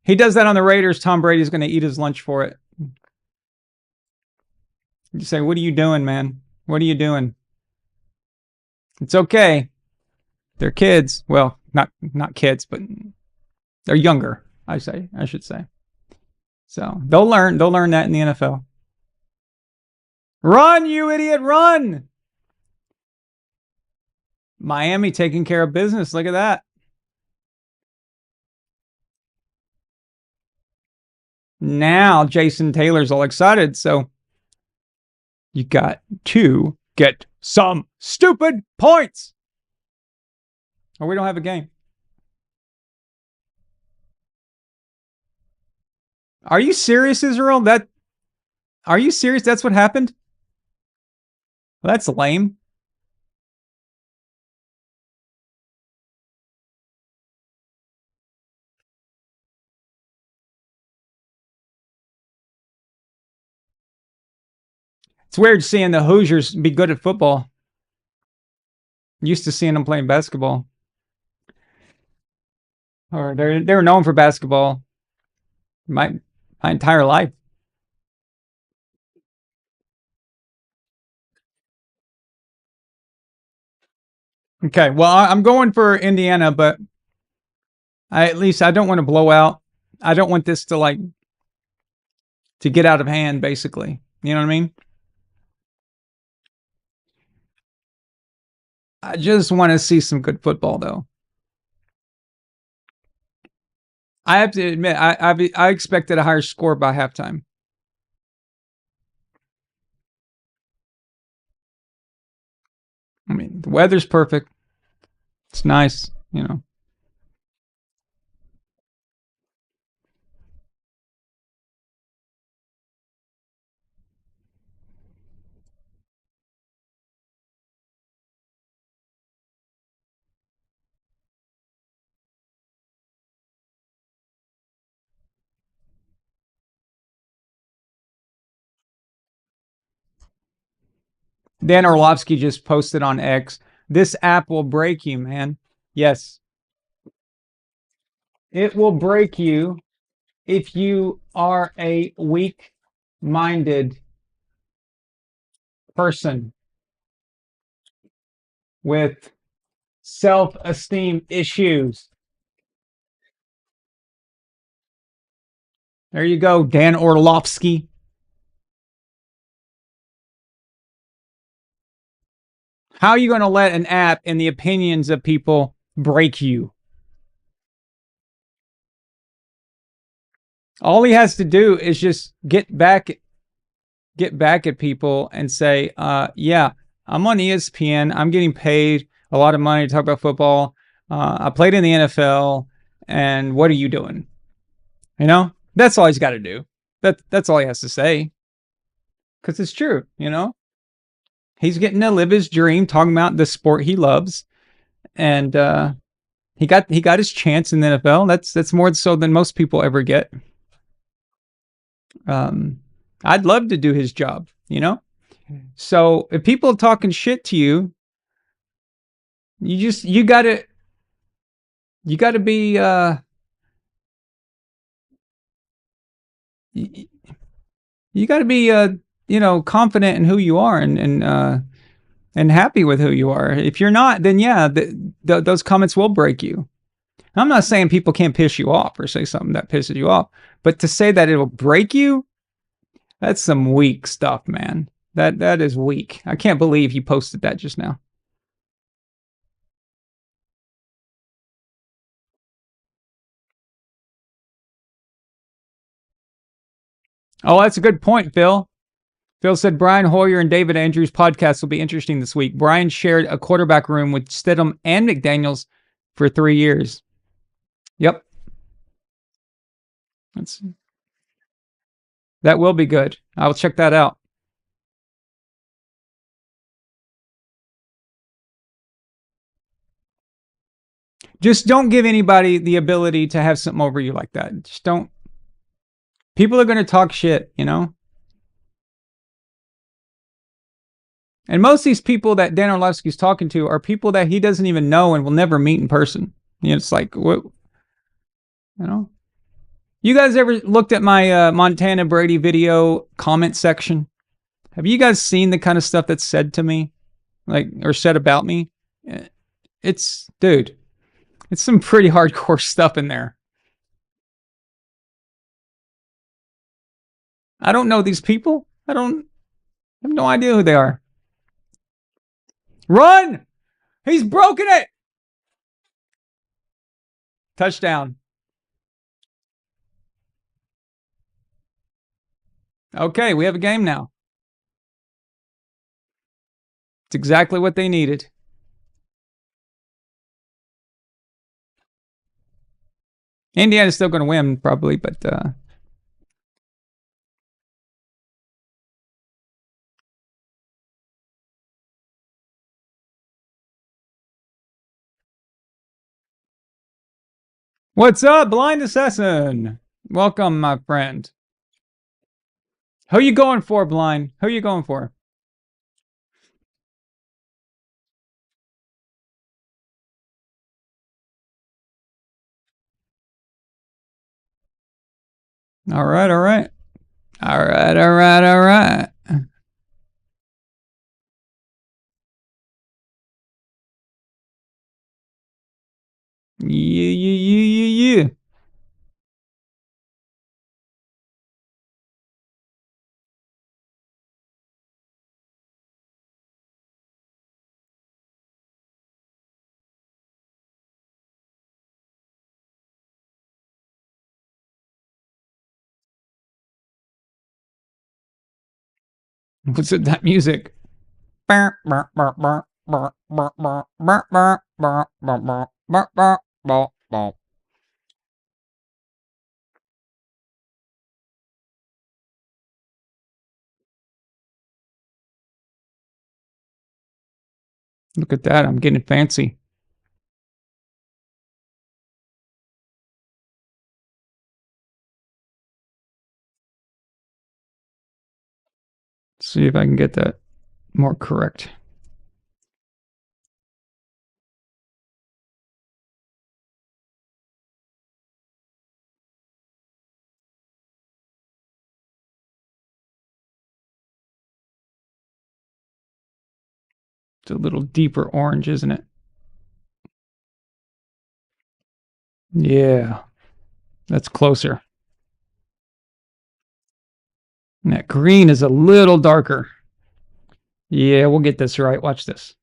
He does that on the Raiders. Tom Brady's going to eat his lunch for it. You say, what are you doing, man? What are you doing? It's okay. They're kids. Well, not kids, but they're younger, I should say. So they'll learn that in the NFL. Run, you idiot, run! Miami taking care of business. Look at that. Now Jason Taylor's all excited, so you got to get some stupid points, or we don't have a game. Are you serious, Israel? Are you serious? That's what happened? Well, that's lame. It's weird seeing the Hoosiers be good at football. Used to seeing them playing basketball. Or they're known for basketball my entire life. Okay, well, I'm going for Indiana, but I don't want to blow out. I don't want this to get out of hand, basically. You know what I mean? I just want to see some good football, though. I have to admit, I expected a higher score by halftime. I mean, the weather's perfect. It's nice, you know. Dan Orlovsky just posted on X. This app will break you, man. Yes. It will break you if you are a weak-minded person with self-esteem issues. There you go, Dan Orlovsky. How are you going to let an app and the opinions of people break you? All he has to do is just get back at people and say, yeah, I'm on ESPN. I'm getting paid a lot of money to talk about football. I played in the NFL, and what are you doing? You know, that's all he's got to do. That's all he has to say. Because it's true, you know. He's getting to live his dream, talking about the sport he loves, and he got his chance in the NFL. That's more so than most people ever get. I'd love to do his job, you know. So if people are talking shit to you, you gotta be you gotta be you know, confident in who you are and happy with who you are. If you're not, then yeah, those comments will break you. I'm not saying people can't piss you off or say something that pisses you off, but to say that it'll break you, that's some weak stuff, man. That is weak. I can't believe you posted that just now. Oh, that's a good point, Phil. Phil said Brian Hoyer and David Andrews' podcast will be interesting this week. Brian shared a quarterback room with Stidham and McDaniels for 3 years. Yep. That will be good. I'll check that out. Just don't give anybody the ability to have something over you like that. Just don't. People are going to talk shit, you know? And most of these people that Dan Orlovsky's talking to are people that he doesn't even know and will never meet in person. You know, it's like, what? You know? You guys ever looked at my Montana Brady video comment section? Have you guys seen the kind of stuff that's said to me? Like, or said about me? It's, dude, it's some pretty hardcore stuff in there. I don't know these people. I have no idea who they are. Run! He's broken it! Touchdown. Okay, we have a game now. It's exactly what they needed. Indiana's still going to win, probably, but... What's up, Blind Assassin? Welcome, my friend. Who you going for, Blind? Who you going for? All right, all right. All right, all right, all right. Yeah. What's with that music? Look at that. I'm getting fancy. Let's see if I can get that more correct. It's a little deeper orange, isn't it? Yeah. That's closer. And that green is a little darker. Yeah, we'll get this right. Watch this.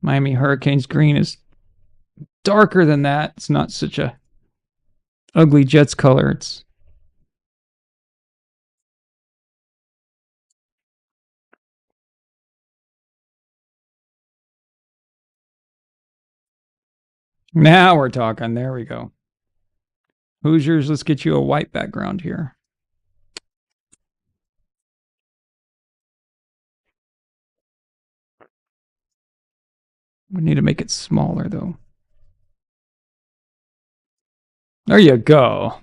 Miami Hurricanes green is darker than that. It's not such a ugly Jets color. It's now we're talking. There we go. Hoosiers, let's get you a white background here. We need to make it smaller, though. There you go.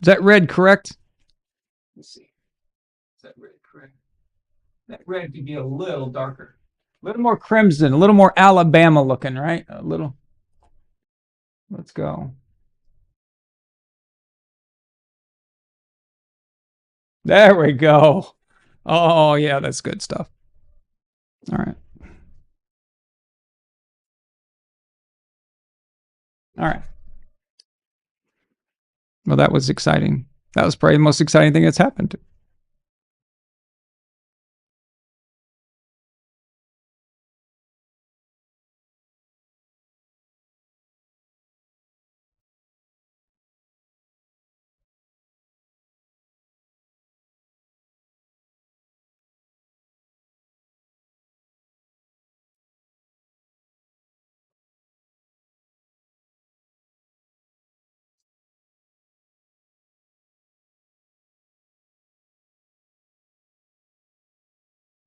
Is that red correct? Let's see. Is that red correct? That red could be a little darker. A little more crimson, a little more Alabama looking, right? A little. Let's go. There we go. Oh, yeah, that's good stuff. All right. All right. Well, that was exciting. That was probably the most exciting thing that's happened.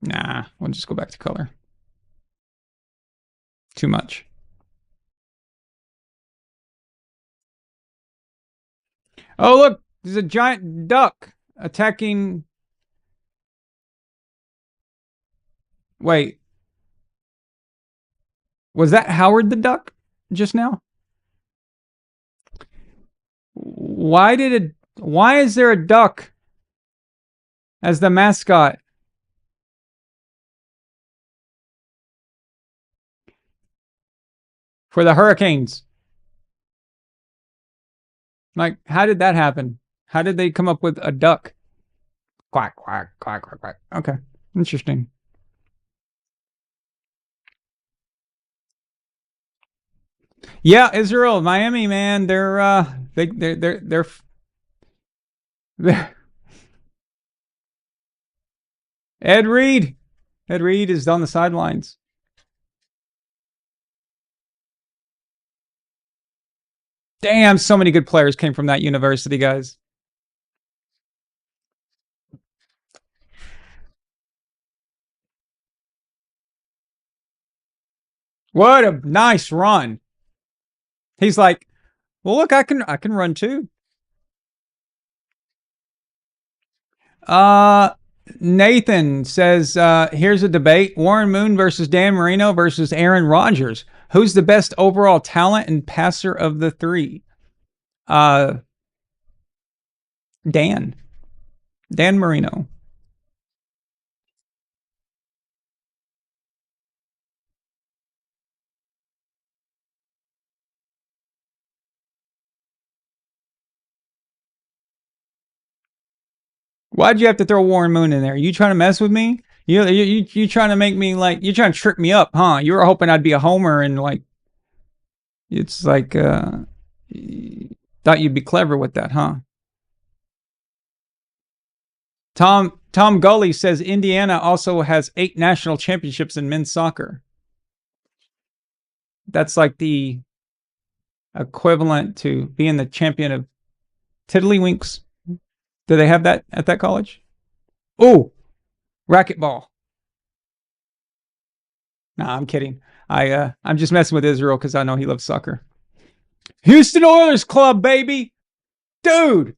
Nah, we'll just go back to color. Too much. Oh, look, there's a giant duck attacking. Wait. Was that Howard the Duck just now? Why is there a duck as the mascot? For the Hurricanes. Like, how did that happen? How did they come up with a duck? Quack, quack, quack, quack, quack. Okay, interesting. Yeah, Israel, Miami, man, they're Ed Reed. Ed Reed is on the sidelines. Damn, so many good players came from that university, guys. What a nice run. He's like, well, look, I can run too. Nathan says, here's a debate. Warren Moon versus Dan Marino versus Aaron Rodgers. Who's the best overall talent and passer of the three? Dan Marino. Why'd you have to throw Warren Moon in there? You trying to mess with me? You trying to make me like, you trying to trick me up, huh? You were hoping I'd be a homer and like, it's like, thought you'd be clever with that, huh? Tom Gully says Indiana also has 8 national championships in men's soccer. That's like the equivalent to being the champion of Tiddlywinks. Do they have that at that college? Oh, racquetball. Nah, I'm kidding. I'm just messing with Israel because I know he loves soccer. Houston Oilers Club, baby, dude.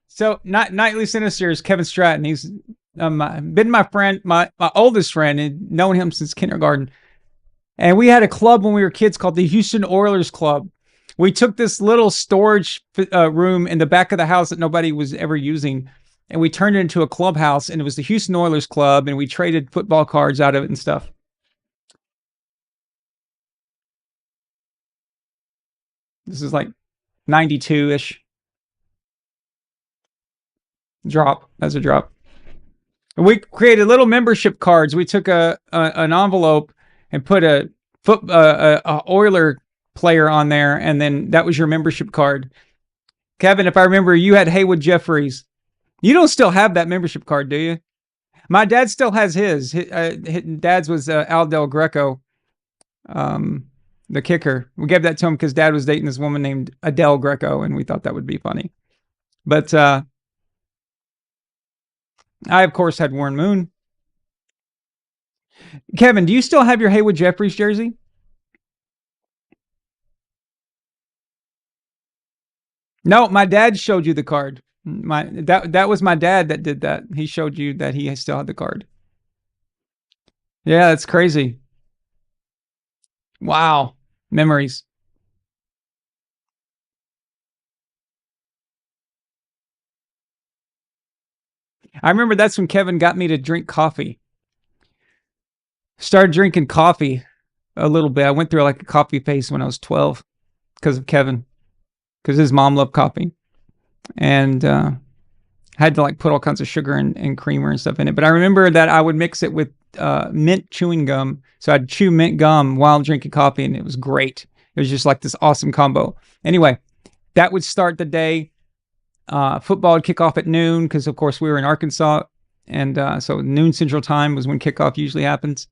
So Nightly Sinister is Kevin Stratton. He's been my friend, my oldest friend, and known him since kindergarten. And we had a club when we were kids called the Houston Oilers Club. We took this little storage room in the back of the house that nobody was ever using, and we turned it into a clubhouse, and it was the Houston Oilers Club, and we traded football cards out of it and stuff. This is like 92-ish. Drop. That's a drop. We created little membership cards. We took an envelope and put a Oiler player on there, and then that was your membership card. Kevin, if I remember, you had Haywood Jeffries. You don't still have that membership card, do you? My dad still has his. Dad's was Al Del Greco, the kicker. We gave that to him because Dad was dating this woman named Adele Greco, and we thought that would be funny. But I, of course, had Warren Moon. Kevin, do you still have your Haywood Jeffries jersey? No, my dad showed you the card. That was my dad that did that. He showed you that he still had the card. Yeah, that's crazy. Wow. Memories. I remember that's when Kevin got me to drink coffee. Started drinking coffee a little bit. I went through like a coffee phase when I was 12 because of Kevin, because his mom loved coffee. And had to like put all kinds of sugar and creamer and stuff in it. But I remember that I would mix it with mint chewing gum. So I'd chew mint gum while drinking coffee, and it was great. It was just like this awesome combo. Anyway, that would start the day. Football would kick off at noon because, of course, we were in Arkansas. And so noon Central Time was when kickoff usually happens.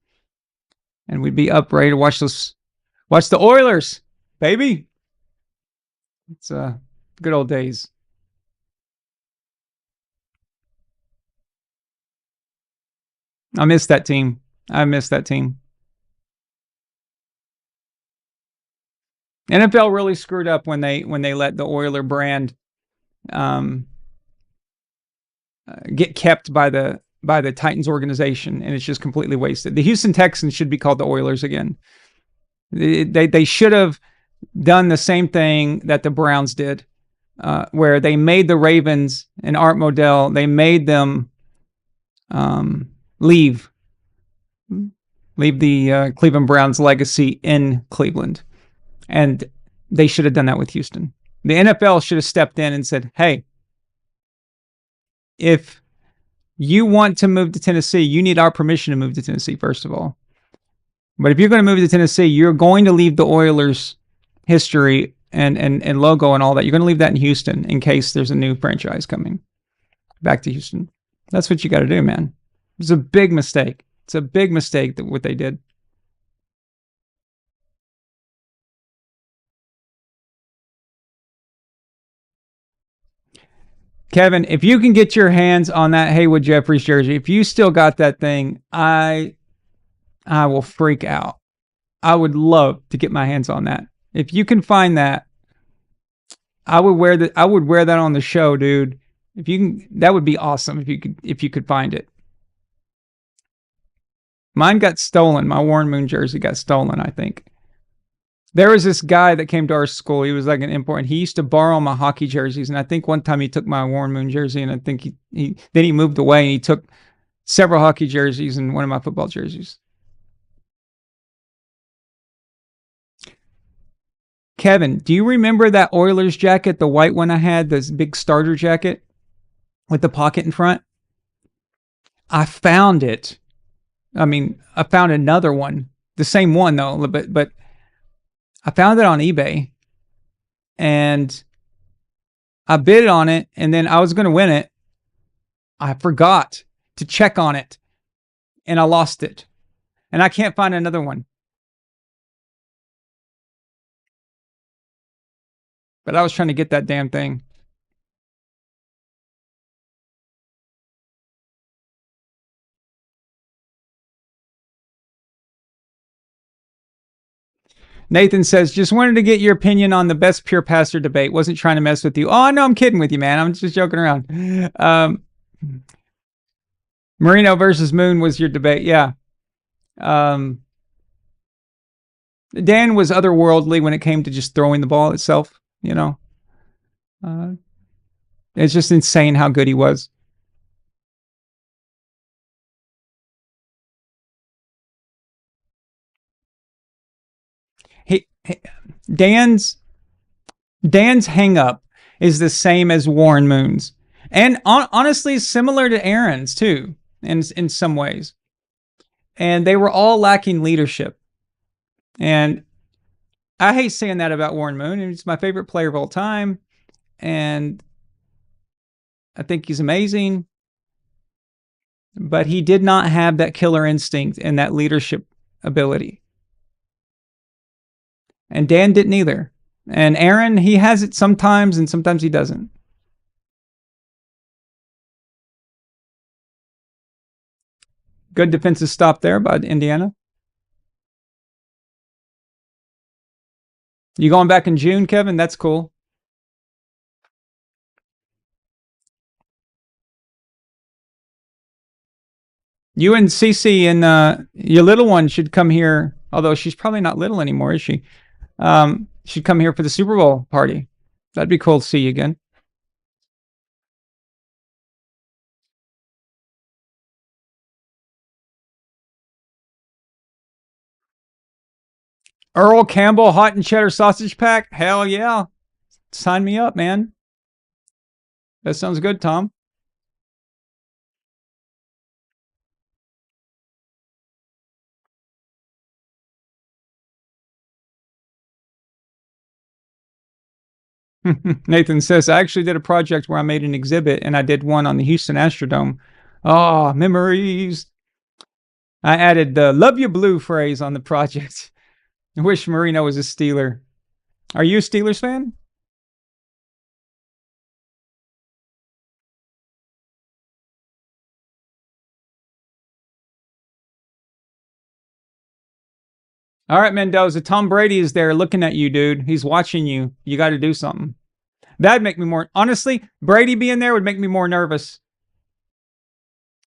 And we'd be up ready to watch the Oilers, baby. It's good old days. I miss that team. NFL really screwed up when they let the Oiler brand get kept by the Titans organization, and it's just completely wasted. The Houston Texans should be called the Oilers again. They should have done the same thing that the Browns did, where they made the Ravens and Art Modell, they made them leave the Cleveland Browns legacy in Cleveland. And they should have done that with Houston. The NFL should have stepped in and said, hey, if you want to move to Tennessee, you need our permission to move to Tennessee, first of all. But if you're going to move to Tennessee, you're going to leave the Oilers history and logo and all that. You're going to leave that in Houston in case there's a new franchise coming back to Houston. That's what you got to do, man. It's a big mistake. It's a big mistake what they did. Kevin, if you can get your hands on that Haywood Jeffries jersey, if you still got that thing, I will freak out. I would love to get my hands on that. If you can find that, I would wear that on the show, dude. If you can, that would be awesome if you could find it. Mine got stolen. My Warren Moon jersey got stolen, I think. There was this guy that came to our school. He was like an import, and he used to borrow my hockey jerseys. And I think one time he took my Warren Moon jersey, and I think he moved away, and he took several hockey jerseys and one of my football jerseys. Kevin, do you remember that Oilers jacket, the white one I had, this big starter jacket with the pocket in front? I found it. I mean, I found another one, the same one though, but I found it on eBay, and I bid on it, and then I was going to win it. I forgot to check on it, and I lost it, and I can't find another one. But I was trying to get that damn thing. Nathan says, just wanted to get your opinion on the best pure passer debate. Wasn't trying to mess with you. Oh, no, I'm kidding with you, man. I'm just joking around. Marino versus Moon was your debate. Yeah. Dan was otherworldly when it came to just throwing the ball itself, you know. It's just insane how good he was. Dan's hang up is the same as Warren Moon's, and honestly similar to Aaron's too, in some ways. And they were all lacking leadership. And I hate saying that about Warren Moon. He's my favorite player of all time, and I think he's amazing. But he did not have that killer instinct and that leadership ability. And Dan didn't either. And Aaron, he has it sometimes, and sometimes he doesn't. Good defensive stop there by Indiana. You going back in June, Kevin? That's cool. You and Cece and your little one should come here, although she's probably not little anymore, is she? Should come here for the Super Bowl party. That'd be cool to see you again. Earl Campbell hot and cheddar sausage pack? Hell yeah. Sign me up, man. That sounds good, Tom. Nathan says, I actually did a project where I made an exhibit and I did one on the Houston Astrodome. Oh, memories. I added the love you blue phrase on the project. I wish Marino was a Steeler. Are you a Steelers fan? All right, Mendoza. Tom Brady is there looking at you, dude. He's watching you. You got to do something. That'd make me more, honestly, Brady being there would make me more nervous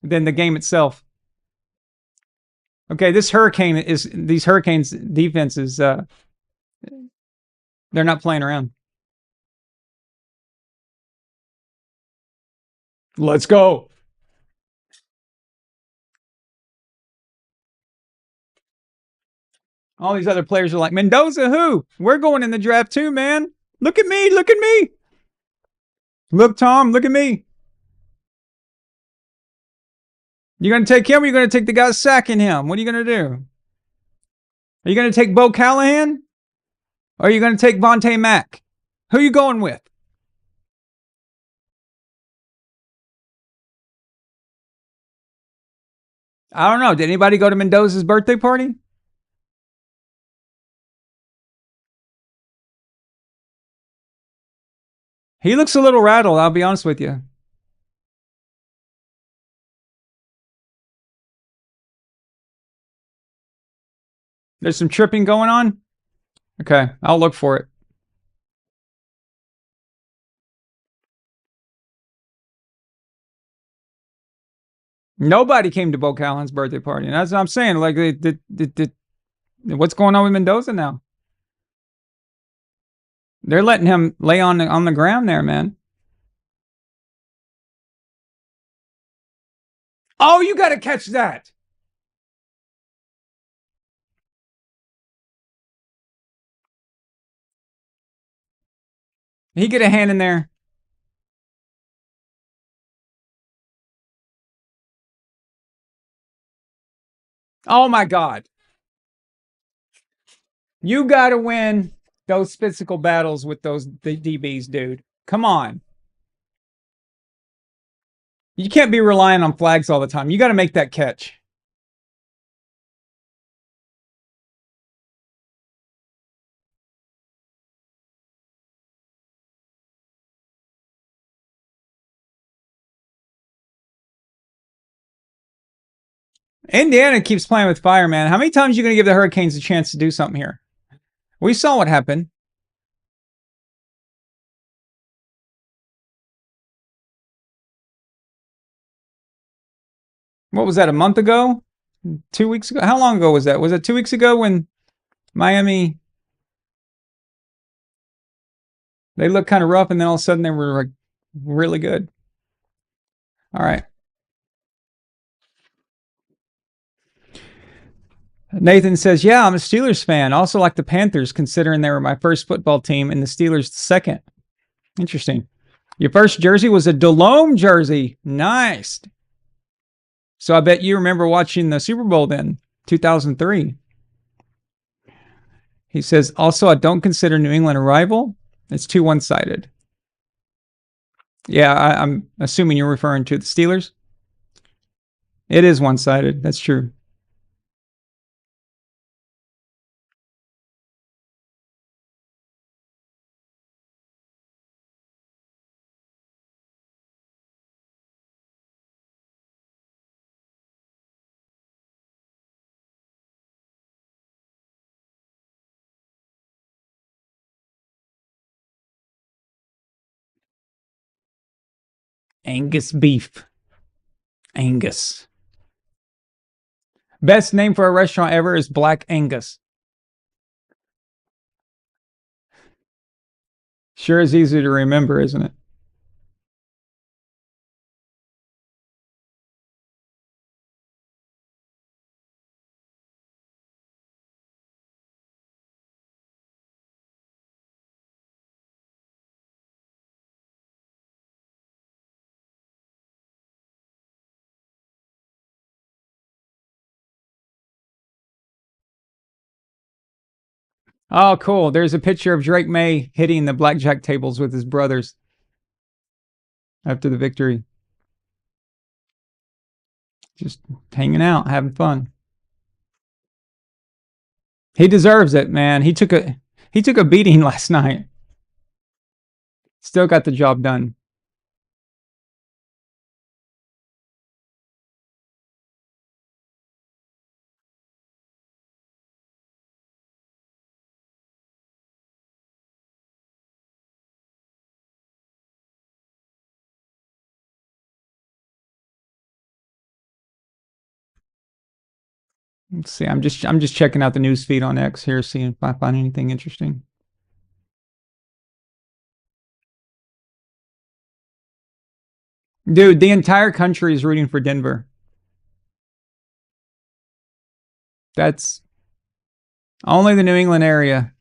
than the game itself. Okay, these Hurricanes defenses, they're not playing around. Let's go. All these other players are like, Mendoza, who? We're going in the draft too, man. Look at me. Look at me. Look, Tom, look at me. You going to take him or you going to take the guy sacking him? What are you going to do? Are you going to take Bo Callahan? Or are you going to take Vontae Mack? Who are you going with? I don't know. Did anybody go to Mendoza's birthday party? He looks a little rattled, I'll be honest with you. There's some tripping going on? Okay, I'll look for it. Nobody came to Bo Callahan's birthday party. And that's what I'm saying. Like, what's going on with Mendoza now? They're letting him lay on the ground there, man. Oh, you got to catch that. He get a hand in there. Oh, my God. You got to win those physical battles with those DBs, dude. Come on. You can't be relying on flags all the time. You got to make that catch. Indiana keeps playing with fire, man. How many times are you going to give the Hurricanes a chance to do something here? We saw what happened. What was that, a month ago? 2 weeks ago? How long ago was that? Was it 2 weeks ago when Miami, they looked kind of rough and then all of a sudden they were like really good? All right. Nathan says, yeah, I'm a Steelers fan. Also like the Panthers, considering they were my first football team and the Steelers second. Interesting. Your first jersey was a Delhomme jersey. Nice. So I bet you remember watching the Super Bowl then, 2003. He says, also, I don't consider New England a rival. It's too one-sided. Yeah, I'm assuming you're referring to the Steelers. It is one-sided. That's true. Angus beef. Angus. Best name for a restaurant ever is Black Angus. Sure is easy to remember, isn't it? Oh, cool. There's a picture of Drake May hitting the blackjack tables with his brothers after the victory. Just hanging out, having fun. He deserves it, man. He took a beating last night. Still got the job done. Let's see. I'm just checking out the news feed on X here, seeing if I find anything interesting. Dude, the entire country is rooting for Denver. That's only the New England area.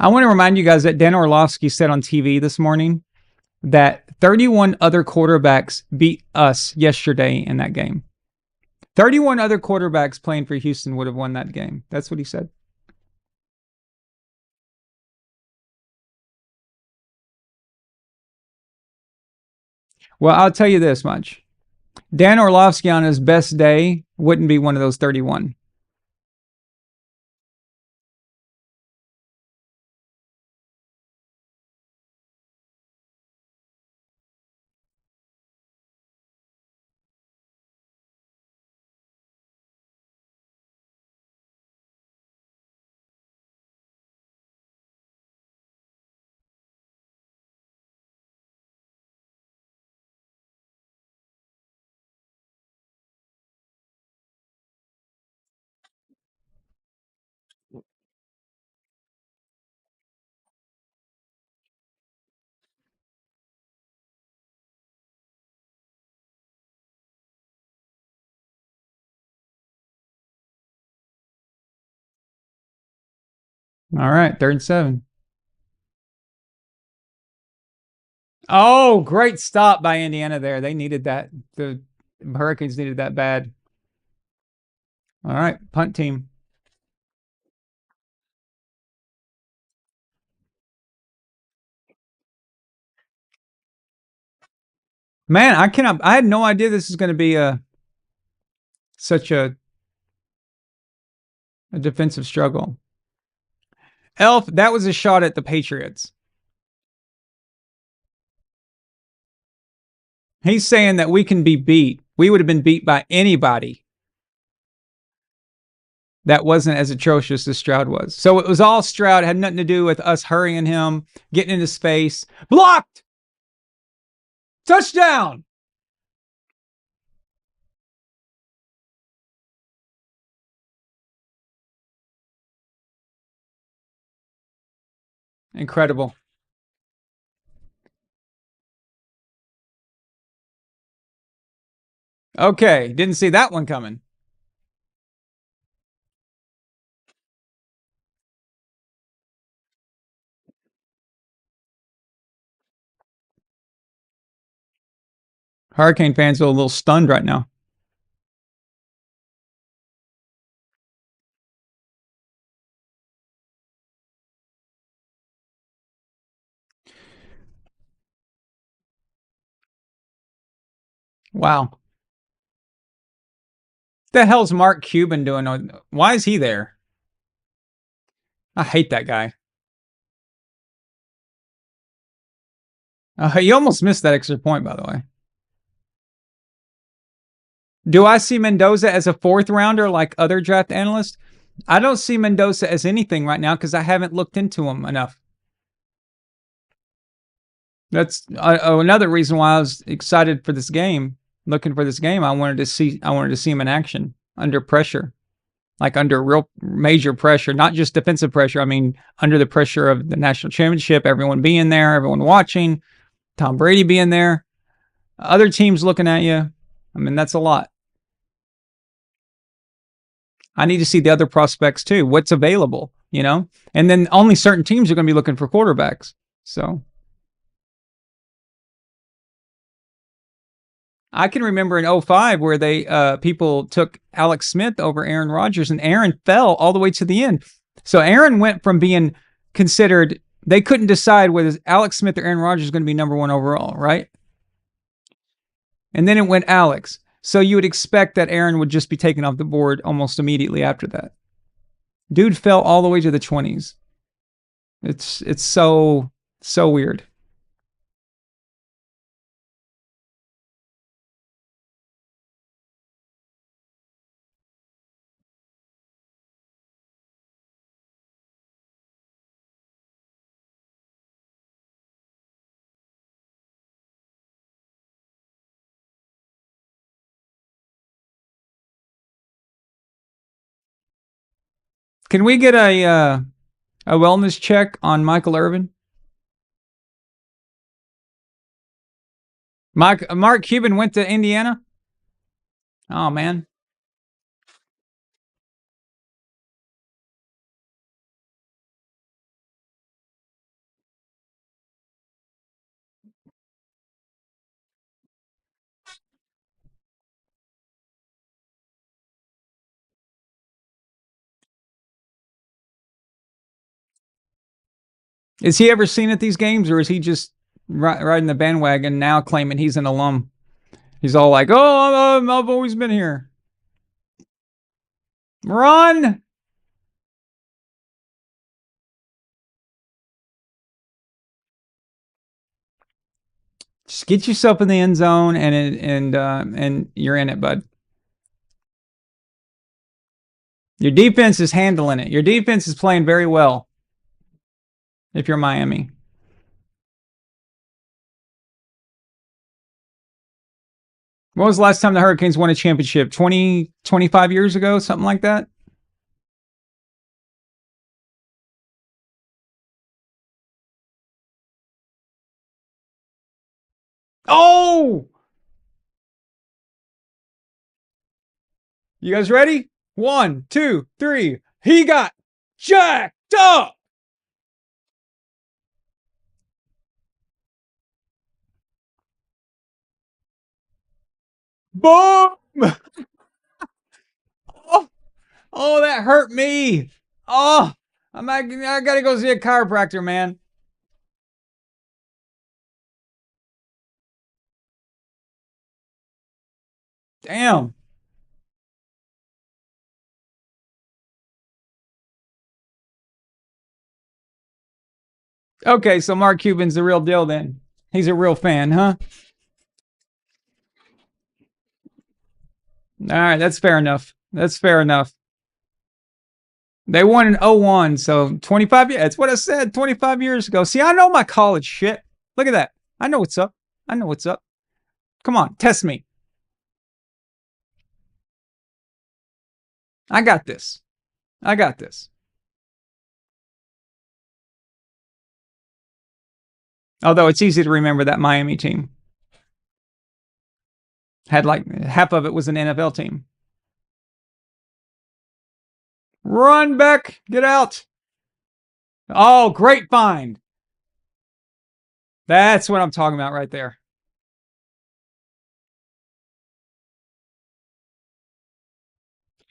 I want to remind you guys that Dan Orlovsky said on TV this morning that 31 other quarterbacks beat us yesterday in that game. 31 other quarterbacks playing for Houston would have won that game. That's what he said. Well, I'll tell you this much. Dan Orlovsky on his best day wouldn't be one of those 31. All right, 3rd and 7. Oh, great stop by Indiana there. They needed that. The Hurricanes needed that bad. All right, punt team. Man, I had no idea this is going to be such a defensive struggle. Elf, that was a shot at the Patriots. He's saying that we can be beat. We would have been beat by anybody that wasn't as atrocious as Stroud was. So it was all Stroud. It had nothing to do with us hurrying him, getting into space. Blocked! Touchdown! Incredible. Okay, didn't see that one coming. Hurricane fans are a little stunned right now. Wow. What the hell's Mark Cuban doing? Why is he there? I hate that guy. You almost missed that extra point, by the way. Do I see Mendoza as a 4th rounder like other draft analysts? I don't see Mendoza as anything right now because I haven't looked into him enough. That's another reason why I was excited for this game. Looking for this game, I wanted to see him in action under pressure, like under real major pressure, not just defensive pressure. I mean, under the pressure of the national championship, everyone being there, everyone watching, Tom Brady being there, other teams looking at you. I mean, that's a lot. I need to see the other prospects too. What's available, you know? And then only certain teams are going to be looking for quarterbacks. So I can remember in 05 where they people took Alex Smith over Aaron Rodgers, and Aaron fell all the way to the end. So Aaron went from being considered, they couldn't decide whether Alex Smith or Aaron Rodgers was going to be number one overall, right? And then it went Alex. So you would expect that Aaron would just be taken off the board almost immediately after that. Dude fell all the way to the 20s. It's so weird. Can we get a wellness check on Michael Irvin? Mark Cuban went to Indiana? Oh, man. Is he ever seen at these games, or is he just riding the bandwagon now claiming he's an alum? He's all like, oh, I've always been here. Run! Just get yourself in the end zone, and you're in it, bud. Your defense is handling it. Your defense is playing very well. If you're Miami. When was the last time the Hurricanes won a championship? 20, 25 years ago? Something like that? Oh! You guys ready? 1, 2, 3. He got jacked up! Boom! Oh, that hurt me. Oh, I gotta go see a chiropractor, man. Damn. Okay, so Mark Cuban's the real deal then. He's a real fan, huh? All right, that's fair enough. That's fair enough. They won in 01, so 25 years. That's what I said 25 years ago. See, I know my college shit. Look at that. I know what's up. I know what's up. Come on, test me. I got this. I got this. Although it's easy to remember that Miami team. Had like half of it was an NFL team. Run back. Get out. Oh, great find. That's what I'm talking about right there.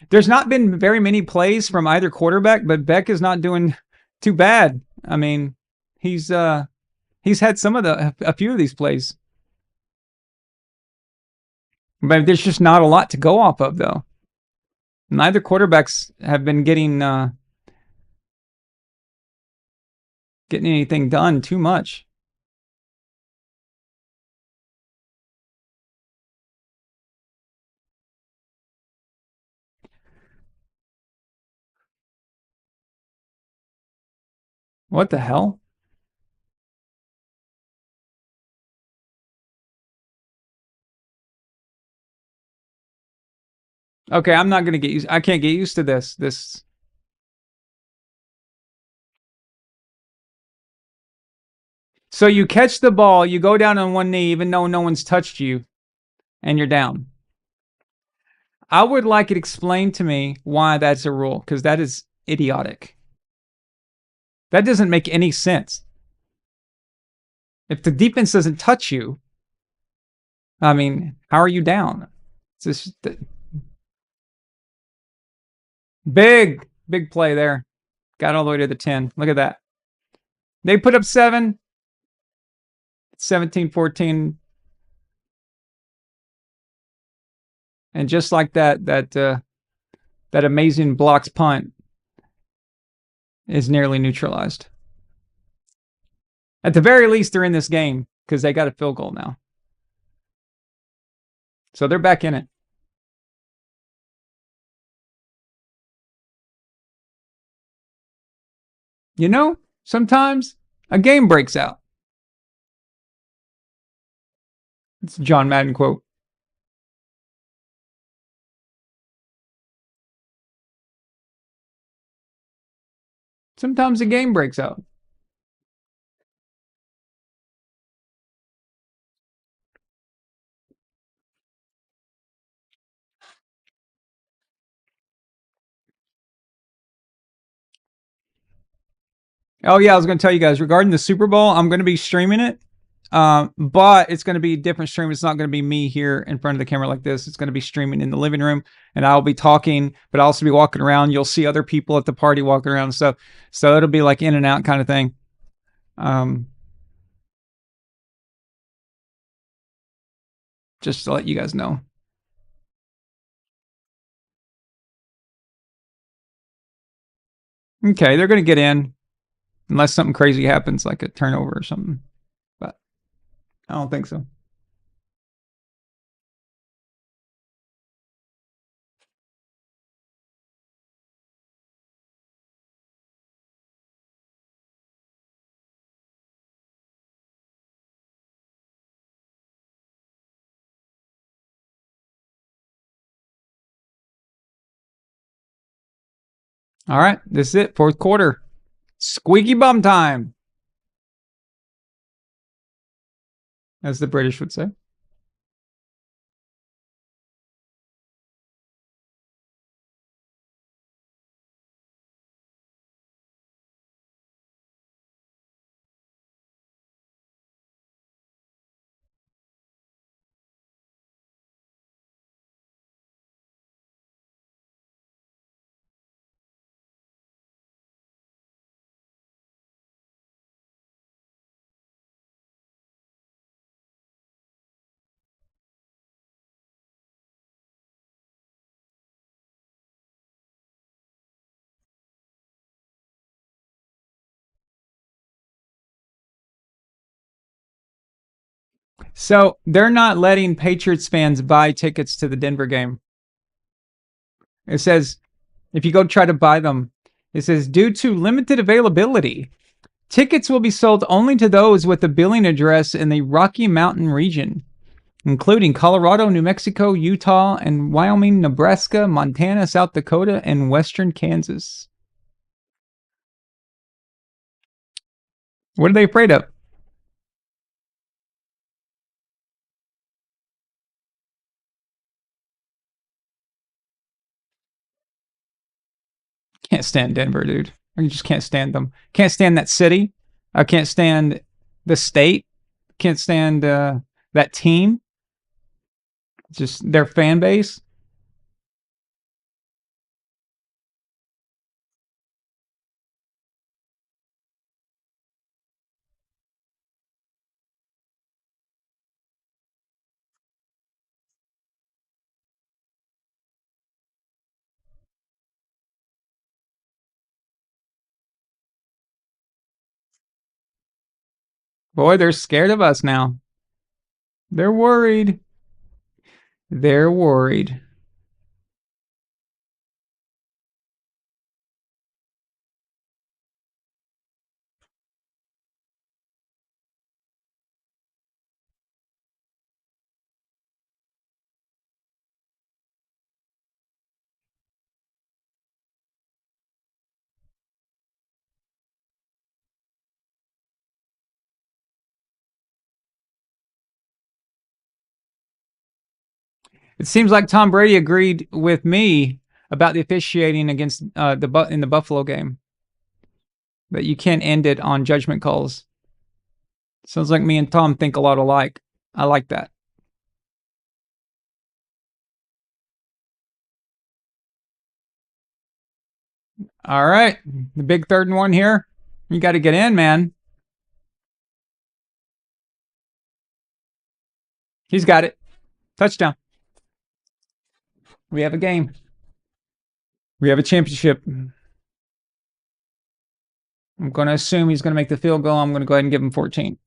There's not been very many plays from either quarterback, but Beck is not doing too bad. I mean, he's had a few of these plays. But there's just not a lot to go off of, though. Neither quarterbacks have been getting anything done too much. What the hell? Okay, I'm not gonna get used. I can't get used to this. So you catch the ball, you go down on one knee, even though no one's touched you, and you're down. I would like it explained to me why that's a rule, because that is idiotic. That doesn't make any sense. If the defense doesn't touch you, I mean, how are you down? It's just big play there. Got all the way to the 10. Look at that. They put up 7. 17-14. And just like that amazing blocks punt is nearly neutralized. At the very least, they're in this game because they got a field goal now. So they're back in it. You know, sometimes a game breaks out. It's a John Madden quote. Sometimes a game breaks out. Oh, yeah, I was going to tell you guys, regarding the Super Bowl, I'm going to be streaming it. But it's going to be a different stream. It's not going to be me here in front of the camera like this. It's going to be streaming in the living room, and I'll be talking, but I'll also be walking around. You'll see other people at the party walking around and stuff. So it'll be like in and out kind of thing. Just to let you guys know. Okay, they're going to get in unless something crazy happens, like a turnover or something. But I don't think so. All right, this is it. Fourth quarter. Squeaky bum time, as the British would say. So they're not letting Patriots fans buy tickets to the Denver game. It says, if you go try to buy them, it says, due to limited availability, tickets will be sold only to those with a billing address in the Rocky Mountain region, including Colorado, New Mexico, Utah, and Wyoming, Nebraska, Montana, South Dakota, and western Kansas. What are they afraid of? Can't stand Denver, dude. I just can't stand them. Can't stand that city. I can't stand the state. Can't stand that team. Just their fan base. Boy, they're scared of us now. They're worried. They're worried. It seems like Tom Brady agreed with me about the officiating against in the Buffalo game. That you can't end it on judgment calls. Sounds like me and Tom think a lot alike. I like that. All right. The big third and one here. You got to get in, man. He's got it. Touchdown. We have a game. We have a championship. I'm going to assume he's going to make the field goal. I'm going to go ahead and give him 14.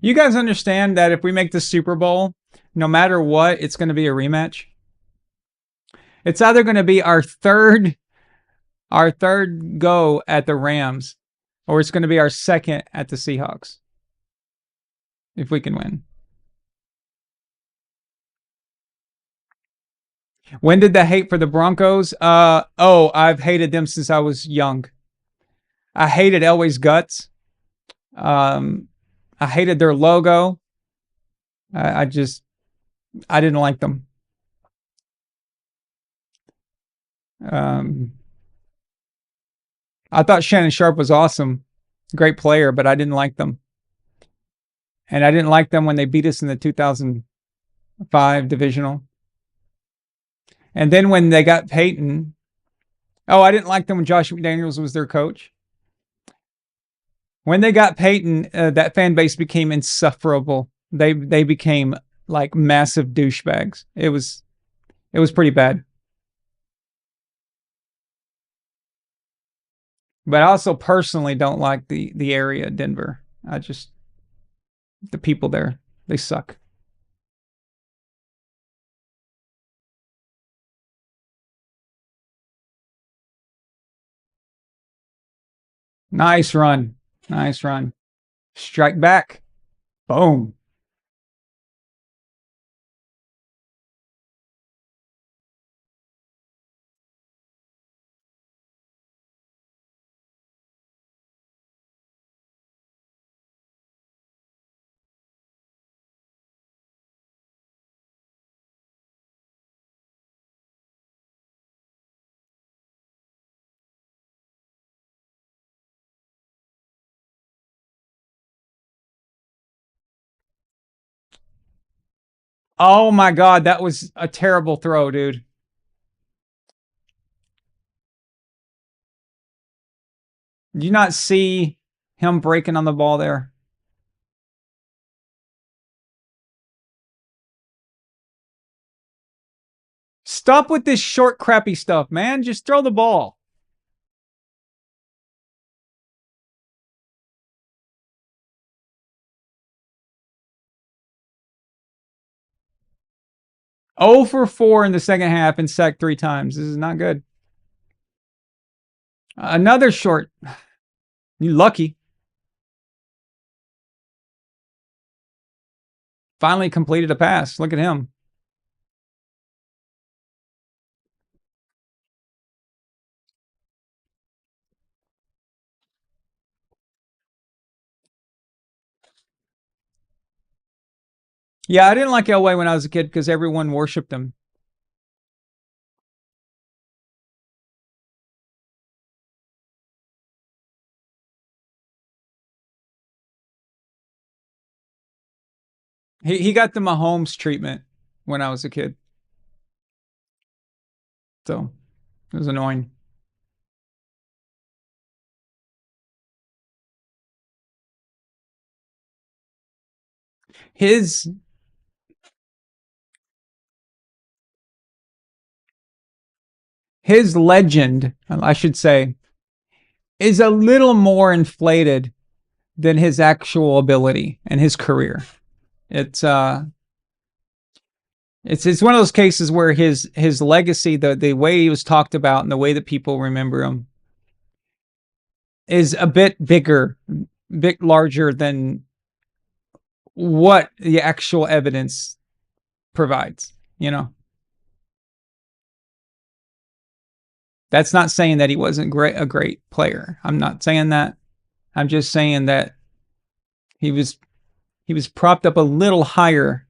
You guys understand that if we make the Super Bowl, no matter what, it's going to be a rematch? It's either going to be our third go at the Rams, or it's going to be our second at the Seahawks. If we can win. When did the hate for the Broncos? I've hated them since I was young. I hated Elway's guts. I hated their logo. I didn't like them. I thought Shannon Sharp was awesome. Great player, but I didn't like them. And I didn't like them when they beat us in the 2005 divisional. And then when they got Peyton, I didn't like them when Josh McDaniels was their coach. When they got Peyton, that fan base became insufferable. They became like massive douchebags. It was pretty bad. But I also personally don't like the area of Denver. The people there, they suck. Nice run. Nice run. Strike back. Boom. Oh my God, that was a terrible throw, dude. Did you not see him breaking on the ball there? Stop with this short, crappy stuff, man. Just throw the ball. Oh for 4 in the second half and sacked 3 times. This is not good. Another short. You lucky. Finally completed a pass. Look at him. Yeah, I didn't like Elway when I was a kid because everyone worshipped him. He got the Mahomes treatment when I was a kid. So it was annoying. His legend, I should say, is a little more inflated than his actual ability and his career. It's it's one of those cases where his legacy, the way he was talked about and the way that people remember him, is a bit bigger, bit larger than what the actual evidence provides. You know, that's not saying that he wasn't a great player. I'm not saying that. I'm just saying that he was propped up a little higher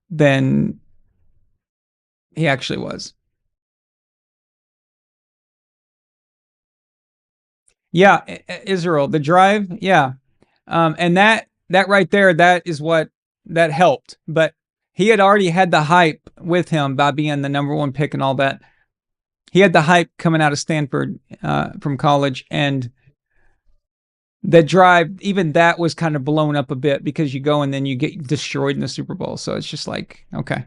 than he actually was. Yeah, Israel, the drive, yeah. And that right there, that is what that helped. But he had already had the hype with him by being the number 1 pick and all that. He had the hype coming out of Stanford from college, and the drive, even that was kind of blown up a bit because you go and then you get destroyed in the Super Bowl. So it's just like, okay.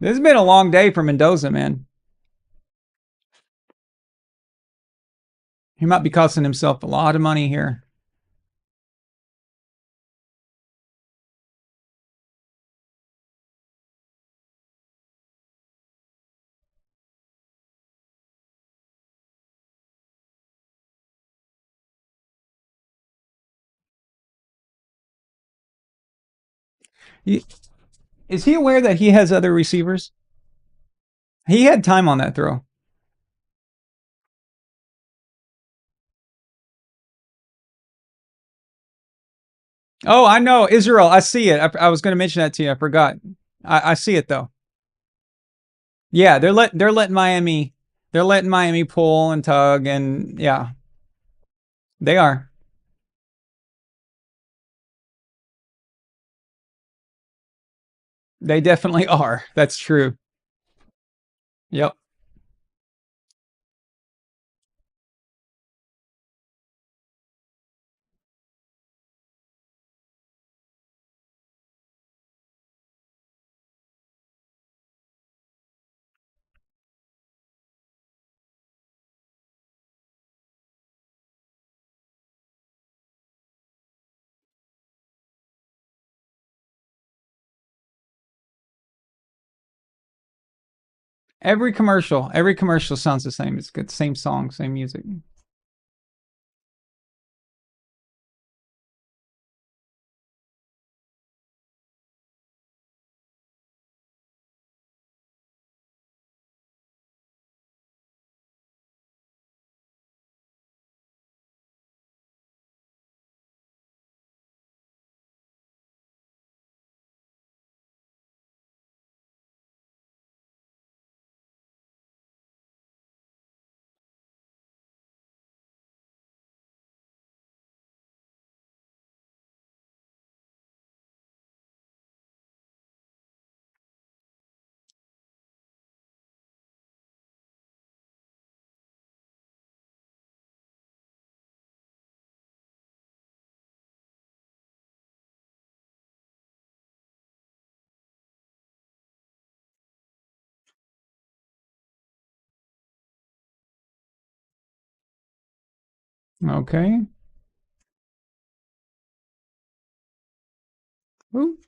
This has been a long day for Mendoza, man. He might be costing himself a lot of money here. Is he aware that he has other receivers? He had time on that throw. Oh, I know. Israel, I see it. I was going to mention that to you. I forgot. I see it though. Yeah, they're letting Miami pull and tug, and yeah, they are. They definitely are. That's true. Yep. Every commercial sounds the same. It's good. Same song, same music. Okay. Ooh.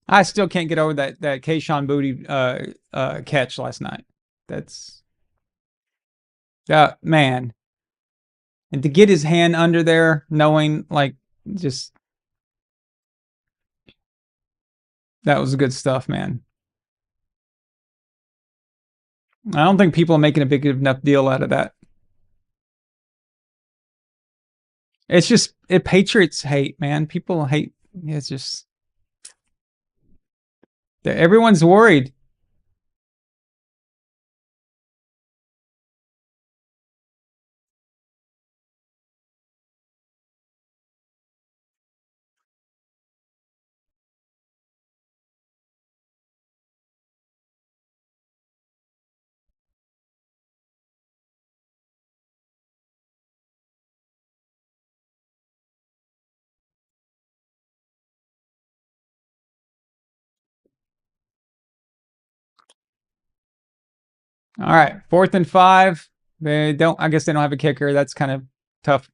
I still can't get over that Keyshawn Booty catch last night. That's man. And to get his hand under there, knowing like just that was good stuff, man. I don't think people are making a big enough deal out of that. It's just Patriots hate, man. People hate. It's just everyone's worried. All right, 4th and 5. They don't. I guess they don't have a kicker. That's kind of tough.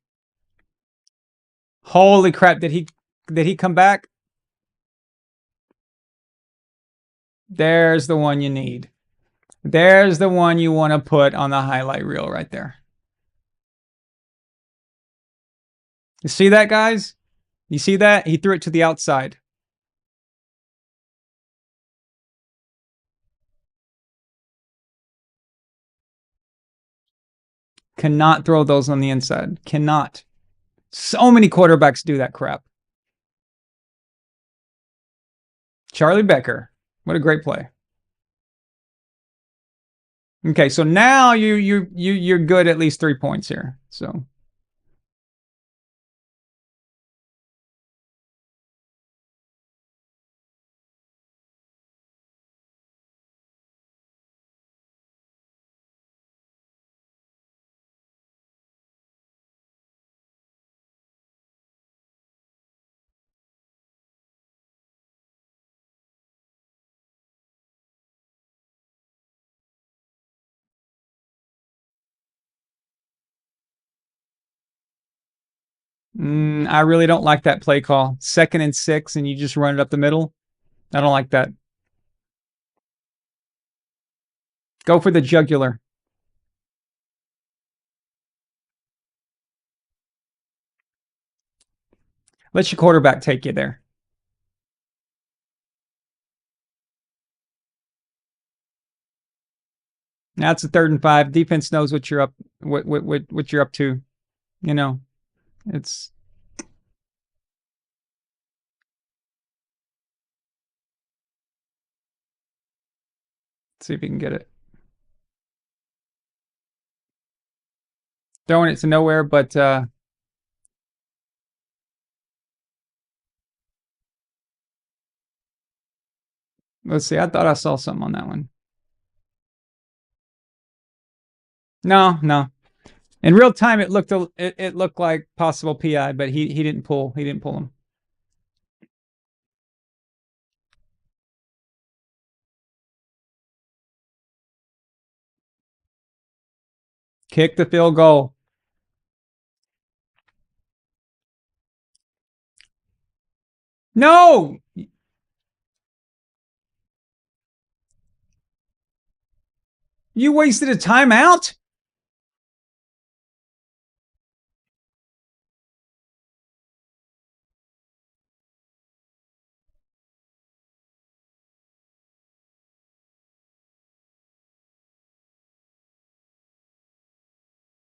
Holy crap! Did he come back? There's the one you need. There's the one you want to put on the highlight reel right there. You see that, guys? You see that? He threw it to the outside. Cannot throw those on the inside. Cannot. So many quarterbacks do that crap. Charlie Becker. What a great play. Okay, so now you're good at least 3 points here. So I really don't like that play call. 2nd and 6, and you just run it up the middle. I don't like that. Go for the jugular. Let your quarterback take you there. Now it's a 3rd and 5. Defense knows what you're up what you're up to. You know, it's let's see if you can get it. Throwing it to nowhere, but let's see. I thought I saw something on that one. No. In real time, it looked like possible PI, but he didn't pull him. Kick the field goal. No! You wasted a timeout?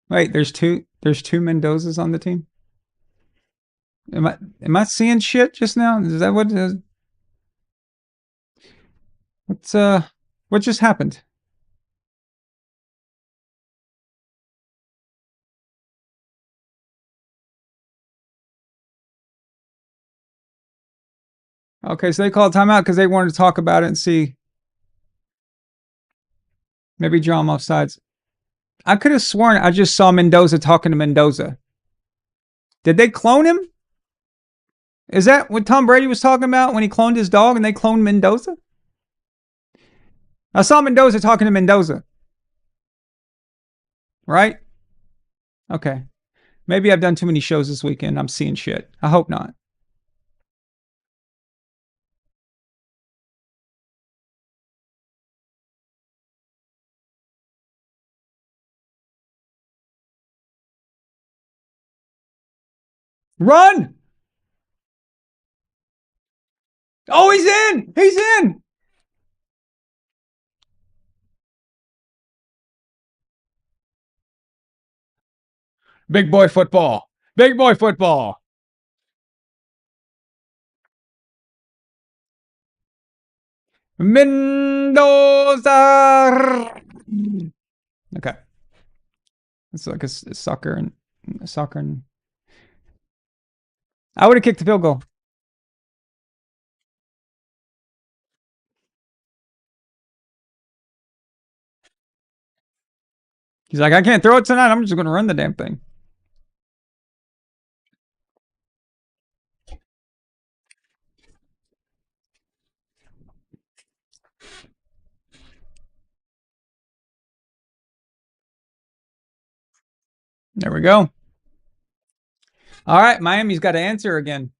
Wait, there's two Mendozas on the team? Am I seeing shit just now? Is that what what just happened? Okay, so they called timeout because they wanted to talk about it and see. Maybe draw them off sides. I could have sworn I just saw Mendoza talking to Mendoza. Did they clone him? Is that what Tom Brady was talking about when he cloned his dog and they cloned Mendoza? I saw Mendoza talking to Mendoza. Right? Okay. Maybe I've done too many shows this weekend. I'm seeing shit. I hope not. Run! Oh, he's in! He's in! Big boy football. Big boy football. Mendoza. Okay. It's like a soccer and soccer and I would have kicked the field goal. He's like, I can't throw it tonight. I'm just going to run the damn thing. There we go. All right, Miami's got to answer again.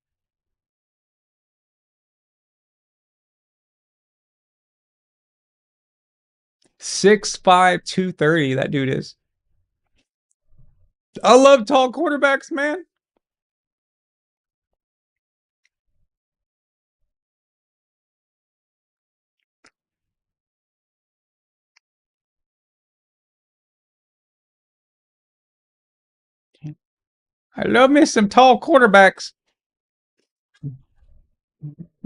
6'5", 230, that dude is. I love tall quarterbacks, man. I love me some tall quarterbacks.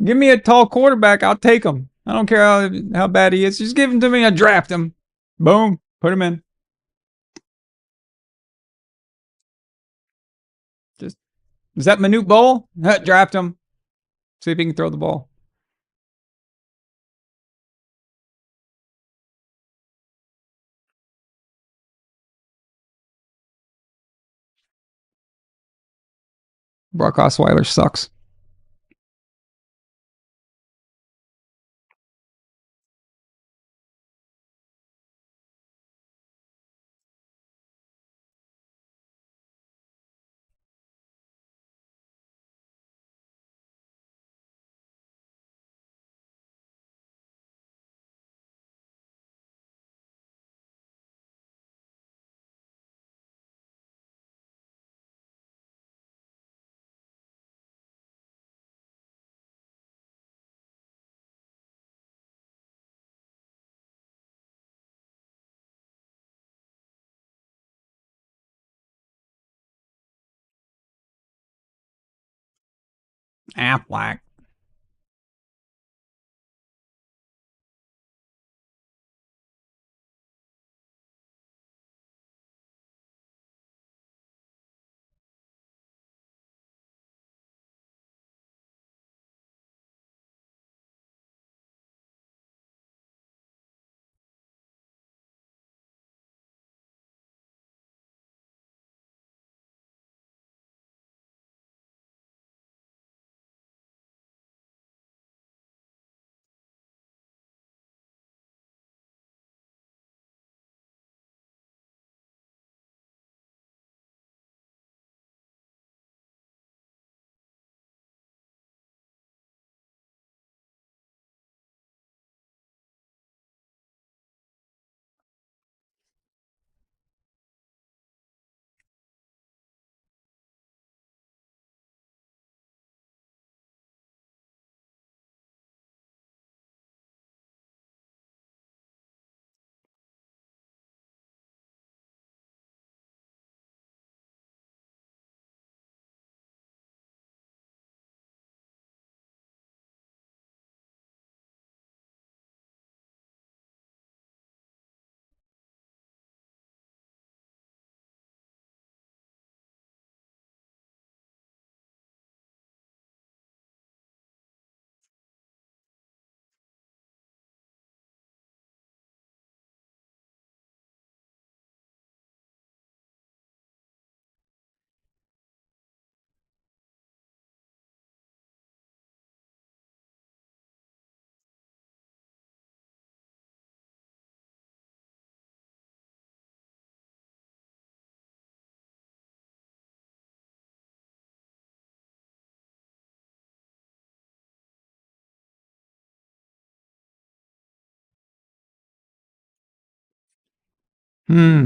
Give me a tall quarterback. I'll take him. I don't care how bad he is. Just give him to me. I draft him. Boom. Put him in. Just is that Manute Bol? Draft him. See if he can throw the ball. Brock Osweiler sucks. Affleck. Hmm.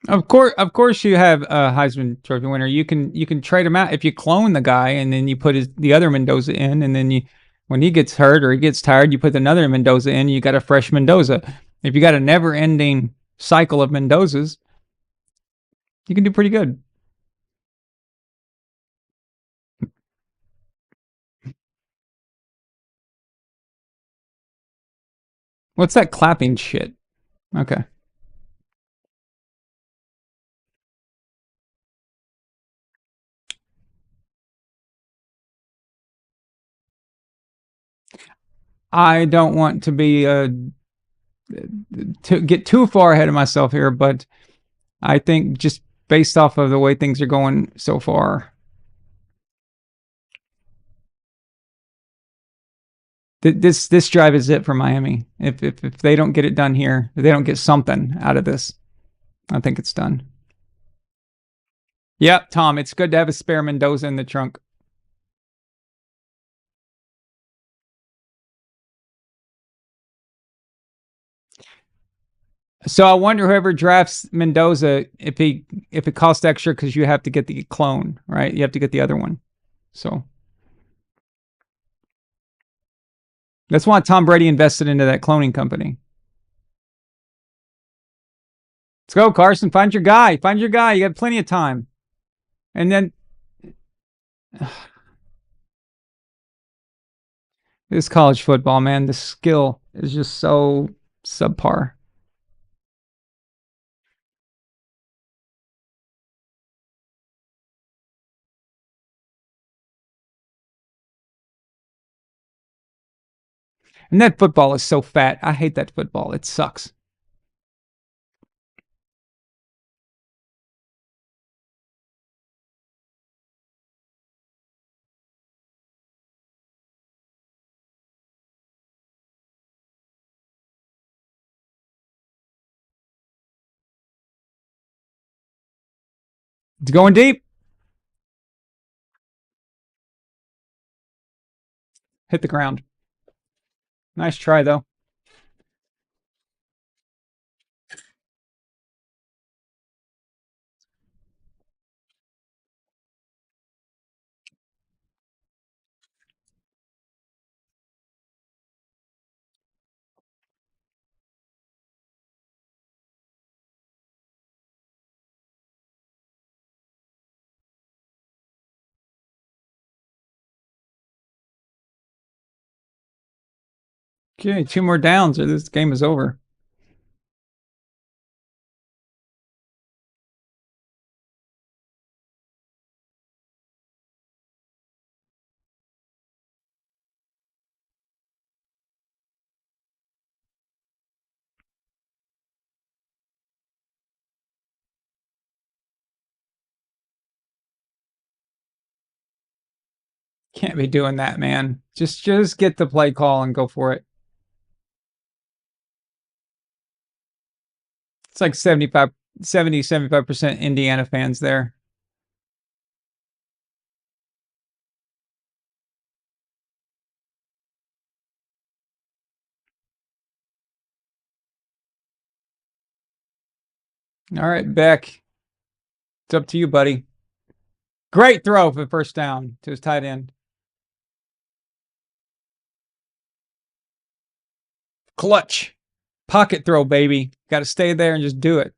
Of course, you have a Heisman Trophy winner. You can trade him out if you clone the guy, and then you put the other Mendoza in, and then when he gets hurt or he gets tired, you put another Mendoza in. You got a fresh Mendoza. If you got a never-ending cycle of Mendozas, you can do pretty good. What's that clapping shit? Okay. I don't want to be to get too far ahead of myself here, but I think just based off of the way things are going so far, this drive is it for Miami. If they don't get it done here, if they don't get something out of this, I think it's done. Yep, Tom, it's good to have a spare Mendoza in the trunk. So I wonder whoever drafts Mendoza, if it costs extra because you have to get the clone, right? You have to get the other one. So that's why Tom Brady invested into that cloning company. Let's go, Carson. Find your guy. Find your guy. You got plenty of time. And then this college football, man, the skill is just so subpar. And that football is so fat. I hate that football. It sucks. It's going deep. Hit the ground. Nice try, though. Okay, 2 more downs or this game is over. Can't be doing that, man. Just get the play call and go for it. It's like 75% Indiana fans there. All right, Beck. It's up to you, buddy. Great throw for the first down to his tight end. Clutch. Pocket throw, baby. Got to stay there and just do it.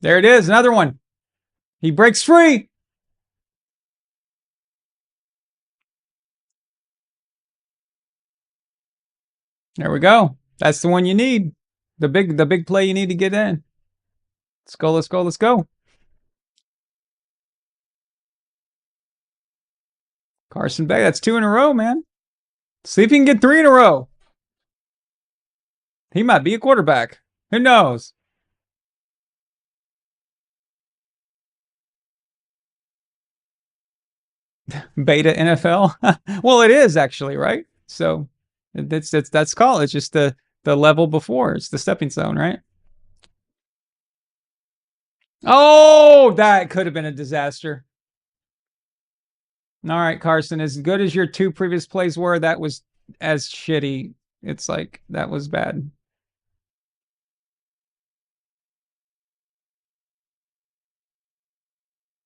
There it is. Another one. He breaks free. There we go. That's the one you need. The big play you need to get in. Let's go, let's go, let's go. Carson Bay, that's 2 in a row, man. See if he can get 3 in a row. He might be a quarterback. Who knows? Beta NFL. Well, it is actually, right? So that's college. Just the level before. It's the stepping stone, right? Oh, that could have been a disaster. All right, Carson, as good as your 2 previous plays were, that was as shitty. It's like that was bad.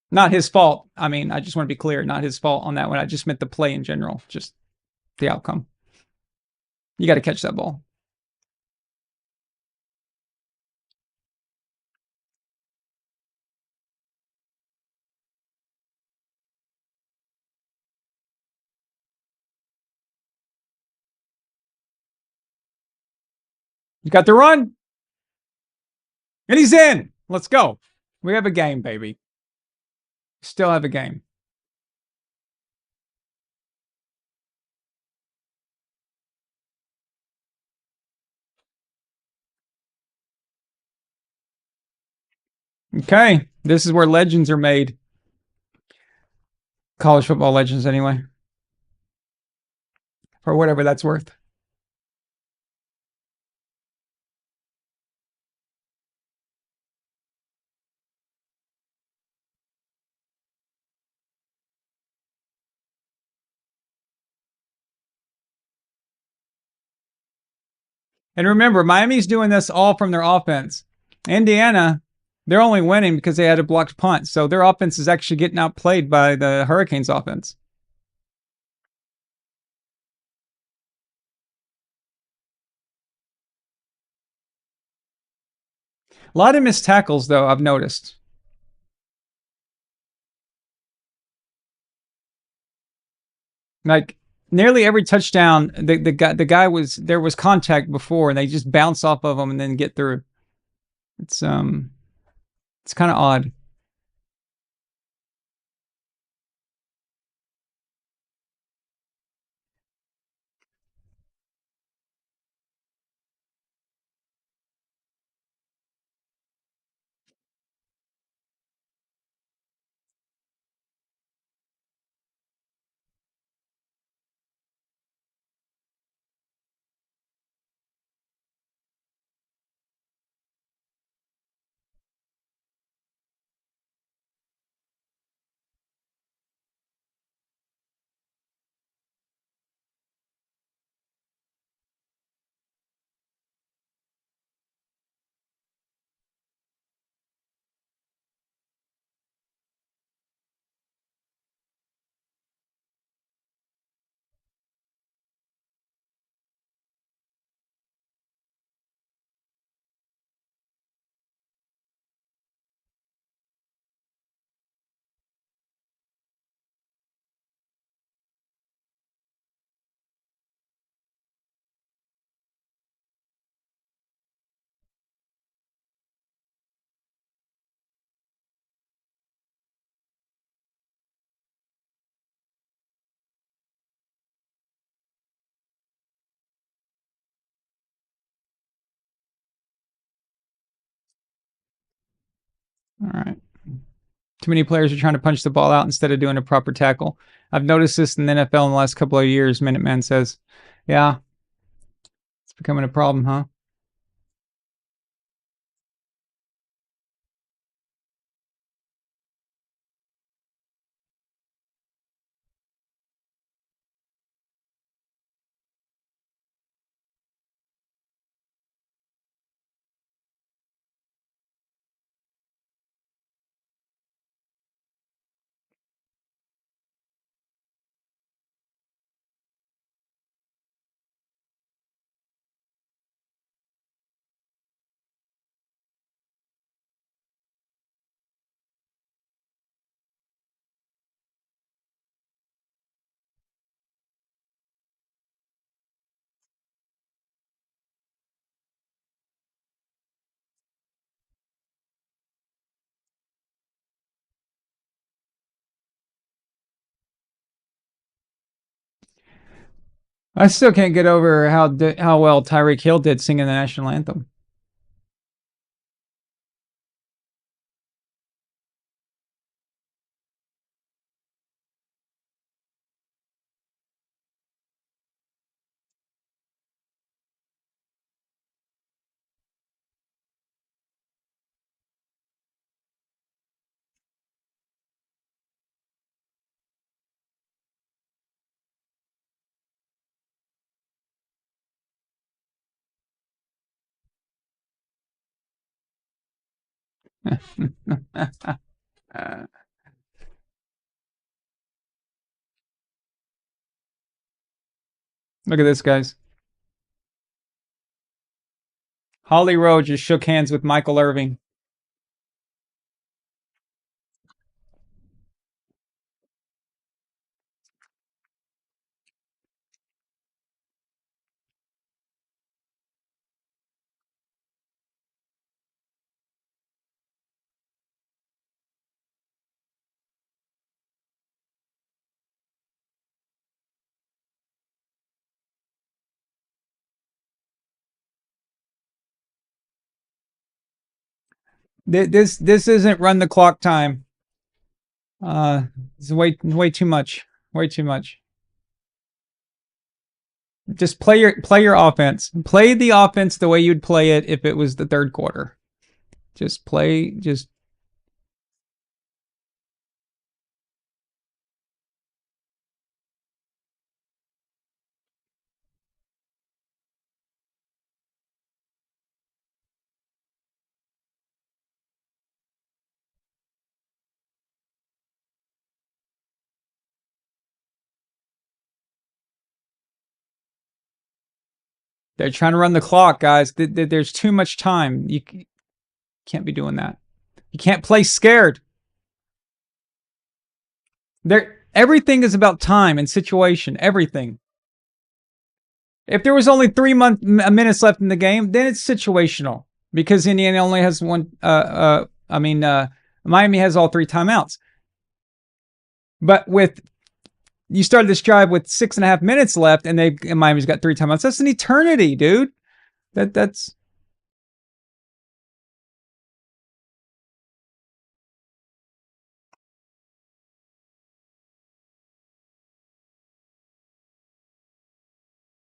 Not his fault. I mean, I just want to be clear, not his fault on that one. I just meant the play in general, just the outcome. You got to catch that ball. You got the run, and he's in. Let's go. We have a game, baby. Still have a game. Okay, this is where legends are made. College football legends, anyway. For whatever that's worth. And remember, Miami's doing this all from their offense. Indiana, they're only winning because they had a blocked punt. So their offense is actually getting outplayed by the Hurricanes' offense. A lot of missed tackles, though, I've noticed. Like nearly every touchdown, the guy was there was contact before, and they just bounce off of him and then get through. It's kind of odd. All right. Too many players are trying to punch the ball out instead of doing a proper tackle. I've noticed this in the NFL in the last couple of years. Minuteman says, yeah, it's becoming a problem, huh? I still can't get over how well Tyreek Hill did singing the national anthem. Look at this, guys. Holly Rowe just shook hands with Michael Irving. This isn't run the clock time. It's way too much. Way too much. Just play your offense. Play the offense the way you'd play it if it was the third quarter. Just play. They're trying to run the clock, guys. There's too much time. You can't be doing that. You can't play scared. Everything is about time and situation. Everything. If there was only 3 minutes left in the game, then it's situational because Indiana only has one. Miami has all 3 timeouts. But you started this drive with 6.5 minutes left, and Miami's got 3 timeouts. That's an eternity, dude. That's.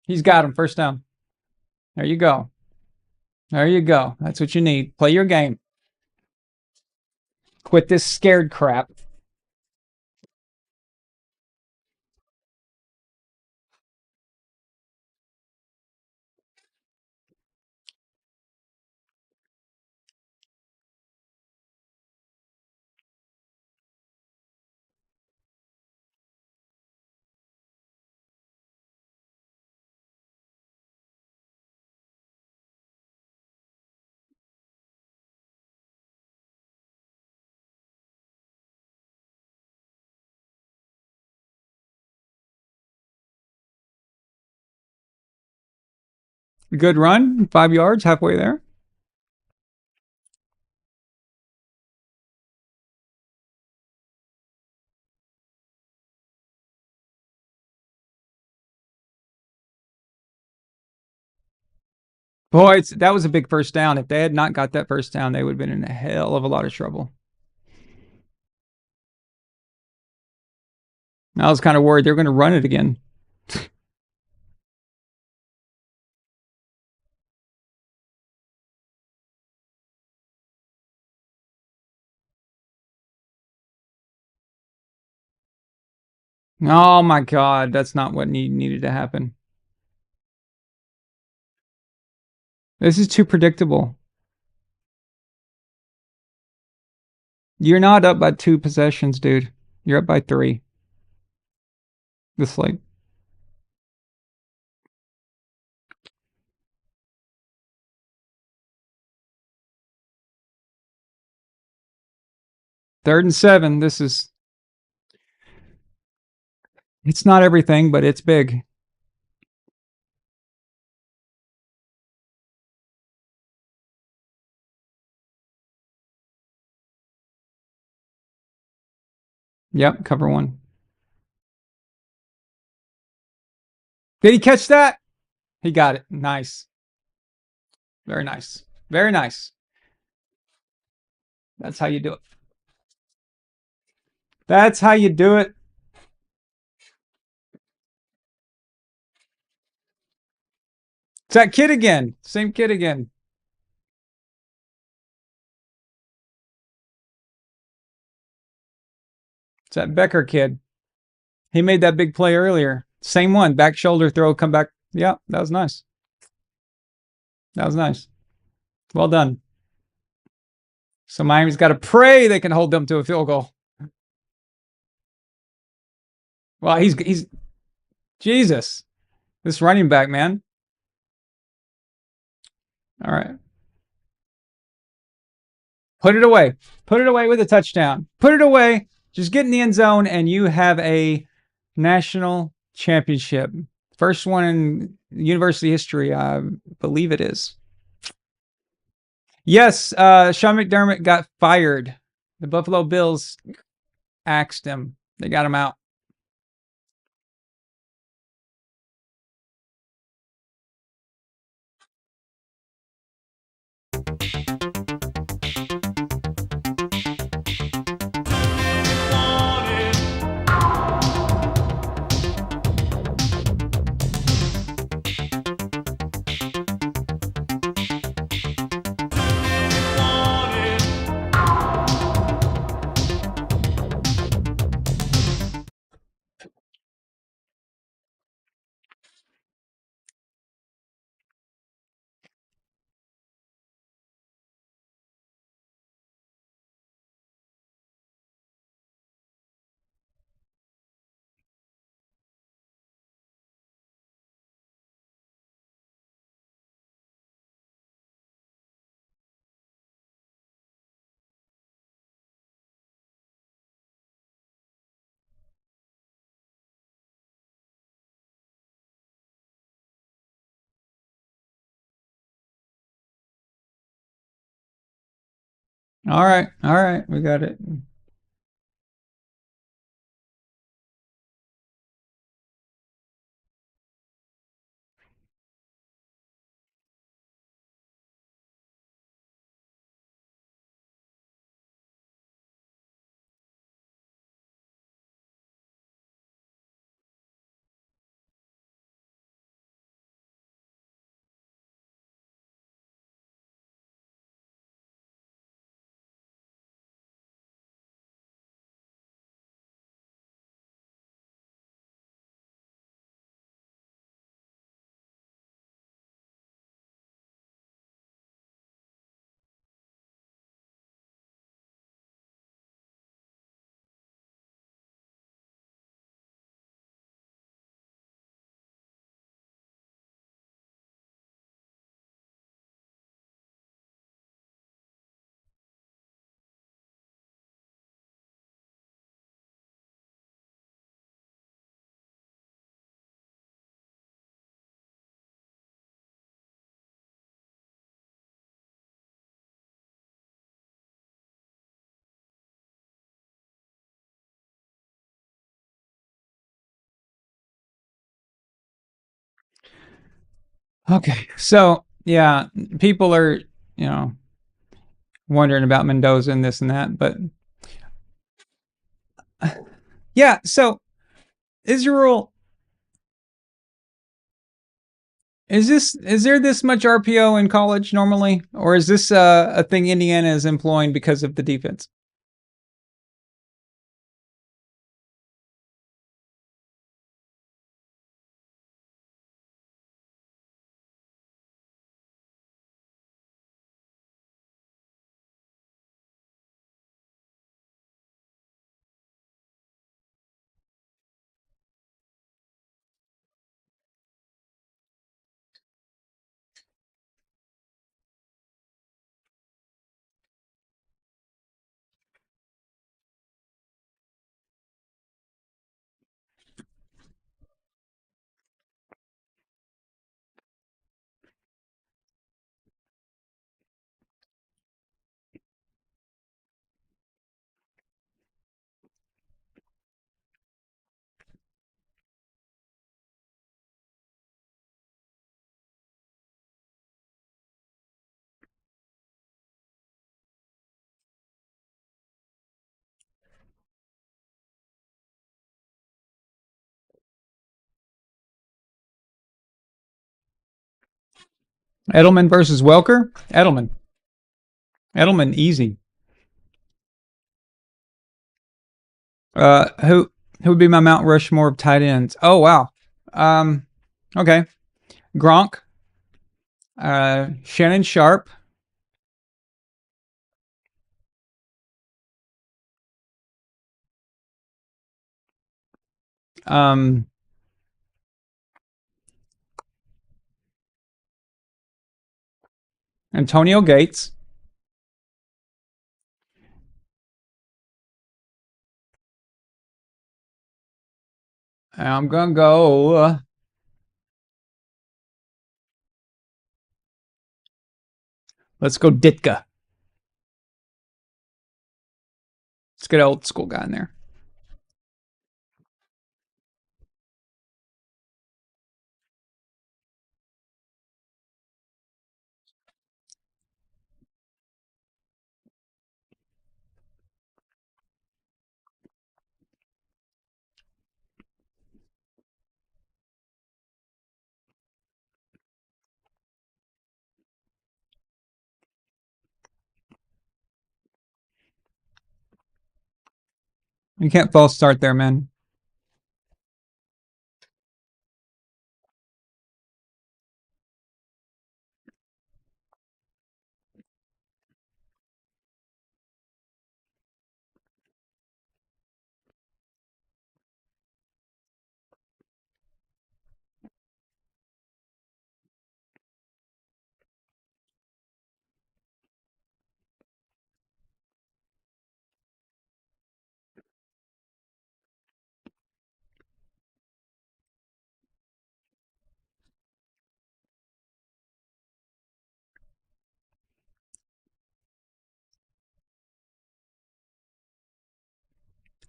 He's got him. First down. There you go. There you go. That's what you need. Play your game. Quit this scared crap. Good run. 5 yards, halfway there. Boy, that was a big first down. If they had not got that first down, they would have been in a hell of a lot of trouble. I was kind of worried they're going to run it again. Oh my God, that's not what needed to happen. This is too predictable. You're not up by 2 possessions, dude. You're up by 3. This like. Third and 7. It's not everything, but it's big. Yep, cover 1. Did he catch that? He got it. Nice. Very nice. Very nice. That's how you do it. That's how you do it. It's that kid again. Same kid again. It's that Becker kid. He made that big play earlier. Same one. Back shoulder throw, come back. Yeah, that was nice. That was nice. Well done. So Miami's got to pray they can hold them to a field goal. Well, he's Jesus. This running back, man. All right. Put it away. Put it away with a touchdown. Put it away. Just get in the end zone and you have a national championship. First one in university history, I believe it is. Yes, Sean McDermott got fired. The Buffalo Bills axed him. They got him out. All right. All right. We got it. Okay. So, yeah, people are, wondering about Mendoza and this and that, but yeah, so Israel, is there this much RPO in college normally, or is this a thing Indiana is employing because of the defense? Edelman versus Welker? Edelman. Edelman, easy. Who would be my Mount Rushmore of tight ends? Oh, wow. Okay. Gronk. Shannon Sharp. Antonio Gates. I'm gonna go. Let's go Ditka. Let's get an old school guy in there. You can't false start there, man.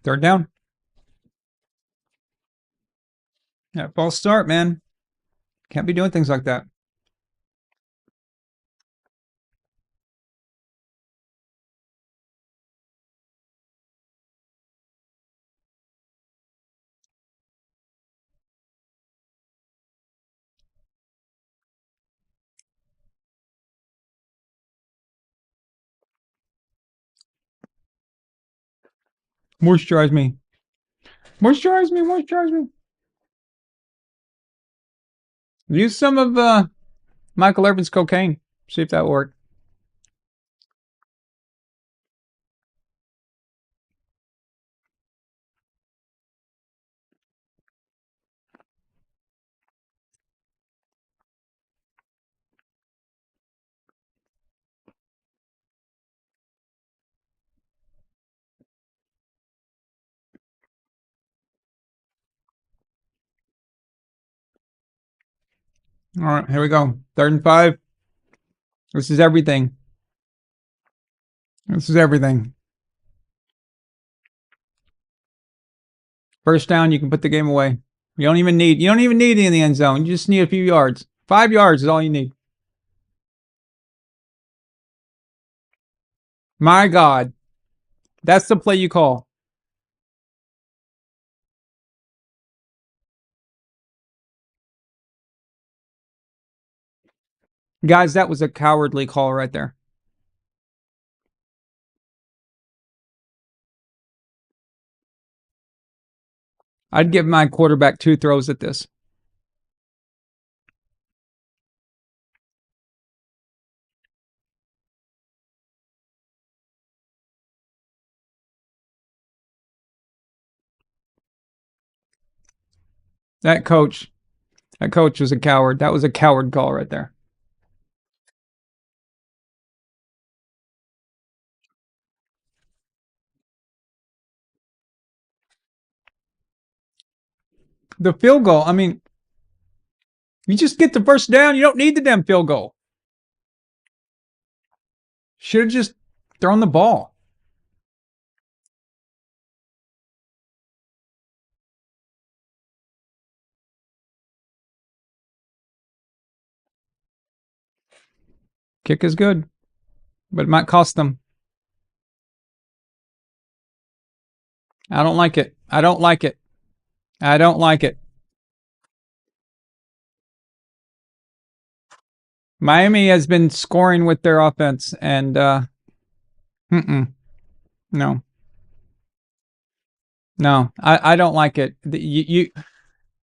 Third down. Yeah, false start, man. Can't be doing things like that. Moisturize me. Moisturize me. Moisturize me. Use some of Michael Irvin's cocaine. See if that worked. All right, here we go. 3rd and 5. This is everything. This is everything. First down, you can put the game away. You don't even need it in the end zone. You just need a few yards. 5 yards is all you need. My God. That's the play you call. Guys, that was a cowardly call right there. I'd give my quarterback 2 throws at this. That coach was a coward. That was a coward call right there. The field goal, I mean, you just get the first down. You don't need the damn field goal. Should have just thrown the ball. Kick is good, but it might cost them. I don't like it. I don't like it. I don't like it. Miami has been scoring with their offense, and no, I don't like it. You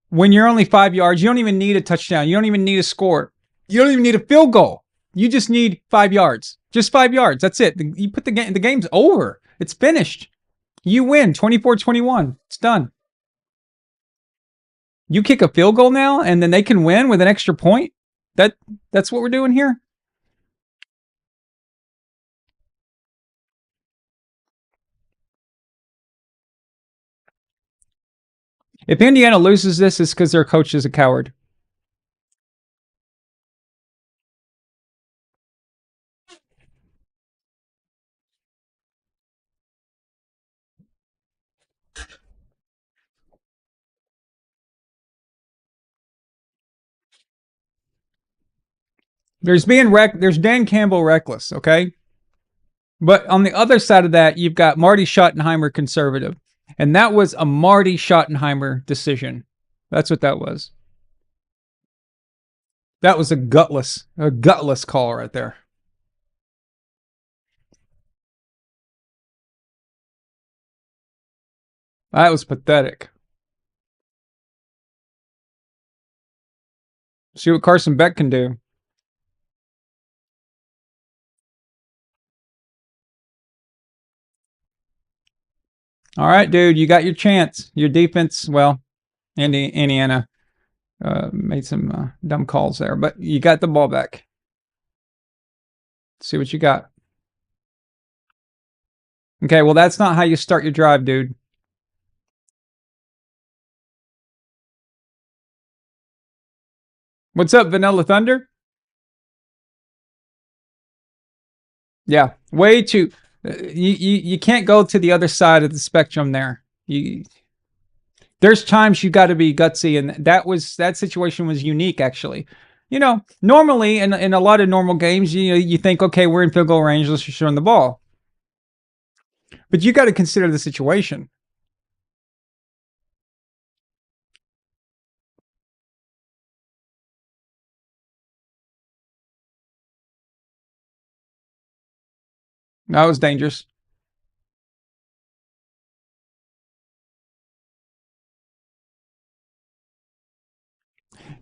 when you're only 5 yards, you don't even need a touchdown. You don't even need a score. You don't even need a field goal. You just need 5 yards. Just 5 yards. That's it. You put the game's over. It's finished. You win 24-21. It's done. You kick a field goal now, and then they can win with an extra point? That's what we're doing here? If Indiana loses this, it's because their coach is a coward. There's Dan Campbell reckless, okay? But on the other side of that, you've got Marty Schottenheimer conservative. And that was a Marty Schottenheimer decision. That's what that was. That was a gutless call right there. That was pathetic. See what Carson Beck can do. All right, dude, you got your chance. Your defense, well, Indiana made some dumb calls there, but you got the ball back. See what you got. Okay, well, that's not how you start your drive, dude. What's up, Vanilla Thunder? Yeah, way too. You can't go to the other side of the spectrum there. There's times you got to be gutsy, and that situation was unique, actually. You know, normally in a lot of normal games, you think, okay, we're in field goal range, let's just run the ball. But you got to consider the situation. That was dangerous.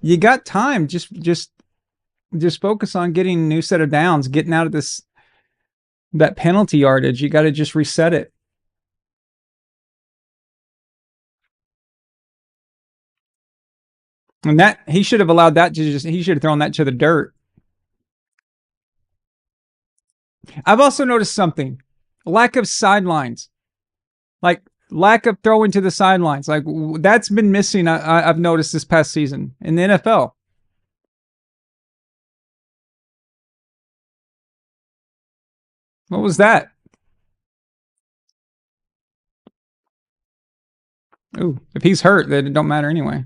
You got time. Just focus on getting a new set of downs, getting out of that penalty yardage. You got to just reset it. And that he should have allowed that he should have thrown that to the dirt. I've also noticed something. Lack of sidelines. Like lack of throwing to the sidelines. Like that's been missing, I've noticed this past season in the NFL. What was that? Ooh, if he's hurt, then it don't matter anyway.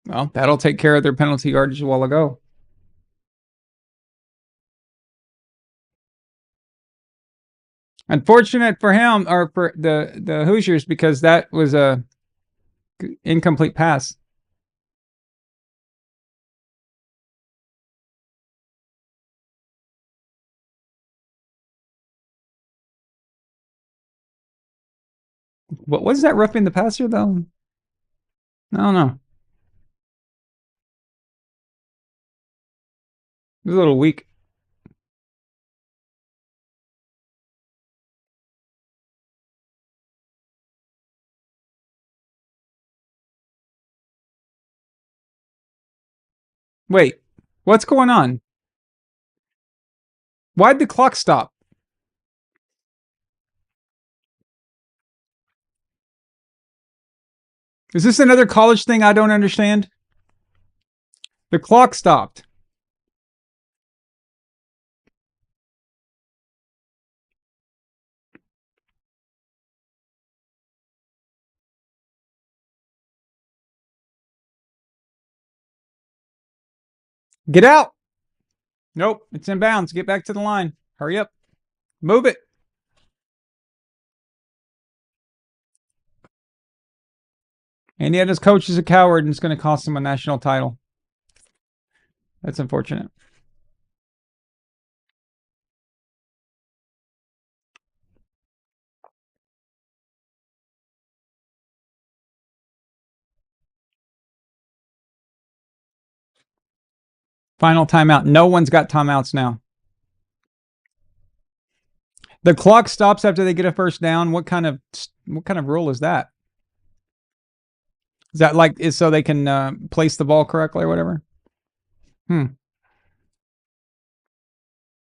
Well, that'll take care of their penalty yardage a while ago. Unfortunate for him, or for the Hoosiers, because that was a incomplete pass. What was that, roughing the passer though? I don't know. It was a little weak. Wait, what's going on? Why'd the clock stop? Is this another college thing I don't understand? The clock stopped. Get out. Nope, it's in bounds. Get back to the line. Hurry up. Move it. Indiana's coach is a coward, and it's going to cost him a national title. That's unfortunate. Final timeout. No one's got timeouts now. The clock stops after they get a first down. What kind of rule is that? Is that like is so they can place the ball correctly or whatever?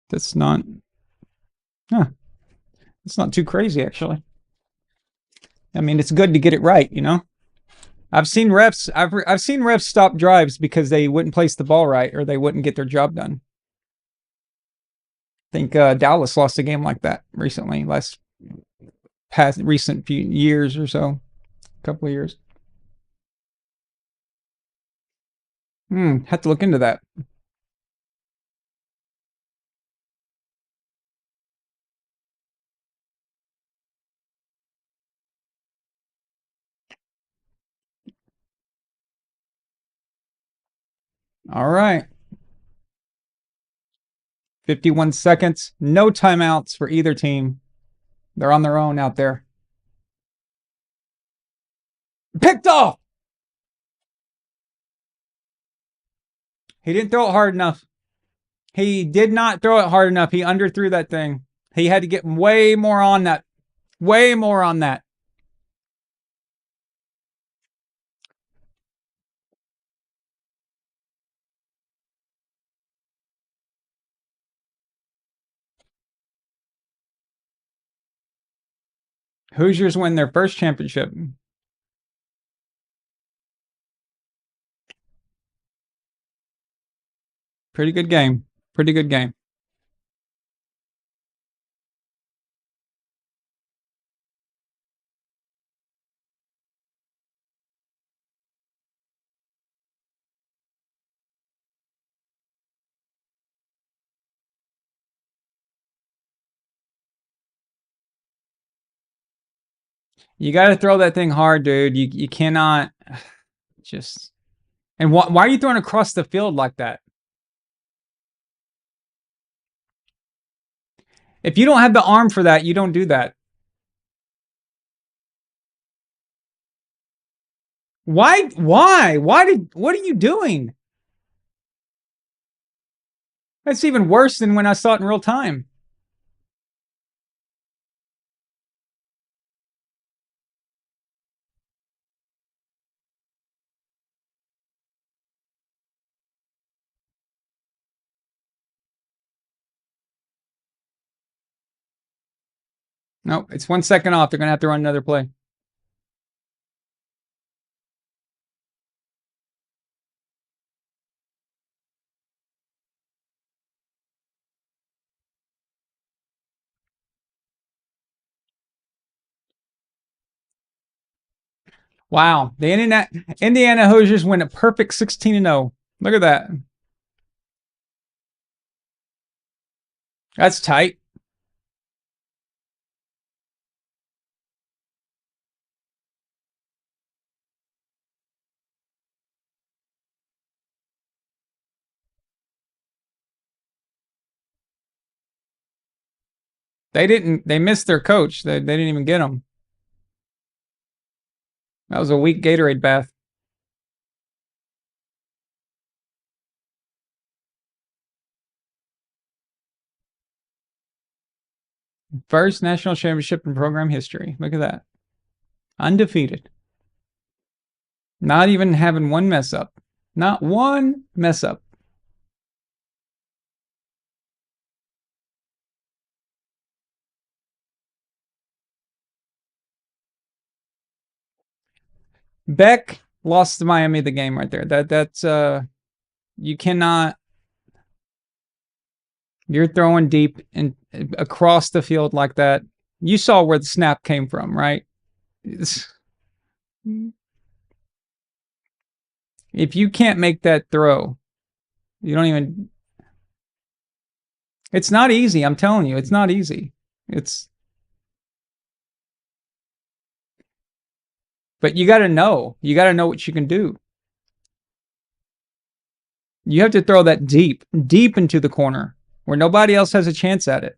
That's not. Huh. It's not too crazy actually. I mean, it's good to get it right, you know. I've seen refs stop drives because they wouldn't place the ball right or they wouldn't get their job done. I think Dallas lost a game like that recently, recent few years or so, a couple of years. Have to look into that. All right. 51 seconds. No timeouts for either team. They're on their own out there. Picked off! He didn't throw it hard enough. He did not throw it hard enough. He underthrew that thing. He had to get way more on that. Way more on that. Hoosiers win their first championship. Pretty good game. Pretty good game. You got to throw that thing hard, dude. You cannot just. And why are you throwing across the field like that? If you don't have the arm for that, you don't do that. Why? What are you doing? That's even worse than when I saw it in real time. No, it's 1 second off. They're going to have to run another play. Wow. The Indiana Hoosiers win a perfect 16-0. Look at that. That's tight. They missed their coach. They didn't even get him. That was a weak Gatorade bath. First national championship in program history. Look at that. Undefeated. Not even having one mess up. Not one mess up. Beck lost to Miami the game right there. That's you cannot. You're throwing deep and across the field like that. You saw where the snap came from, right? If you can't make that throw, you don't even. It's not easy. I'm telling you, it's not easy. But you got to know. You got to know what you can do. You have to throw that deep into the corner where nobody else has a chance at it.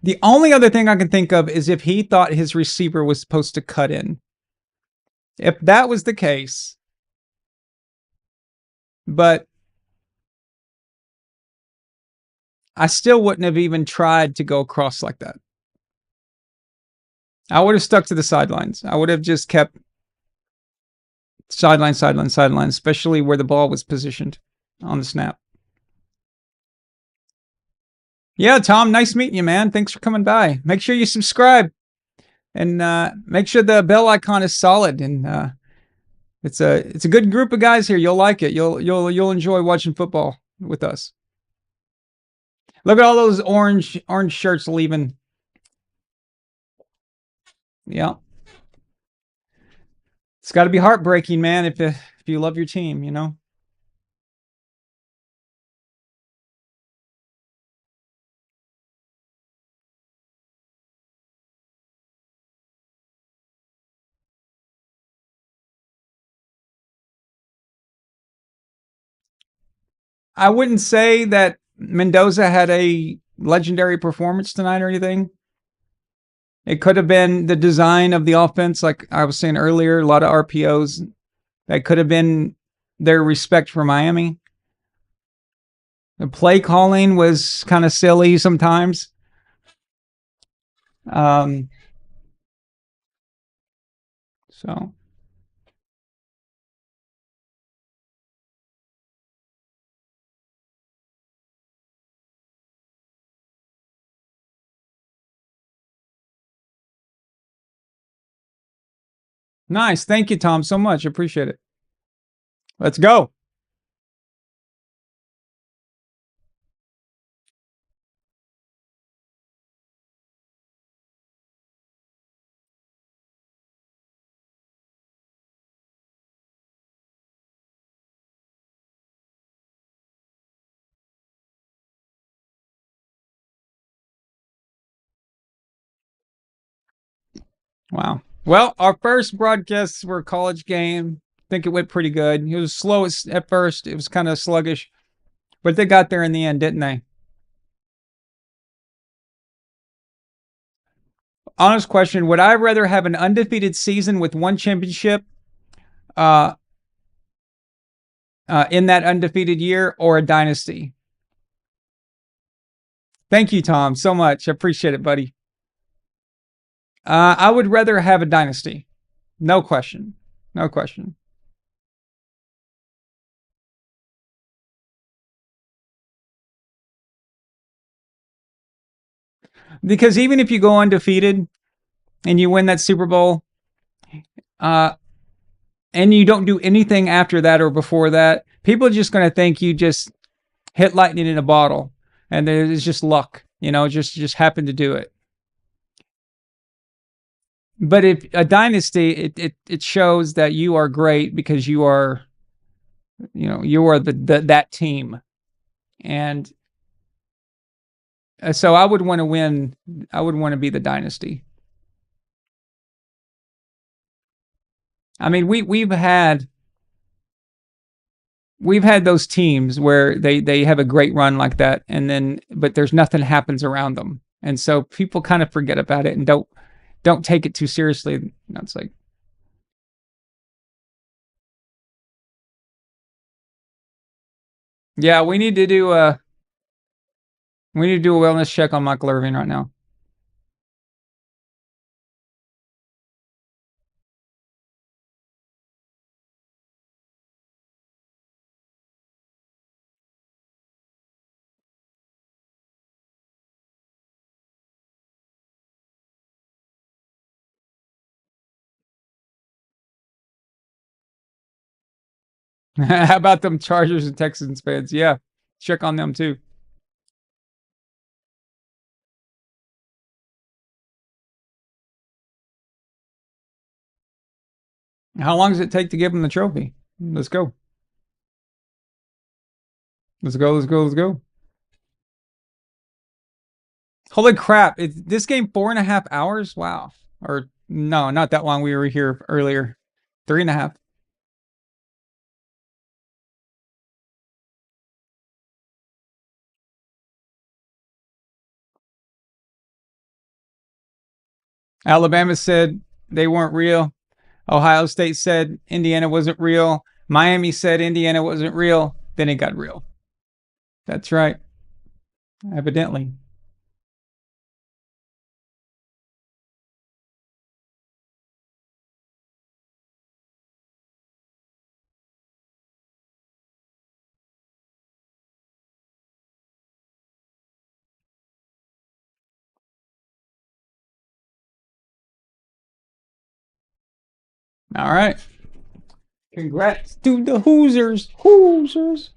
The only other thing I can think of is if he thought his receiver was supposed to cut in. If that was the case, but I still wouldn't have even tried to go across like that. I would have stuck to the sidelines. I would have just kept sideline, especially where the ball was positioned on the snap. Yeah, Tom, nice meeting you, man. Thanks for coming by. Make sure you subscribe and make sure the bell icon is solid. And it's a good group of guys here. You'll like it. You'll enjoy watching football with us. Look at all those orange shirts leaving. Yeah. It's got to be heartbreaking, man, if you love your team, you know? I wouldn't say that Mendoza had a legendary performance tonight or anything. It could have been the design of the offense, like I was saying earlier, a lot of RPOs. That could have been their respect for Miami. The play calling was kind of silly sometimes. So nice. Thank you, Tom, so much. Appreciate it. Let's go. Wow. Well, our first broadcasts were a college game. I think it went pretty good. It was slow at first. It was kind of sluggish, but they got there in the end, didn't they? Honest question: would I rather have an undefeated season with one championship, uh, in that undefeated year, or a dynasty? Thank you, Tom, so much. I appreciate it, buddy. I would rather have a dynasty. No question. No question. Because even if you go undefeated and you win that Super Bowl, and you don't do anything after that or before that, people are just going to think you just hit lightning in a bottle, and it's just luck, just happened to do it. But if a dynasty, it shows that you are great because you are that team. And so I would want to win. I would want to be the dynasty. I mean, we've had those teams where they have a great run like that, but there's nothing happens around them, and so people kind of forget about it and don't take it too seriously. It's like, yeah, we need to do a wellness check on Michael Irvin right now. How about them Chargers and Texans fans? Yeah, check on them too. How long does it take to give them the trophy? Let's go. Let's go, let's go, let's go. Holy crap. This game 4.5 hours? Wow. Or no, not that long. We were here earlier. 3.5. Alabama said they weren't real. Ohio State said Indiana wasn't real. Miami said Indiana wasn't real. Then it got real. That's right. Evidently. All right. Congrats to the Hoosiers. Hoosiers.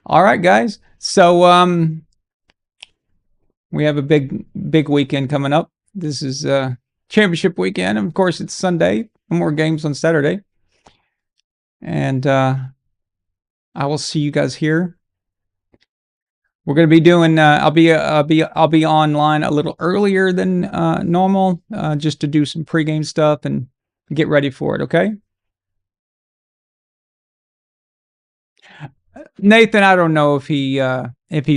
All right, guys. So we have a big weekend coming up. This is championship weekend. Of course, it's Sunday. No more games on Saturday. And I will see you guys here. We're going to be doing. I'll be online a little earlier than normal, just to do some pregame stuff and get ready for it. Okay. Nathan, I don't know if he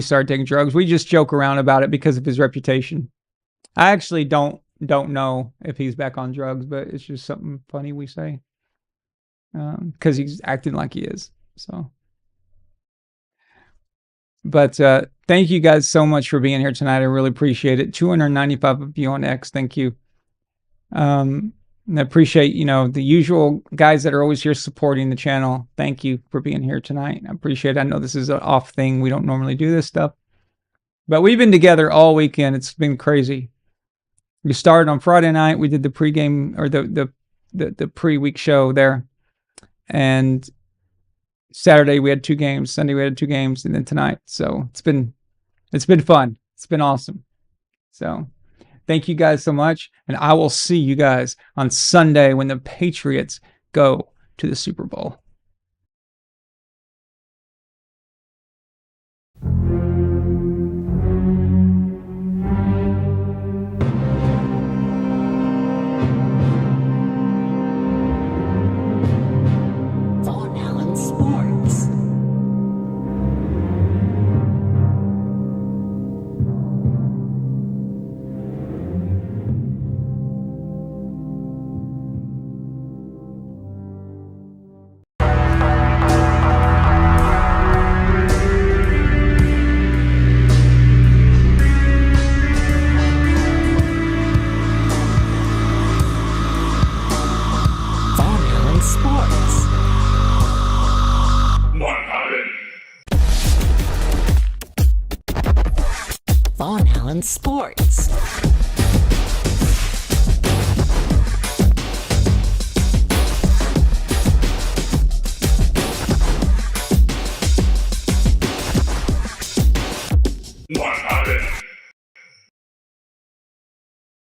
started taking drugs. We just joke around about it because of his reputation. I actually don't know if he's back on drugs, but it's just something funny we say because he's acting like he is. So. But thank you guys so much for being here tonight. I really appreciate it. 295 of you on X. Thank you. And I appreciate, the usual guys that are always here supporting the channel. Thank you for being here tonight. I appreciate it. I know this is an off thing. We don't normally do this stuff. But we've been together all weekend. It's been crazy. We started on Friday night. We did the pregame or the pre-week show there. And Saturday we had 2 games. Sunday we had 2 games, and then tonight. So it's been fun. It's been awesome. So thank you guys so much, and I will see you guys on Sunday when the Patriots go to the Super Bowl. Von Allen Sports.